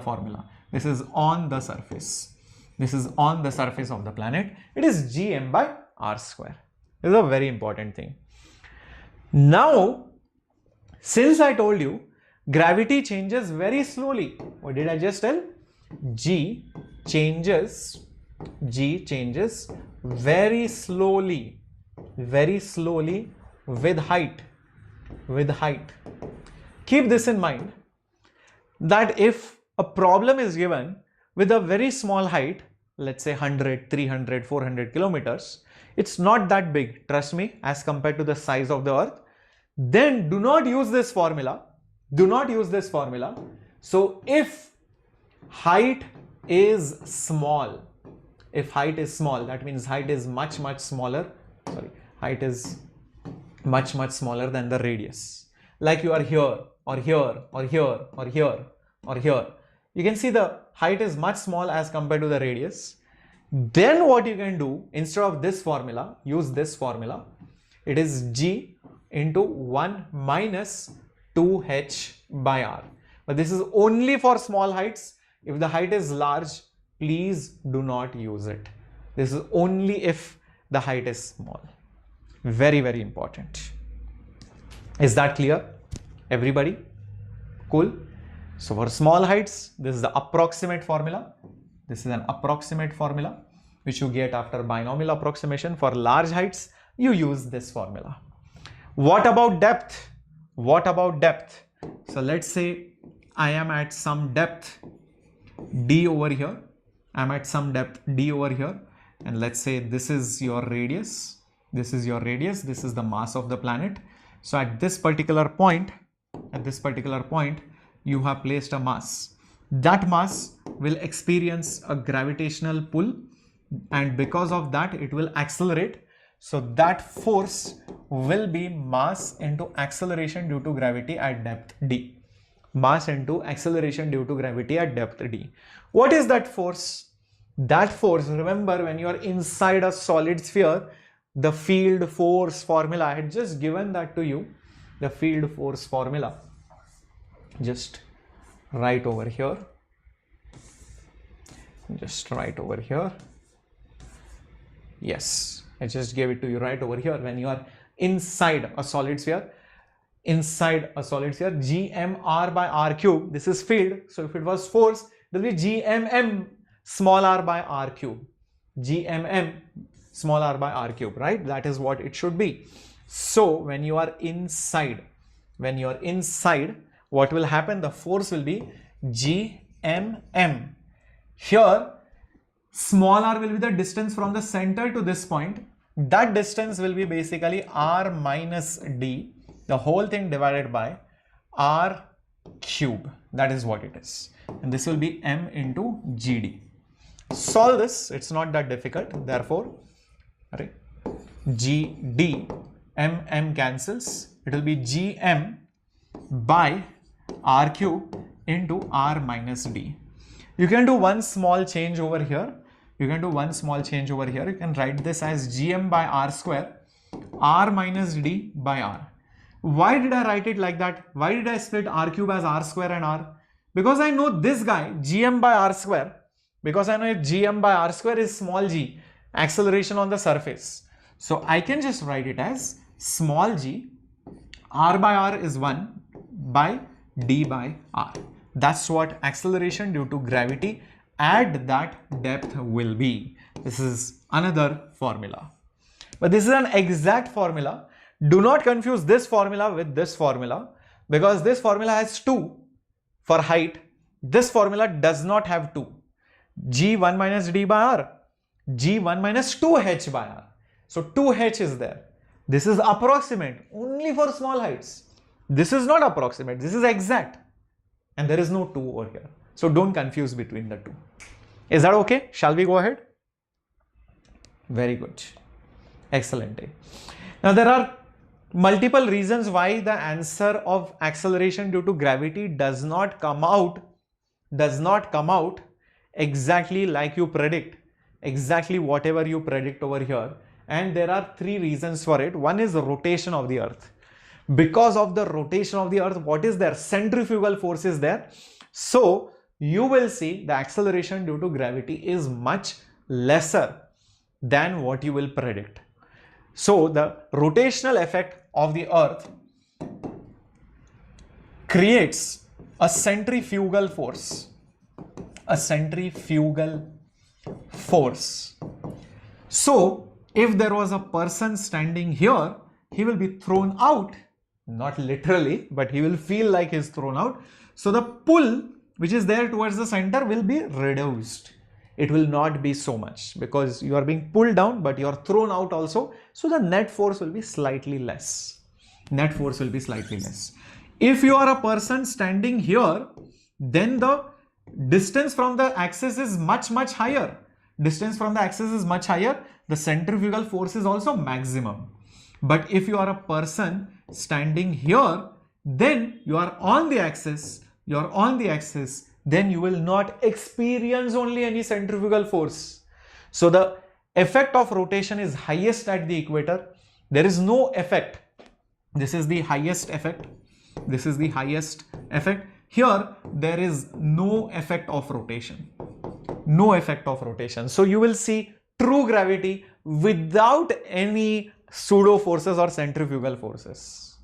on the surface. This is on the surface of the planet. It is gm by r square. This is a very important thing. Now, since I told you gravity changes very slowly, what did I just tell? G changes very slowly with height. Keep this in mind, that if a problem is given with a very small height, let's say 100, 300, 400 kilometers, it's not that big, trust me, as compared to the size of the earth, then do not use this formula. So if height is small, that means height is much smaller. Height is much smaller than the radius. Like you are here or here or here or here or here. You can see the height is much small as compared to the radius. Then what you can do, instead of this formula, use this formula. It is g into 1 minus 2h by r. But this is only for small heights. If the height is large, please do not use it. This is only if the height is small. Very important. Is that clear? Everybody? Cool? So for small heights, this is the approximate formula. This is an approximate formula which you get after binomial approximation. For large heights, you use this formula. What about depth? So let's say I am at some depth d over here. And let's say this is your radius. This is the mass of the planet. So at this particular point, you have placed a mass. That mass will experience a gravitational pull, and because of that it will accelerate. So that force will be mass into acceleration due to gravity at depth d. What is that force? That force, remember, when you are inside a solid sphere, the field force formula, I had just given that to you. The field force formula, just right over here. Yes, I just gave it to you right over here. When you are inside a solid sphere, gmr by r cube, this is field. So if it was force, it will be gmm small r by r cube. Right? That is what it should be. So when you are inside, what will happen? The force will be gmm. Here, small r will be the distance from the center to this point. That distance will be basically r minus d, the whole thing divided by r cube. That is what it is. And this will be m into gd. Solve this. It's not that difficult. Therefore, gd, m cancels. It will be gm by r cube into r minus d. You can do one small change over here. You can write this as gm by r square, r minus d by r. Why did I write it like that? Why did I split r cube as r square and r? Because I know this guy, gm by r square, because I know if gm by r square is small g, acceleration on the surface. So I can just write it as small g, r by r is 1 by d by r. That's what acceleration due to gravity at that depth will be. This is another formula. But this is an exact formula. Do not confuse this formula with this formula, because this formula has 2 for height. This formula does not have 2. G1 minus d by r, G1 minus 2h by r. So 2h is there. This is approximate only for small heights. This is not approximate, this is exact. And there is no 2 over here. So don't confuse between the two. Is that okay? Shall we go ahead? Very good. Excellent. Now there are multiple reasons why the answer of acceleration due to gravity does not come out exactly like you predict, exactly whatever you predict over here. And there are 3 reasons for it. One is the rotation of the earth. Because of the rotation of the earth, what is there? Centrifugal force is there. So you will see the acceleration due to gravity is much lesser than what you will predict. So the rotational effect of the earth creates a centrifugal force. A centrifugal force. So if there was a person standing here, he will be thrown out. Not literally, but he will feel like he's thrown out. So the pull which is there towards the center will be reduced. It will not be so much because you are being pulled down, but you are thrown out also. So the net force will be slightly less. Net force will be slightly less. If you are a person standing here, then the distance from the axis is much higher. Distance from the axis is much higher. The centrifugal force is also maximum. But if you are a person standing here, then you are on the axis, then you will not experience only any centrifugal force. So the effect of rotation is highest at the equator. There is no effect. This is the highest effect. This is the highest effect. Here, there is no effect of rotation. No effect of rotation. So you will see true gravity without any pseudo forces or centrifugal forces.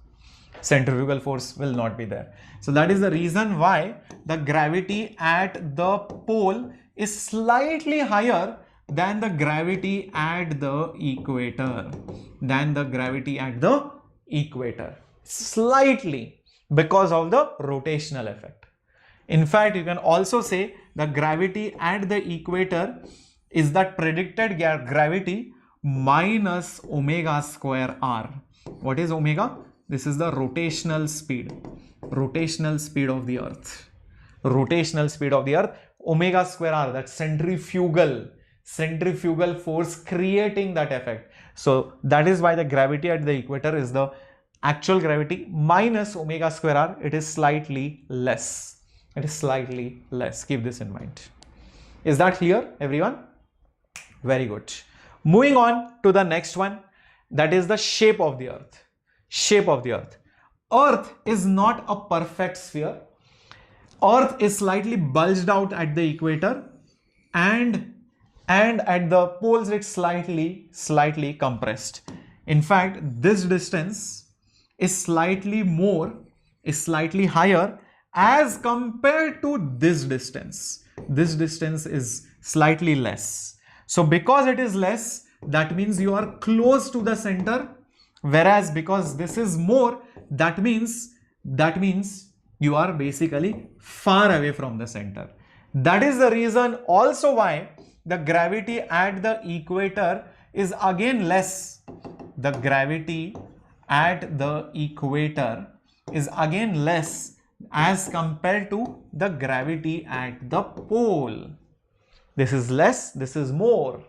Centrifugal force will not be there. So that is the reason why the gravity at the pole is slightly higher than the gravity at the equator. Slightly, because of the rotational effect. In fact, you can also say the gravity at the equator is that predicted gravity minus omega square r. What is omega? This is the rotational speed of the earth. Rotational speed of the earth. Omega square r, that centrifugal force creating that effect. So that is why the gravity at the equator is the actual gravity minus omega square r. It is slightly less. Keep this in mind. Is that clear, everyone? Very good. Moving on to the next one, that is the shape of the earth. Earth is not a perfect sphere. Earth is slightly bulged out at the equator and at the poles it's slightly compressed. In fact, this distance is slightly higher as compared to this distance. This distance is slightly less. So because it is less, that means you are close to the center, whereas because this is more, that means you are basically far away from the center. That is the reason also why the gravity at the equator is again less. The gravity at the equator is again less as compared to the gravity at the pole. This is less, this is more,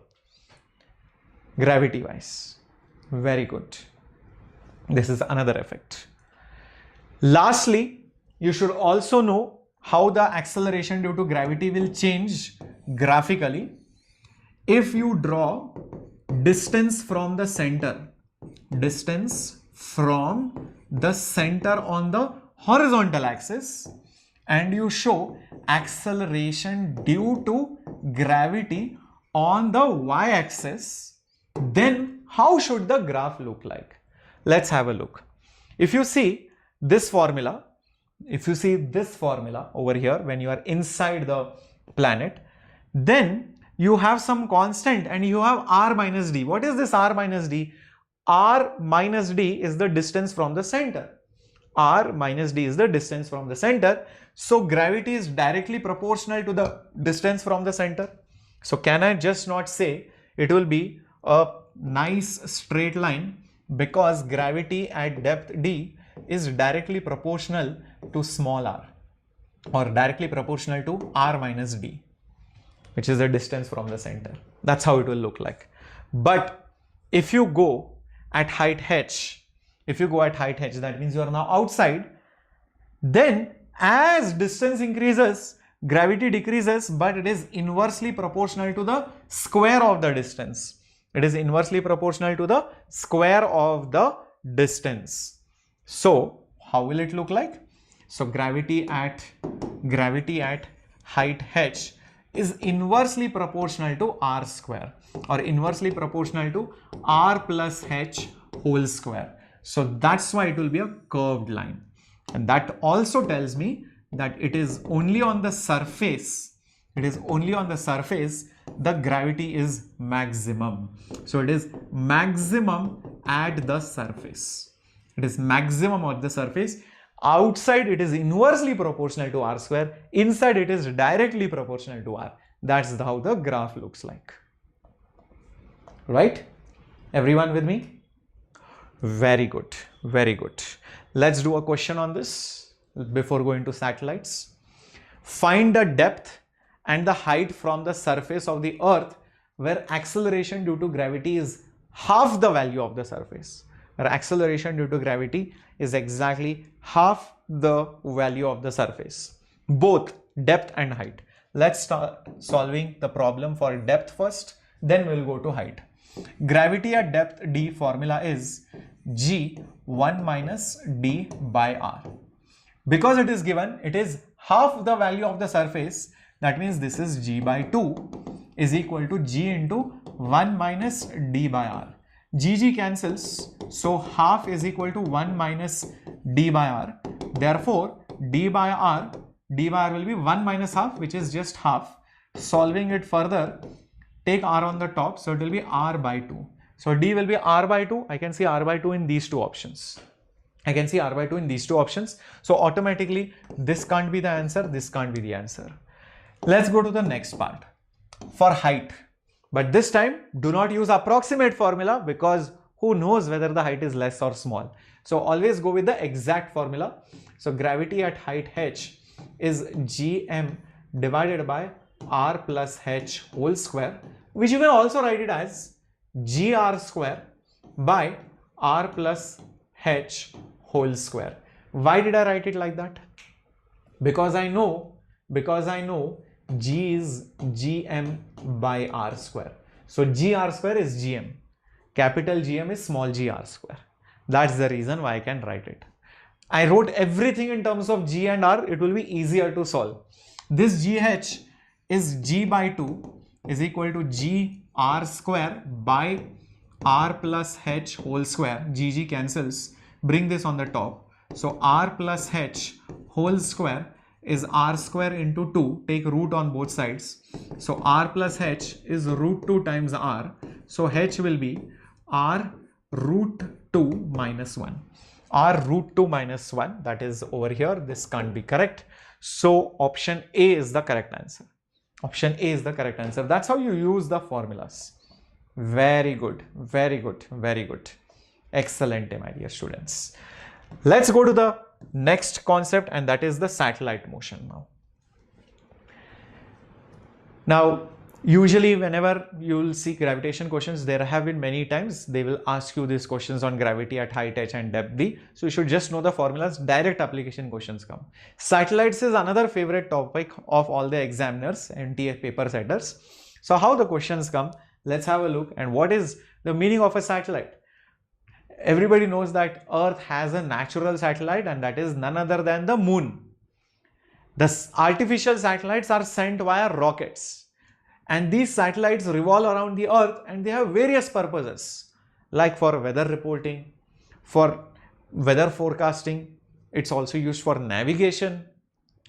gravity wise. Very good. This is another effect. Lastly, you should also know how the acceleration due to gravity will change graphically. If you draw distance from the center the center on the horizontal axis and you show acceleration due to gravity on the y-axis, then how should the graph look like? Let's have a look. If you see this formula, over here when you are inside the planet, then you have some constant and you have r minus d. What is this r minus d? R minus d is the distance from the center. R minus d is the distance from the center. So gravity is directly proportional to the distance from the center. So can I just not say it will be a nice straight line, because gravity at depth d is directly proportional to small r, or directly proportional to r minus d, which is the distance from the center. That's how it will look like. But if you go at height h, that means you are now outside, then as distance increases, gravity decreases, but it is inversely proportional to the square of the distance. It is inversely proportional to the square of the distance. So how will it look like? So gravity at height h is inversely proportional to r square, or inversely proportional to r plus h whole square. So that's why it will be a curved line. And that also tells me that it is only on the surface, the gravity is maximum. So it is maximum at the surface. Outside it is inversely proportional to r square. Inside it is directly proportional to r. That's how the graph looks like. Right? Everyone with me? Very good. Very good. Let's do a question on this before going to satellites. Find the depth and the height from the surface of the Earth where acceleration due to gravity is half the value of the surface. Where acceleration due to gravity is exactly half the value of the surface. Both depth and height. Let's start solving the problem for depth first, then we'll go to height. Gravity at depth d formula is g 1 minus d by r. Because it is given, it is half the value of the surface. That means this is g by 2 is equal to g into 1 minus d by r. G cancels, so half is equal to 1 minus d by r. Therefore, d by r will be 1 minus half, which is just half. Solving it further, take r on the top, so it will be r by 2. So d will be r by 2. I can see r by 2 in these two options. So automatically this can't be the answer, this can't be the answer. Let's go to the next part for height. But this time do not use approximate formula, because who knows whether the height is less or small. So always go with the exact formula. So gravity at height h is gm divided by r plus h whole square, which you can also write it as gr square by r plus h whole square. Why did I write it like that? Because I know g is gm by r square. So gr square is gm. Capital Gm is small gr square. That's the reason why I can write it. I wrote everything in terms of g and r. It will be easier to solve. This gh is g by 2 is equal to gr square by r plus h whole square. G cancels. Bring this on the top. So r plus h whole square is r square into 2. Take root on both sides. So r plus h is root 2 times r. So h will be r root 2 minus 1. R root 2 minus 1, that is over here. This can't be correct. So option A is the correct answer. Option A is the correct answer. That's how you use the formulas. Very good. Very good. Very good. Excellent, my dear students. Let's go to the next concept, and that is the satellite motion now. Usually whenever you will see gravitation questions, there have been many times they will ask you these questions on gravity at height h and depth d. So you should just know the formulas. Direct application questions come. Satellites is another favorite topic of all the examiners and TF paper setters. So how the questions come, let's have a look. And what is the meaning of a satellite? Everybody knows that Earth has a natural satellite, and that is none other than the moon. The artificial satellites are sent via rockets, and these satellites revolve around the Earth, and they have various purposes, like for weather reporting, for weather forecasting. It's also used for navigation,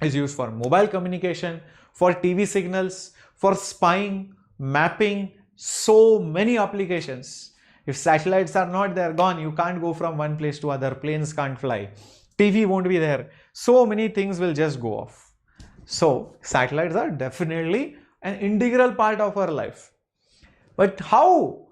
is used for mobile communication, for TV signals, for spying, mapping, so many applications. If satellites are not there, gone, you can't go from one place to other, planes can't fly, TV won't be there, so many things will just go off. So satellites are definitely an integral part of our life. But how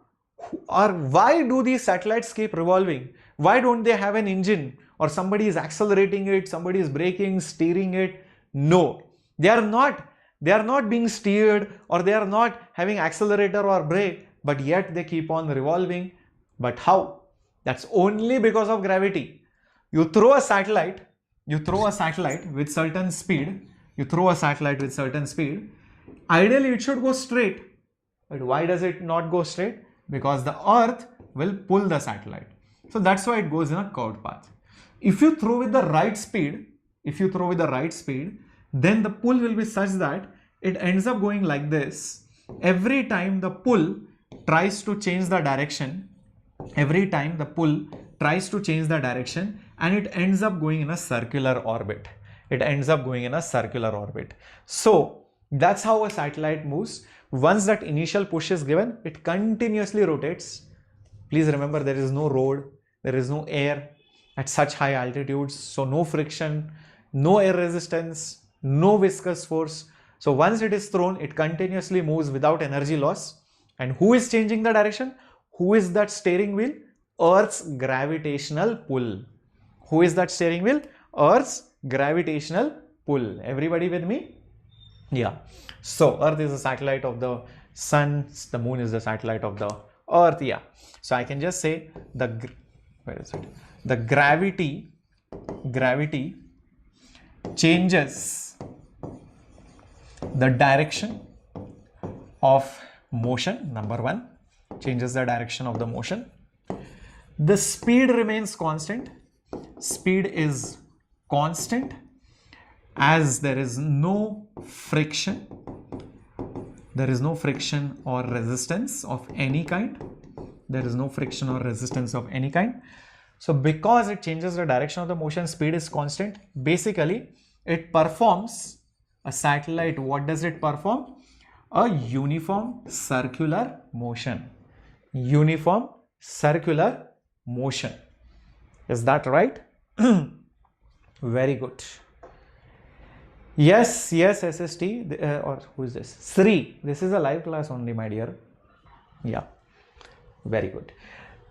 or why do these satellites keep revolving? Why don't they have an engine, or somebody is accelerating it, somebody is braking, steering it? No, they are not being steered, or they are not having accelerator or brake, but yet they keep on revolving. But how? That's only because of gravity. You throw a satellite with certain speed, ideally it should go straight. But why does it not go straight? Because the Earth will pull the satellite. So that's why it goes in a curved path. If you throw with the right speed, then the pull will be such that it ends up going like this. Every time the pull tries to change the direction, and it ends up going in a circular orbit. So that's how a satellite moves. Once that initial push is given, it continuously rotates. Please remember, there is no road, there is no air at such high altitudes, so no friction, no air resistance, no viscous force. So once it is thrown, it continuously moves without energy loss. And who is changing the direction? Who is that steering wheel? Earth's gravitational pull. Who is that steering wheel? Earth's gravitational pull. Everybody with me? Yeah. So Earth is a satellite of the Sun, the Moon is the satellite of the Earth. Yeah. So I can just say the gravity changes the direction of motion. Number one, changes the direction of the motion. The speed remains constant. Speed is constant as there is no friction. There is no friction or resistance of any kind. So because it changes the direction of the motion, speed is constant. Basically, it performs a satellite. What does it perform? A uniform circular motion. Is that right? Very good. Yes, SST, or who is this? Sri. This is a live class only, my dear. Yeah, very good.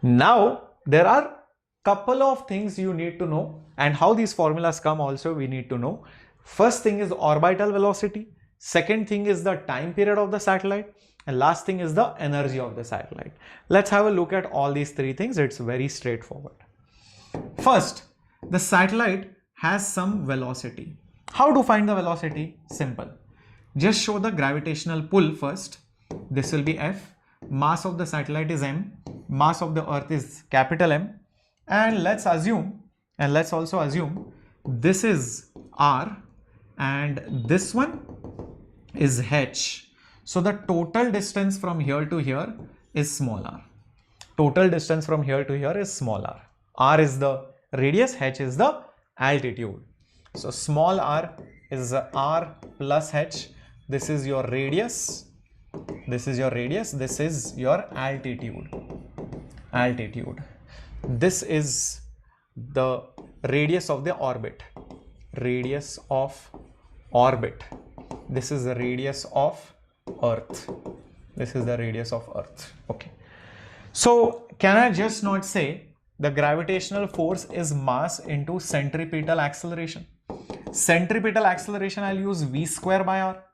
Now, there are couple of things you need to know, and how these formulas come also we need to know. First thing is orbital velocity. Second thing is the time period of the satellite. And last thing is the energy of the satellite. Let's have a look at all these three things. It's very straightforward. First, the satellite has some velocity. How to find the velocity? Simple. Just show the gravitational pull first. This will be F. Mass of the satellite is M. Mass of the Earth is capital M. And let's also assume this is R and this one is H. So the total distance from here to here is small r. R is the radius, H is the altitude. So small r is r plus h. This is your radius. This is your altitude. This is the radius of the orbit. This is the radius of Earth. Okay. So can I just not say the gravitational force is mass into centripetal acceleration? Centripetal acceleration, I'll use v square by r.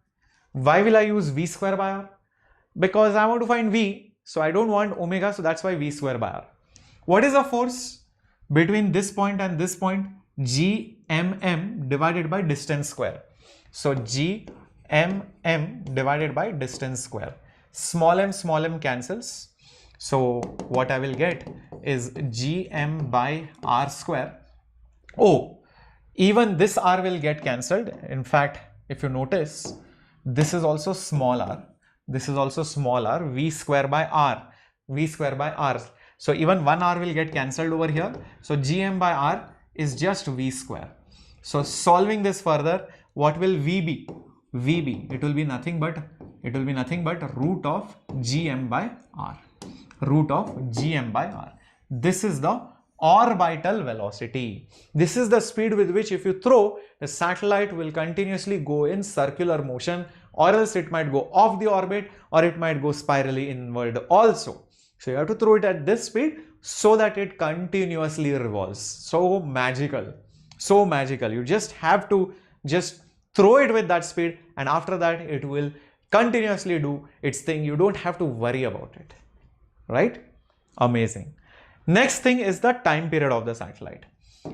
Why will I use v square by r? Because I want to find v, so I don't want omega, so that's why v square by r. What is the force between this point and this point? Gmm divided by distance square. So Gmm divided by distance square. Small m cancels. So what I will get is gm by r square. Oh, even this r will get cancelled. In fact, if you notice, this is also small r. This is also small r, v square by r, v square by r. So even one r will get cancelled over here. So gm by r is just v square. So solving this further, what will v be? V be, it will be nothing but root of gm by r. Root of gm by r. This is the orbital velocity. This is the speed with which if you throw, the satellite will continuously go in circular motion, or else it might go off the orbit, or it might go spirally inward also. So you have to throw it at this speed so that it continuously revolves. So magical. So magical. You just have to just throw it with that speed, and after that it will continuously do its thing. You don't have to worry about it. Right? Amazing. Next thing is the time period of the satellite.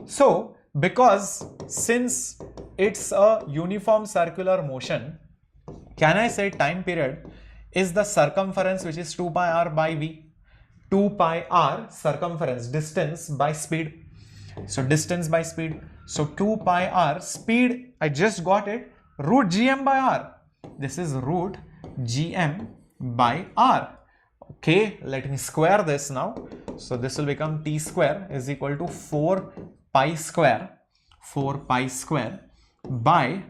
So because since it's a uniform circular motion, can I say time period is the circumference, which is 2 pi r by v. 2 pi r circumference, distance by speed. So distance by speed. So 2 pi r speed, I just got it, root gm by r. This is root gm by r. Okay, let me square this now. So this will become t square is equal to 4 pi square by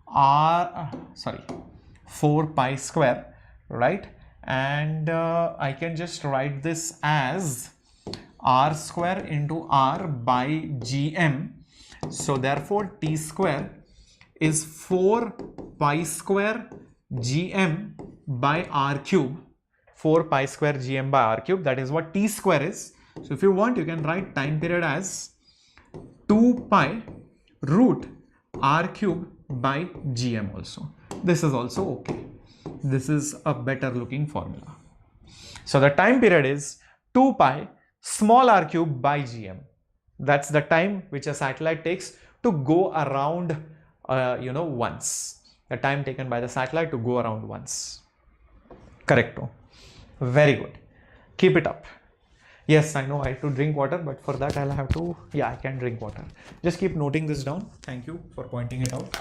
r, 4 pi square, right? And I can just write this as r square into r by gm. So therefore t square is 4 pi square gm by r cube. 4 pi square gm by r cube, that is what t square is. So if you want, you can write time period as 2 pi root r cube by gm also. This is also okay. This is a better looking formula. So the time period is 2 pi small r cube by gm. That's the time which a satellite takes to go around once. The time taken by the satellite to go around once. Correcto. Very good. Keep it up. Yes, I know I have to drink water, but for that I'll have to, I can drink water. Just keep noting this down. Thank you for pointing it out.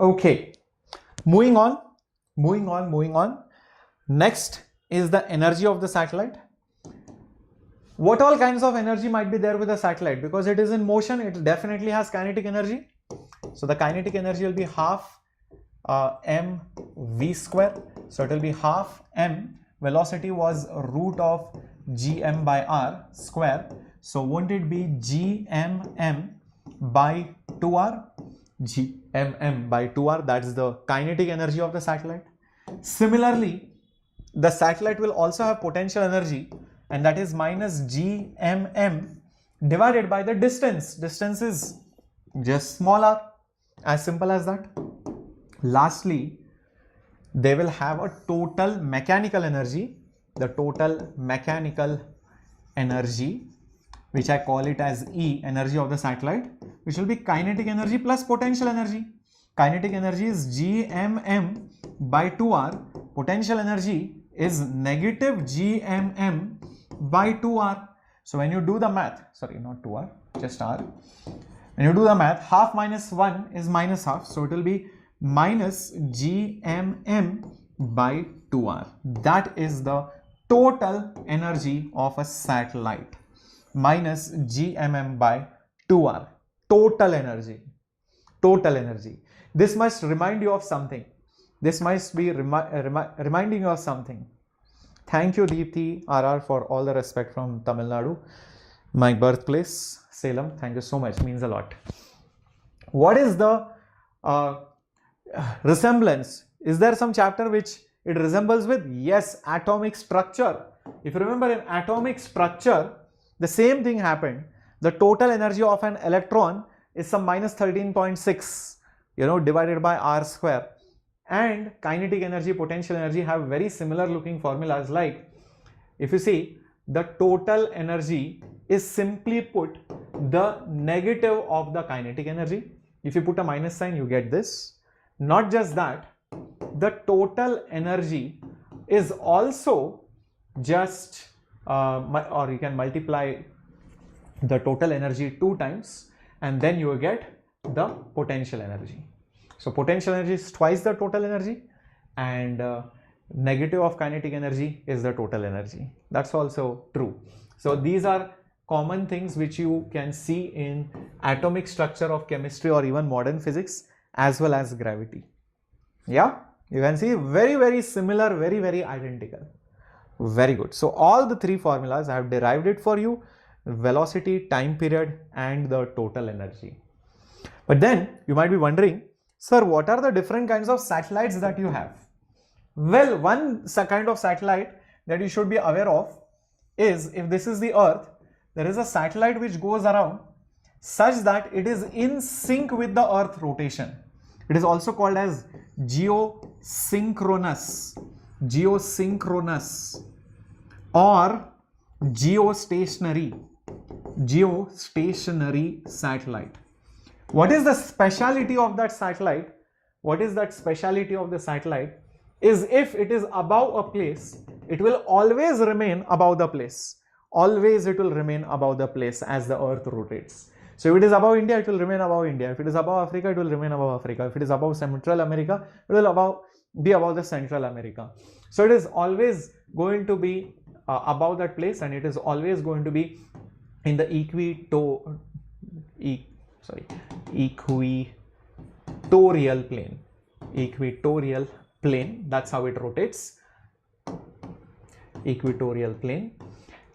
Okay, moving on. Next is the energy of the satellite. What all kinds of energy might be there with the satellite? Because it is in motion, it definitely has kinetic energy. So the kinetic energy will be half m v square. So it will be half m. Velocity was root of gm by r square. So won't it be gmm by 2r? Gmm by 2r, that's the kinetic energy of the satellite. Similarly, the satellite will also have potential energy, and that is minus gmm divided by the distance. Distance is just small r, as simple as that. Lastly, they will have a total mechanical energy. The total mechanical energy, which I call it as E, energy of the satellite, which will be kinetic energy plus potential energy. Kinetic energy is gmm by 2r. Potential energy is negative gmm by 2r. So when you do the math, not 2r, just r. When you do the math, half minus 1 is minus half. So it will be minus gmm by 2r. That is the total energy of a satellite. Minus gmm by 2r. Total energy. This must remind you of something. This must be reminding you of something. Thank you, Deepthi RR, for all the respect from Tamil Nadu, my birthplace, Salem. Thank you so much. Means a lot. What is the resemblance? Is there some chapter which it resembles with? Yes, atomic structure. If you remember, in atomic structure, the same thing happened. The total energy of an electron is some minus 13.6, divided by r square. And kinetic energy, potential energy have very similar looking formulas. Like if you see, the total energy is simply put the negative of the kinetic energy. If you put a minus sign, you get this. Not just that, the total energy is also just or you can multiply the total energy 2 times and then you will get the potential energy. So potential energy is twice the total energy, and negative of kinetic energy is the total energy. That's also true. So these are common things which you can see in atomic structure of chemistry or even modern physics as well as gravity. Yeah, you can see very, very similar, very, very identical. Very good. So all the 3 formulas I have derived it for you: velocity, time period, and the total energy. But then you might be wondering, sir, what are the different kinds of satellites that you have? Well, one kind of satellite that you should be aware of is, if this is the Earth, there is a satellite which goes around such that it is in sync with the Earth rotation. It is also called as geosynchronous or geostationary satellite. What is the speciality of that satellite? What is that speciality of the satellite? Is if it is above a place, it will always remain above the place. Always it will remain above the place as the Earth rotates. So if it is above India, it will remain above India. If it is above Africa, it will remain above Africa. If it is above Central America, it will be above the Central America. So it is always going to be above that place, and it is always going to be in the equatorial plane. Equatorial plane, that's how it rotates. Equatorial plane.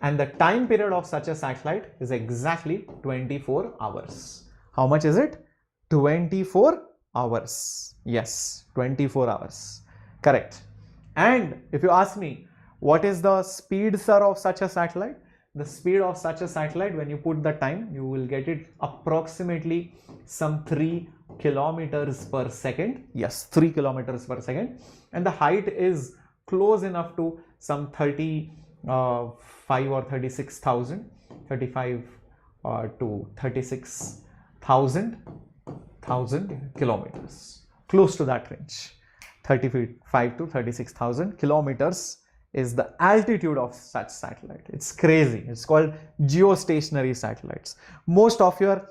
And the time period of such a satellite is exactly 24 hours. How much is it? 24 hours. Yes, 24 hours. Correct. And if you ask me, what is the speed, sir, of such a satellite? The speed of such a satellite, when you put the time, you will get it approximately some 3 kilometers per second. Yes, 3 kilometers per second. And the height is close enough to some 35 or 36,000, 35 to 36,000 kilometers, close to that range. 35 to 36,000 kilometers is the altitude of such satellite. It's crazy. It's called geostationary satellites. Most of your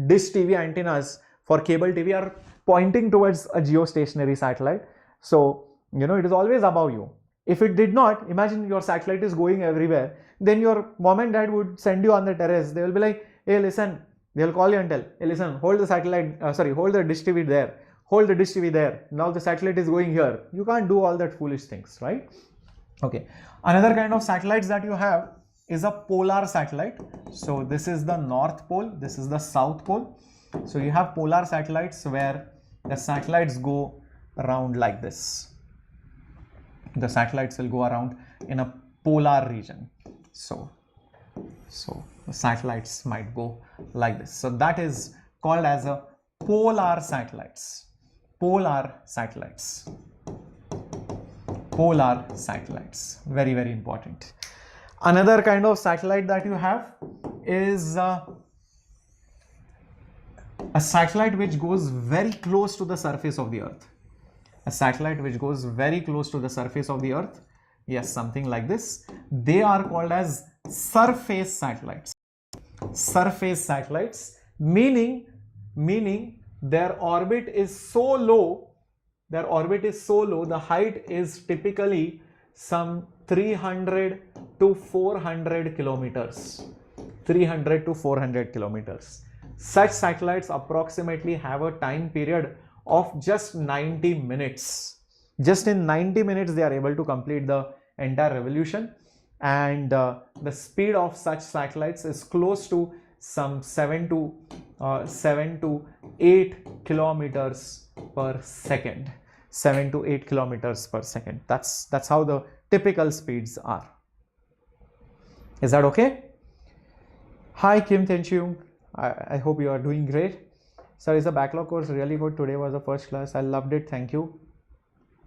dish TV antennas for cable TV are pointing towards a geostationary satellite. So, it is always above you. If it did not, imagine your satellite is going everywhere, then your mom and dad would send you on the terrace. They will be like, hey, listen, they'll call you and tell, hey, listen, hold the satellite, hold the dish TV there, hold the dish TV there. Now the satellite is going here. You can't do all that foolish things, right? Okay. Another kind of satellites that you have is a polar satellite. So this is the North Pole, this is the South Pole. So you have polar satellites where the satellites go around like this. The satellites will go around in a polar region. So the satellites might go like this. So that is called as a polar satellites. Polar satellites. Polar satellites. Very, very important. Another kind of satellite that you have is a satellite which goes very close to the surface of the Earth. A satellite which goes very close to the surface of the Earth. Yes, something like this. They are called as surface satellites. Surface satellites, meaning their orbit is so low, the height is typically some 300 to 400 kilometers. 300 to 400 kilometers. Such satellites approximately have a time period of just 90 minutes. Just in 90 minutes they are able to complete the entire revolution, and the speed of such satellites is close to some 7 to 8 kilometers per second. 7 to 8 kilometers per second. That's how the typical speeds are. Is that okay? Hi Kim Tenchu. I hope you are doing great. Sir, is the backlog course really good? Today was the first class. I loved it. Thank you.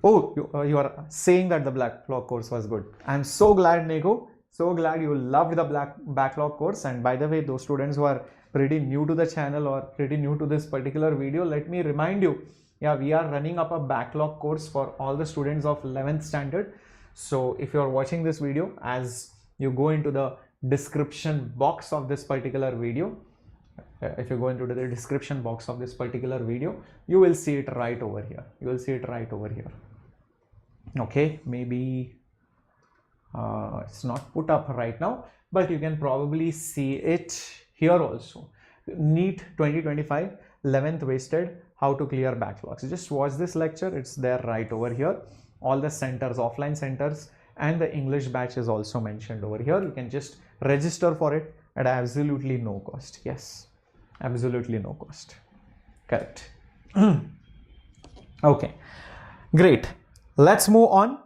Oh, you are saying that the backlog course was good. I'm so glad, Nego. So glad you loved the backlog course. And by the way, those students who are pretty new to the channel or pretty new to this particular video, let me remind you, yeah, we are running up a backlog course for all the students of 11th standard. So if you are watching this video, as you go into the description box of this particular video, if you go into the description box of this particular video, you will see it right over here. You will see it right over here. Okay, maybe it's not put up right now, but you can probably see it here also. NEET 2025 11th wasted, how to clear backlogs. Just watch this lecture, it's there right over here. All the centers, offline centers, and the English batch is also mentioned over here. You can just register for it at absolutely no cost. Yes, absolutely no cost. Correct. Okay, great. Let's move on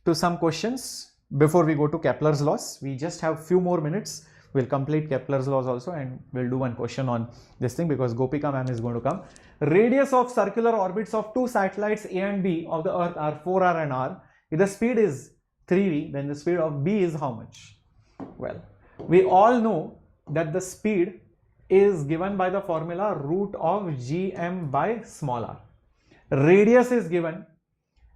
to some questions before we go to Kepler's laws. We just have few more minutes. We'll complete Kepler's laws also, and we'll do one question on this thing because Gopika ma'am is going to come. Radius of circular orbits of two satellites A and B of the Earth are 4r and r. If the speed is 3v, then the speed of B is how much? Well, we all know that the speed is given by the formula root of gm by small r. Radius is given.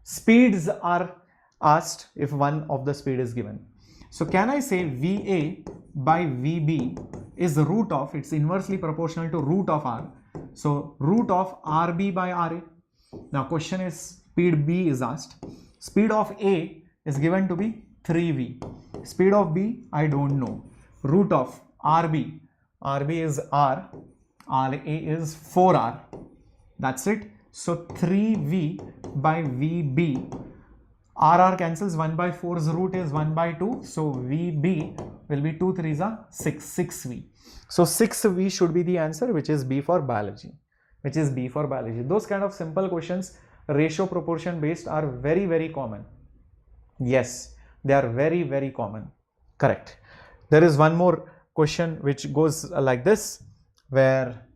Speeds are asked if one of the speed is given. So can I say VA by VB is the root of, it's inversely proportional to root of R. So root of RB by RA. Now question is speed B is asked. Speed of A is given to be 3V. Speed of B I don't know. Root of RB. RB is R. RA is 4R. That's it. So 3V by VB. RR cancels, 1 by 4's root is 1 by 2. So VB will be 2 3s are 6, 6V. So 6V should be the answer, which is B for biology. Which is B for biology. Those kind of simple questions, ratio proportion based, are very, very common. Yes, they are very, very common. Correct. There is one more question which goes like this, where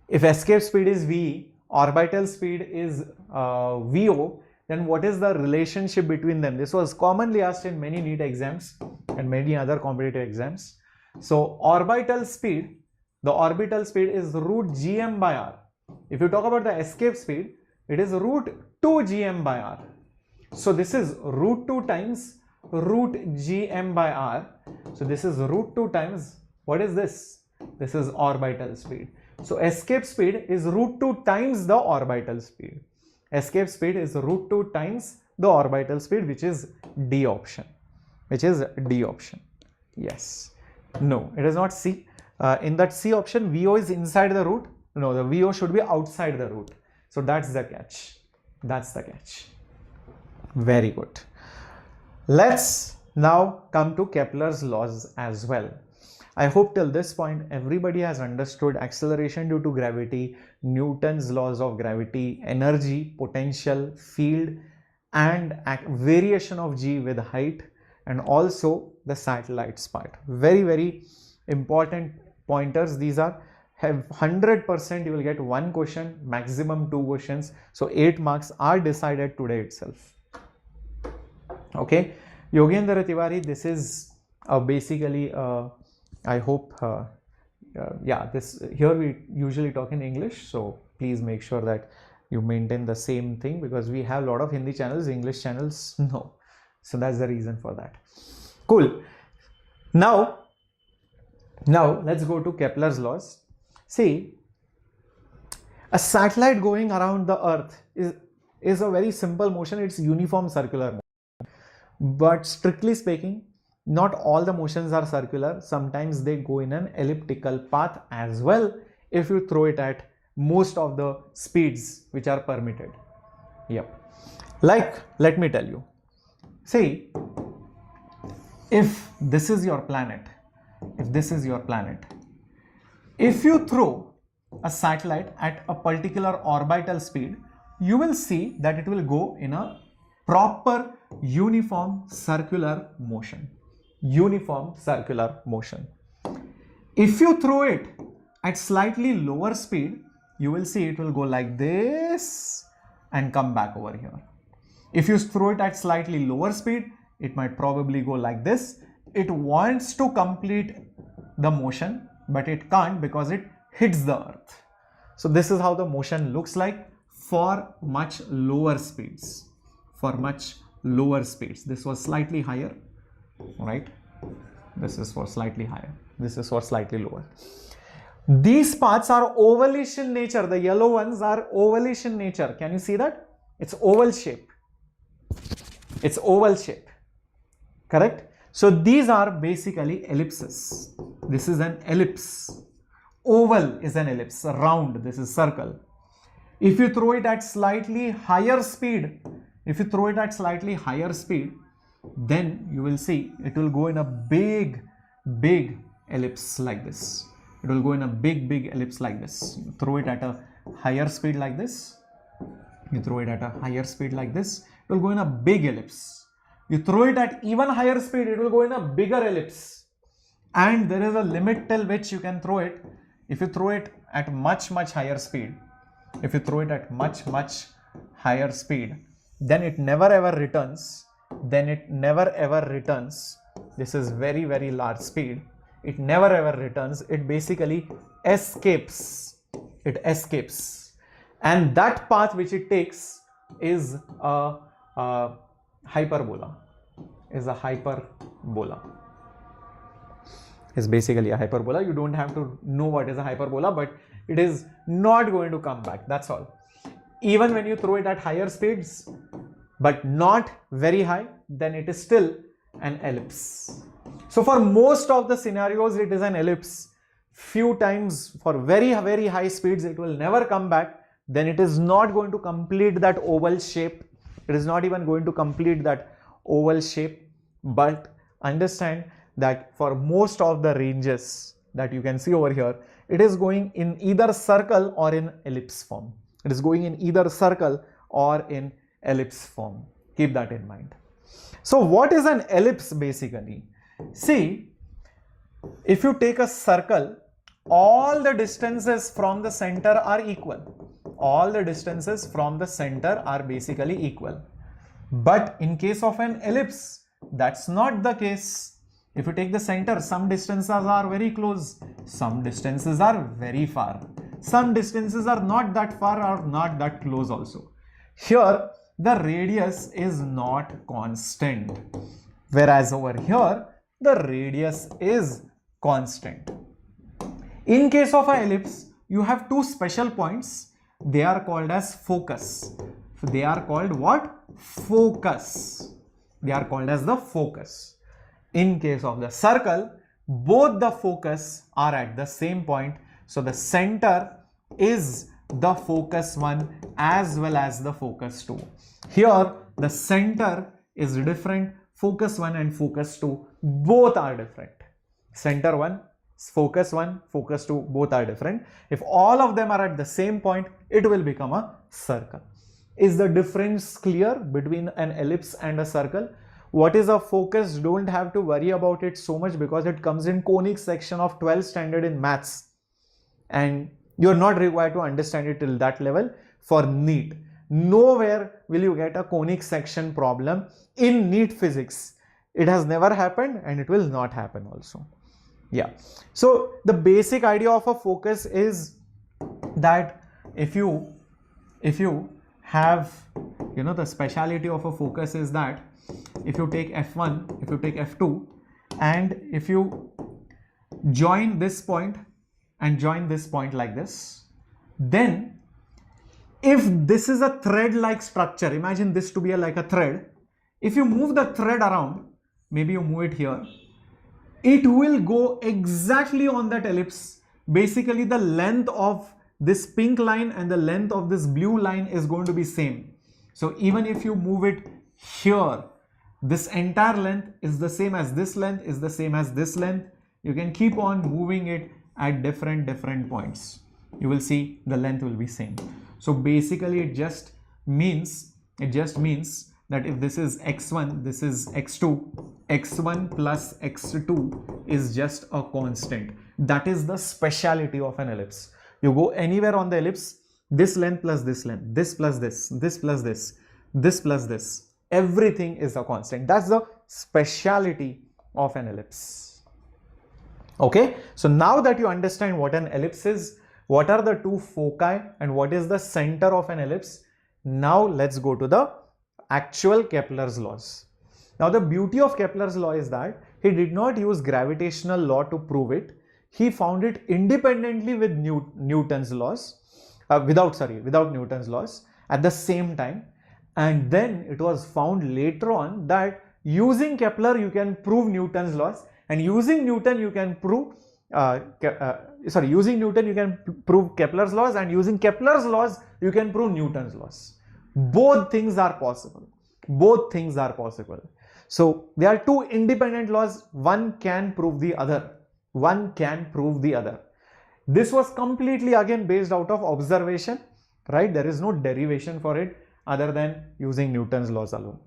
if escape speed is V, orbital speed is VO, then what is the relationship between them? This was commonly asked in many NEET exams and many other competitive exams. So orbital speed, the orbital speed is root gm by r. If you talk about the escape speed, it is root 2 gm by r. So this is root 2 times root gm by r. So this is root 2 times, what is this? This is orbital speed. So escape speed is root 2 times the orbital speed. Escape speed is root 2 times the orbital speed, which is D option. Which is D option. Yes. No, it is not C. In that C option, VO is inside the root. No, the VO should be outside the root. So that's the catch. That's the catch. Very good. Let's now come to Kepler's laws as well. I hope till this point everybody has understood acceleration due to gravity, Newton's laws of gravity, energy, potential, field, and variation of G with height, and also the satellites part. Very, very important pointers. These are, have 100% you will get one question, maximum 2 questions. So 8 marks are decided today itself. Okay, Yogendra Tiwari, this is basically I hope, yeah, this here we usually talk in English, so please make sure that you maintain the same thing, because we have a lot of Hindi channels, English channels, no. So that's the reason for that. Cool. Now let's go to Kepler's laws. See, a satellite going around the Earth is a very simple motion. It's uniform circular motion. But strictly speaking, not all the motions are circular. Sometimes they go in an elliptical path as well, if you throw it at most of the speeds which are permitted. Yep. Like, let me tell you. See, if this is your planet, if you throw a satellite at a particular orbital speed, you will see that it will go in a proper uniform circular motion. Uniform circular motion. If you throw it at slightly lower speed, you will see it will go like this and come back over here. If you throw it at slightly lower speed, it might probably go like this. It wants to complete the motion, but it can't because it hits the earth. So this is how the motion looks like for much lower speeds. For much lower speeds. This was slightly higher, right? This is for slightly higher. This is for slightly lower. These paths are ovalish in nature. The yellow ones are ovalish in nature. Can you see that? It's oval shape. It's oval shape. Correct? So these are basically ellipses. This is an ellipse. Oval is an ellipse. Round, this is circle. If you throw it at slightly higher speed, then you will see it will go in a big ellipse like this. It will go in a big ellipse like this. You throw it at a higher speed like this. You throw it at a higher speed like this. It will go in a big ellipse. You throw it at even higher speed, it will go in a bigger ellipse. And there is a limit till which you can throw it. If you throw it at much higher speed, then it never ever returns. This is very large speed. It never ever returns. It basically escapes. It escapes. And that path which it takes is a hyperbola. Is basically a hyperbola. You don't have to know what is a hyperbola, but it is not going to come back. That's all. Even when you throw it at higher speeds, but not very high, then it is still an ellipse. So for most of the scenarios, it is an ellipse. Few times for very high speeds, it will never come back. Then it is not going to complete that oval shape. It is not even going to complete that oval shape. But understand that for most of the ranges that you can see over here, it is going in either circle or in ellipse form. It is going in either circle or in ellipse form. Keep that in mind. So what is an ellipse basically? See, if you take a circle, all the distances from the center are equal. All the distances from the center are basically equal. But in case of an ellipse, that's not the case. If you take the center, some distances are very close, some distances are very far. Some distances are not that far or not that close also. Here, the radius is not constant. Whereas over here, the radius is constant. In case of an ellipse, you have two special points. They are called as focus. They are called what? Focus. They are called as the focus. In case of the circle, both the focus are at the same point. So the center is the focus 1 as well as the focus 2. Here, the center is different. Focus 1 and focus 2 both are different. Center 1, focus 1, focus 2 both are different. If all of them are at the same point, it will become a circle. Is the difference clear between an ellipse and a circle? What is a focus? Don't have to worry about it so much because it comes in conic section of 12th standard in maths. And you're not required to understand it till that level for NEET. Nowhere will you get a conic section problem in NEET physics. It has never happened and it will not happen also. Yeah. So the basic idea of a focus is that if you have, the speciality of a focus is that if you take F1, if you take F2, and if you join this point and join this point like this, then if this is a thread-like structure, imagine this to be like a thread. If you move the thread around, maybe you move it here, it will go exactly on that ellipse. Basically, the length of this pink line and the length of this blue line is going to be same. So even if you move it here, this entire length is the same as this length, is the same as this length. You can keep on moving it at different points. You will see the length will be same. So basically it just means that if this is x1, this is x2, x1 plus x2 is just a constant. That is the speciality of an ellipse. You go anywhere on the ellipse, this length plus this length, this plus this plus this plus this, everything is a constant. That's the speciality of an ellipse. Okay, so now that you understand what an ellipse is, what are the two foci and what is the center of an ellipse, now let's go to the actual Kepler's laws. Now the beauty of Kepler's law is that he did not use gravitational law to prove it. He found it independently with Newton's laws, without Newton's laws at the same time. And then it was found later on that using Kepler you can prove Newton's laws, and using Newton you can prove using Newton you can prove Kepler's laws, and using Kepler's laws you can prove Newton's laws. Both things are possible. Both things are possible. So there are two independent laws. One can prove the other. One can prove the other. This was completely again based out of observation, right? There is no derivation for it other than using Newton's laws alone.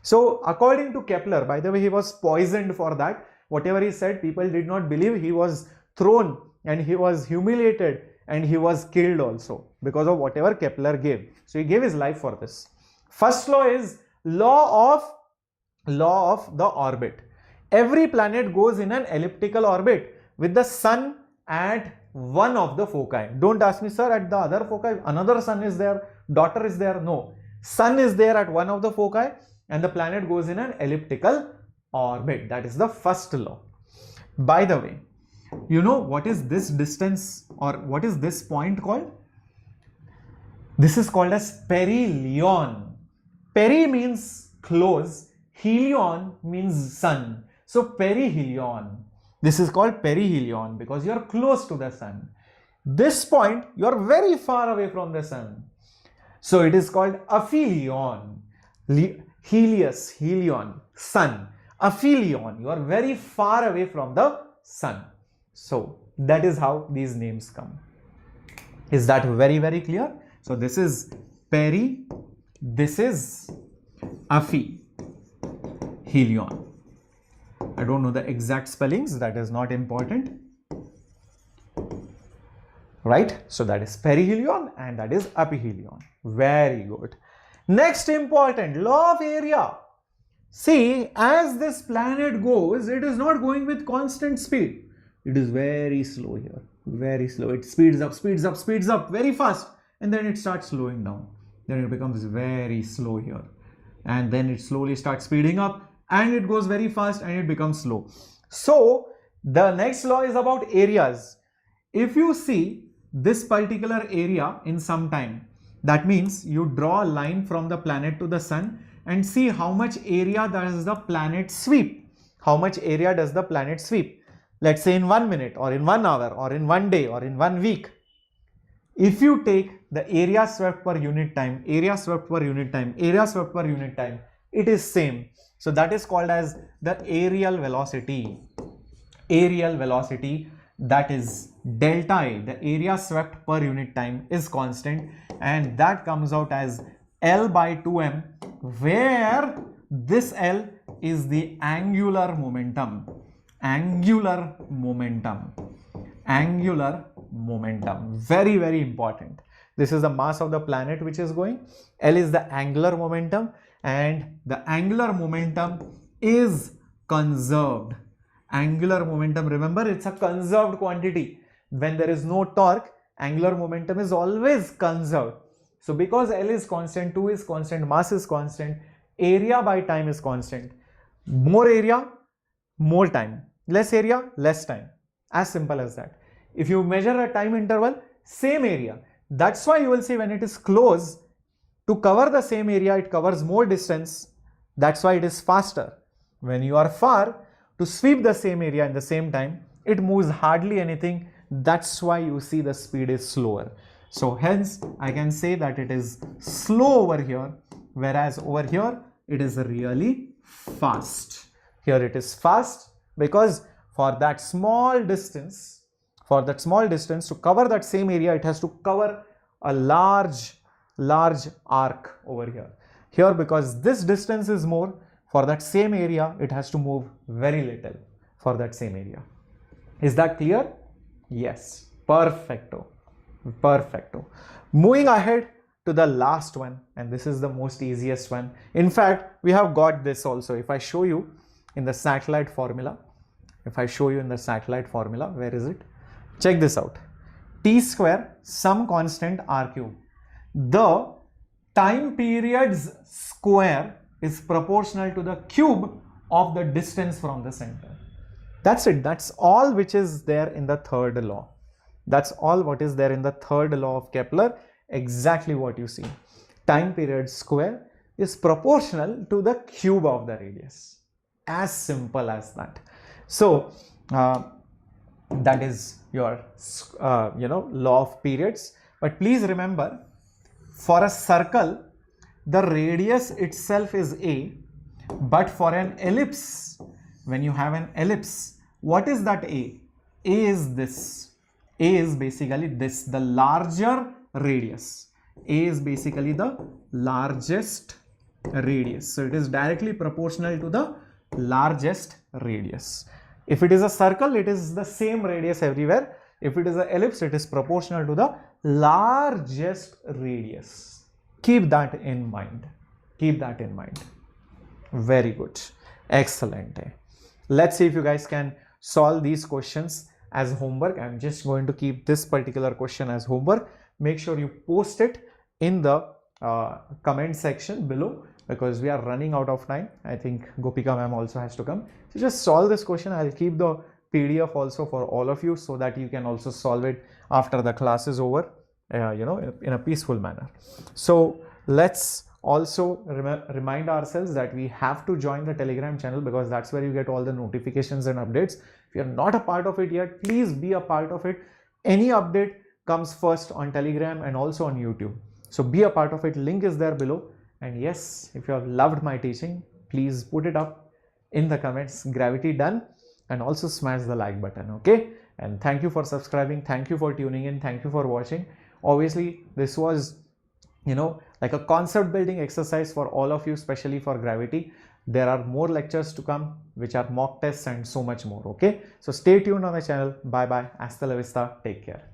So according to Kepler, by the way, he was poisoned for that. Whatever he said, people did not believe. He was thrown and he was humiliated and he was killed also because of whatever Kepler gave. So he gave his life for this. First law is law of the orbit. Every planet goes in an elliptical orbit with the sun at one of the foci. Don't ask me, sir, at the other foci another sun is there, daughter is there. No, sun is there at one of the foci and the planet goes in an elliptical orbit. That is the first law. By the way, you know what is this distance or what is this point called? This is called as perihelion. Peri means close, helion means sun. So perihelion. This is called perihelion because you are close to the sun. This point you are very far away from the sun. So it is called aphelion. Helios, helion, sun. Aphelion, you are very far away from the sun. So that is how these names come. Is that very, very clear? So this is peri, this is aphelion. I don't know the exact spellings, that is not important. Right? So that is perihelion and that is aphelion. Very good. Next important, law of area. See, as this planet goes, it is not going with constant speed. It is very slow here, very slow. It speeds up very fast and then it starts slowing down. Then it becomes very slow here. And then it slowly starts speeding up and it goes very fast and it becomes slow. So the next law is about areas. If you see this particular area in some time, that means you draw a line from the planet to the sun and see how much area does the planet sweep. How much area does the planet sweep? Let's say in 1 minute or in 1 hour or in 1 day or in 1 week. If you take the area swept per unit time, area swept per unit time, area swept per unit time, it is same. So that is called as the aerial velocity. Aerial velocity, that is delta A, the area swept per unit time is constant and that comes out as L by 2m, where this L is the angular momentum. Angular momentum. Angular momentum. Very, very important. This is the mass of the planet which is going. L is the angular momentum and the angular momentum is conserved. Angular momentum, remember, it's a conserved quantity. When there is no torque, angular momentum is always conserved. So because L is constant, 2 is constant, mass is constant, area by time is constant. More area, more time. Less area, less time. As simple as that. If you measure a time interval, same area. That's why you will see when it is close, to cover the same area, it covers more distance. That's why it is faster. When you are far, to sweep the same area in the same time, it moves hardly anything. That's why you see the speed is slower. So hence, I can say that it is slow over here, whereas over here, it is really fast. Here it is fast because for that small distance, to cover that same area, it has to cover a large arc over here. Here, because this distance is more, For that same area, it has to move very little for that same area. Is that clear? Yes. Perfecto. Perfecto. Moving ahead to the last one, and this is the most easiest one. In fact, we have got this also. If I show you in the satellite formula, where is it? Check this out. T square, some constant r cube. The time periods square is proportional to the cube of the distance from the center. That's it. That's all which is there in the third law. That's all what is there in the third law of Kepler. Exactly what you see. Time period square is proportional to the cube of the radius. As simple as that. So that is your law of periods. But please remember, for a circle, the radius itself is a, but for an ellipse, when you have an ellipse, what is that a? A is this. A is basically this, the larger radius. A is basically the largest radius. So it is directly proportional to the largest radius. If it is a circle, it is the same radius everywhere. If it is an ellipse, it is proportional to the largest radius. Keep that in mind. Keep that in mind. Very good. Excellent. Let's see if you guys can solve these questions as homework. I'm just going to keep this particular question as homework. Make sure you post it in the comment section below, because we are running out of time. I think Gopika ma'am also has to come. So just solve this question. I'll keep the PDF also for all of you, so that you can also solve it after the class is over, in a peaceful manner. So let's also remind ourselves that we have to join the Telegram channel, because that's where you get all the notifications and updates. If you're not a part of it yet, please be a part of it. Any update comes first on Telegram and also on YouTube. So be a part of it. Link is there below. And yes, if you have loved my teaching, please put it up in the comments. Gravity done. And also smash the like button. Okay. And thank you for subscribing. Thank you for tuning in. Thank you for watching. Obviously, this was, like a concept building exercise for all of you, especially for gravity. There are more lectures to come, which are mock tests and so much more. Okay. So stay tuned on the channel. Bye bye. Hasta la vista. Take care.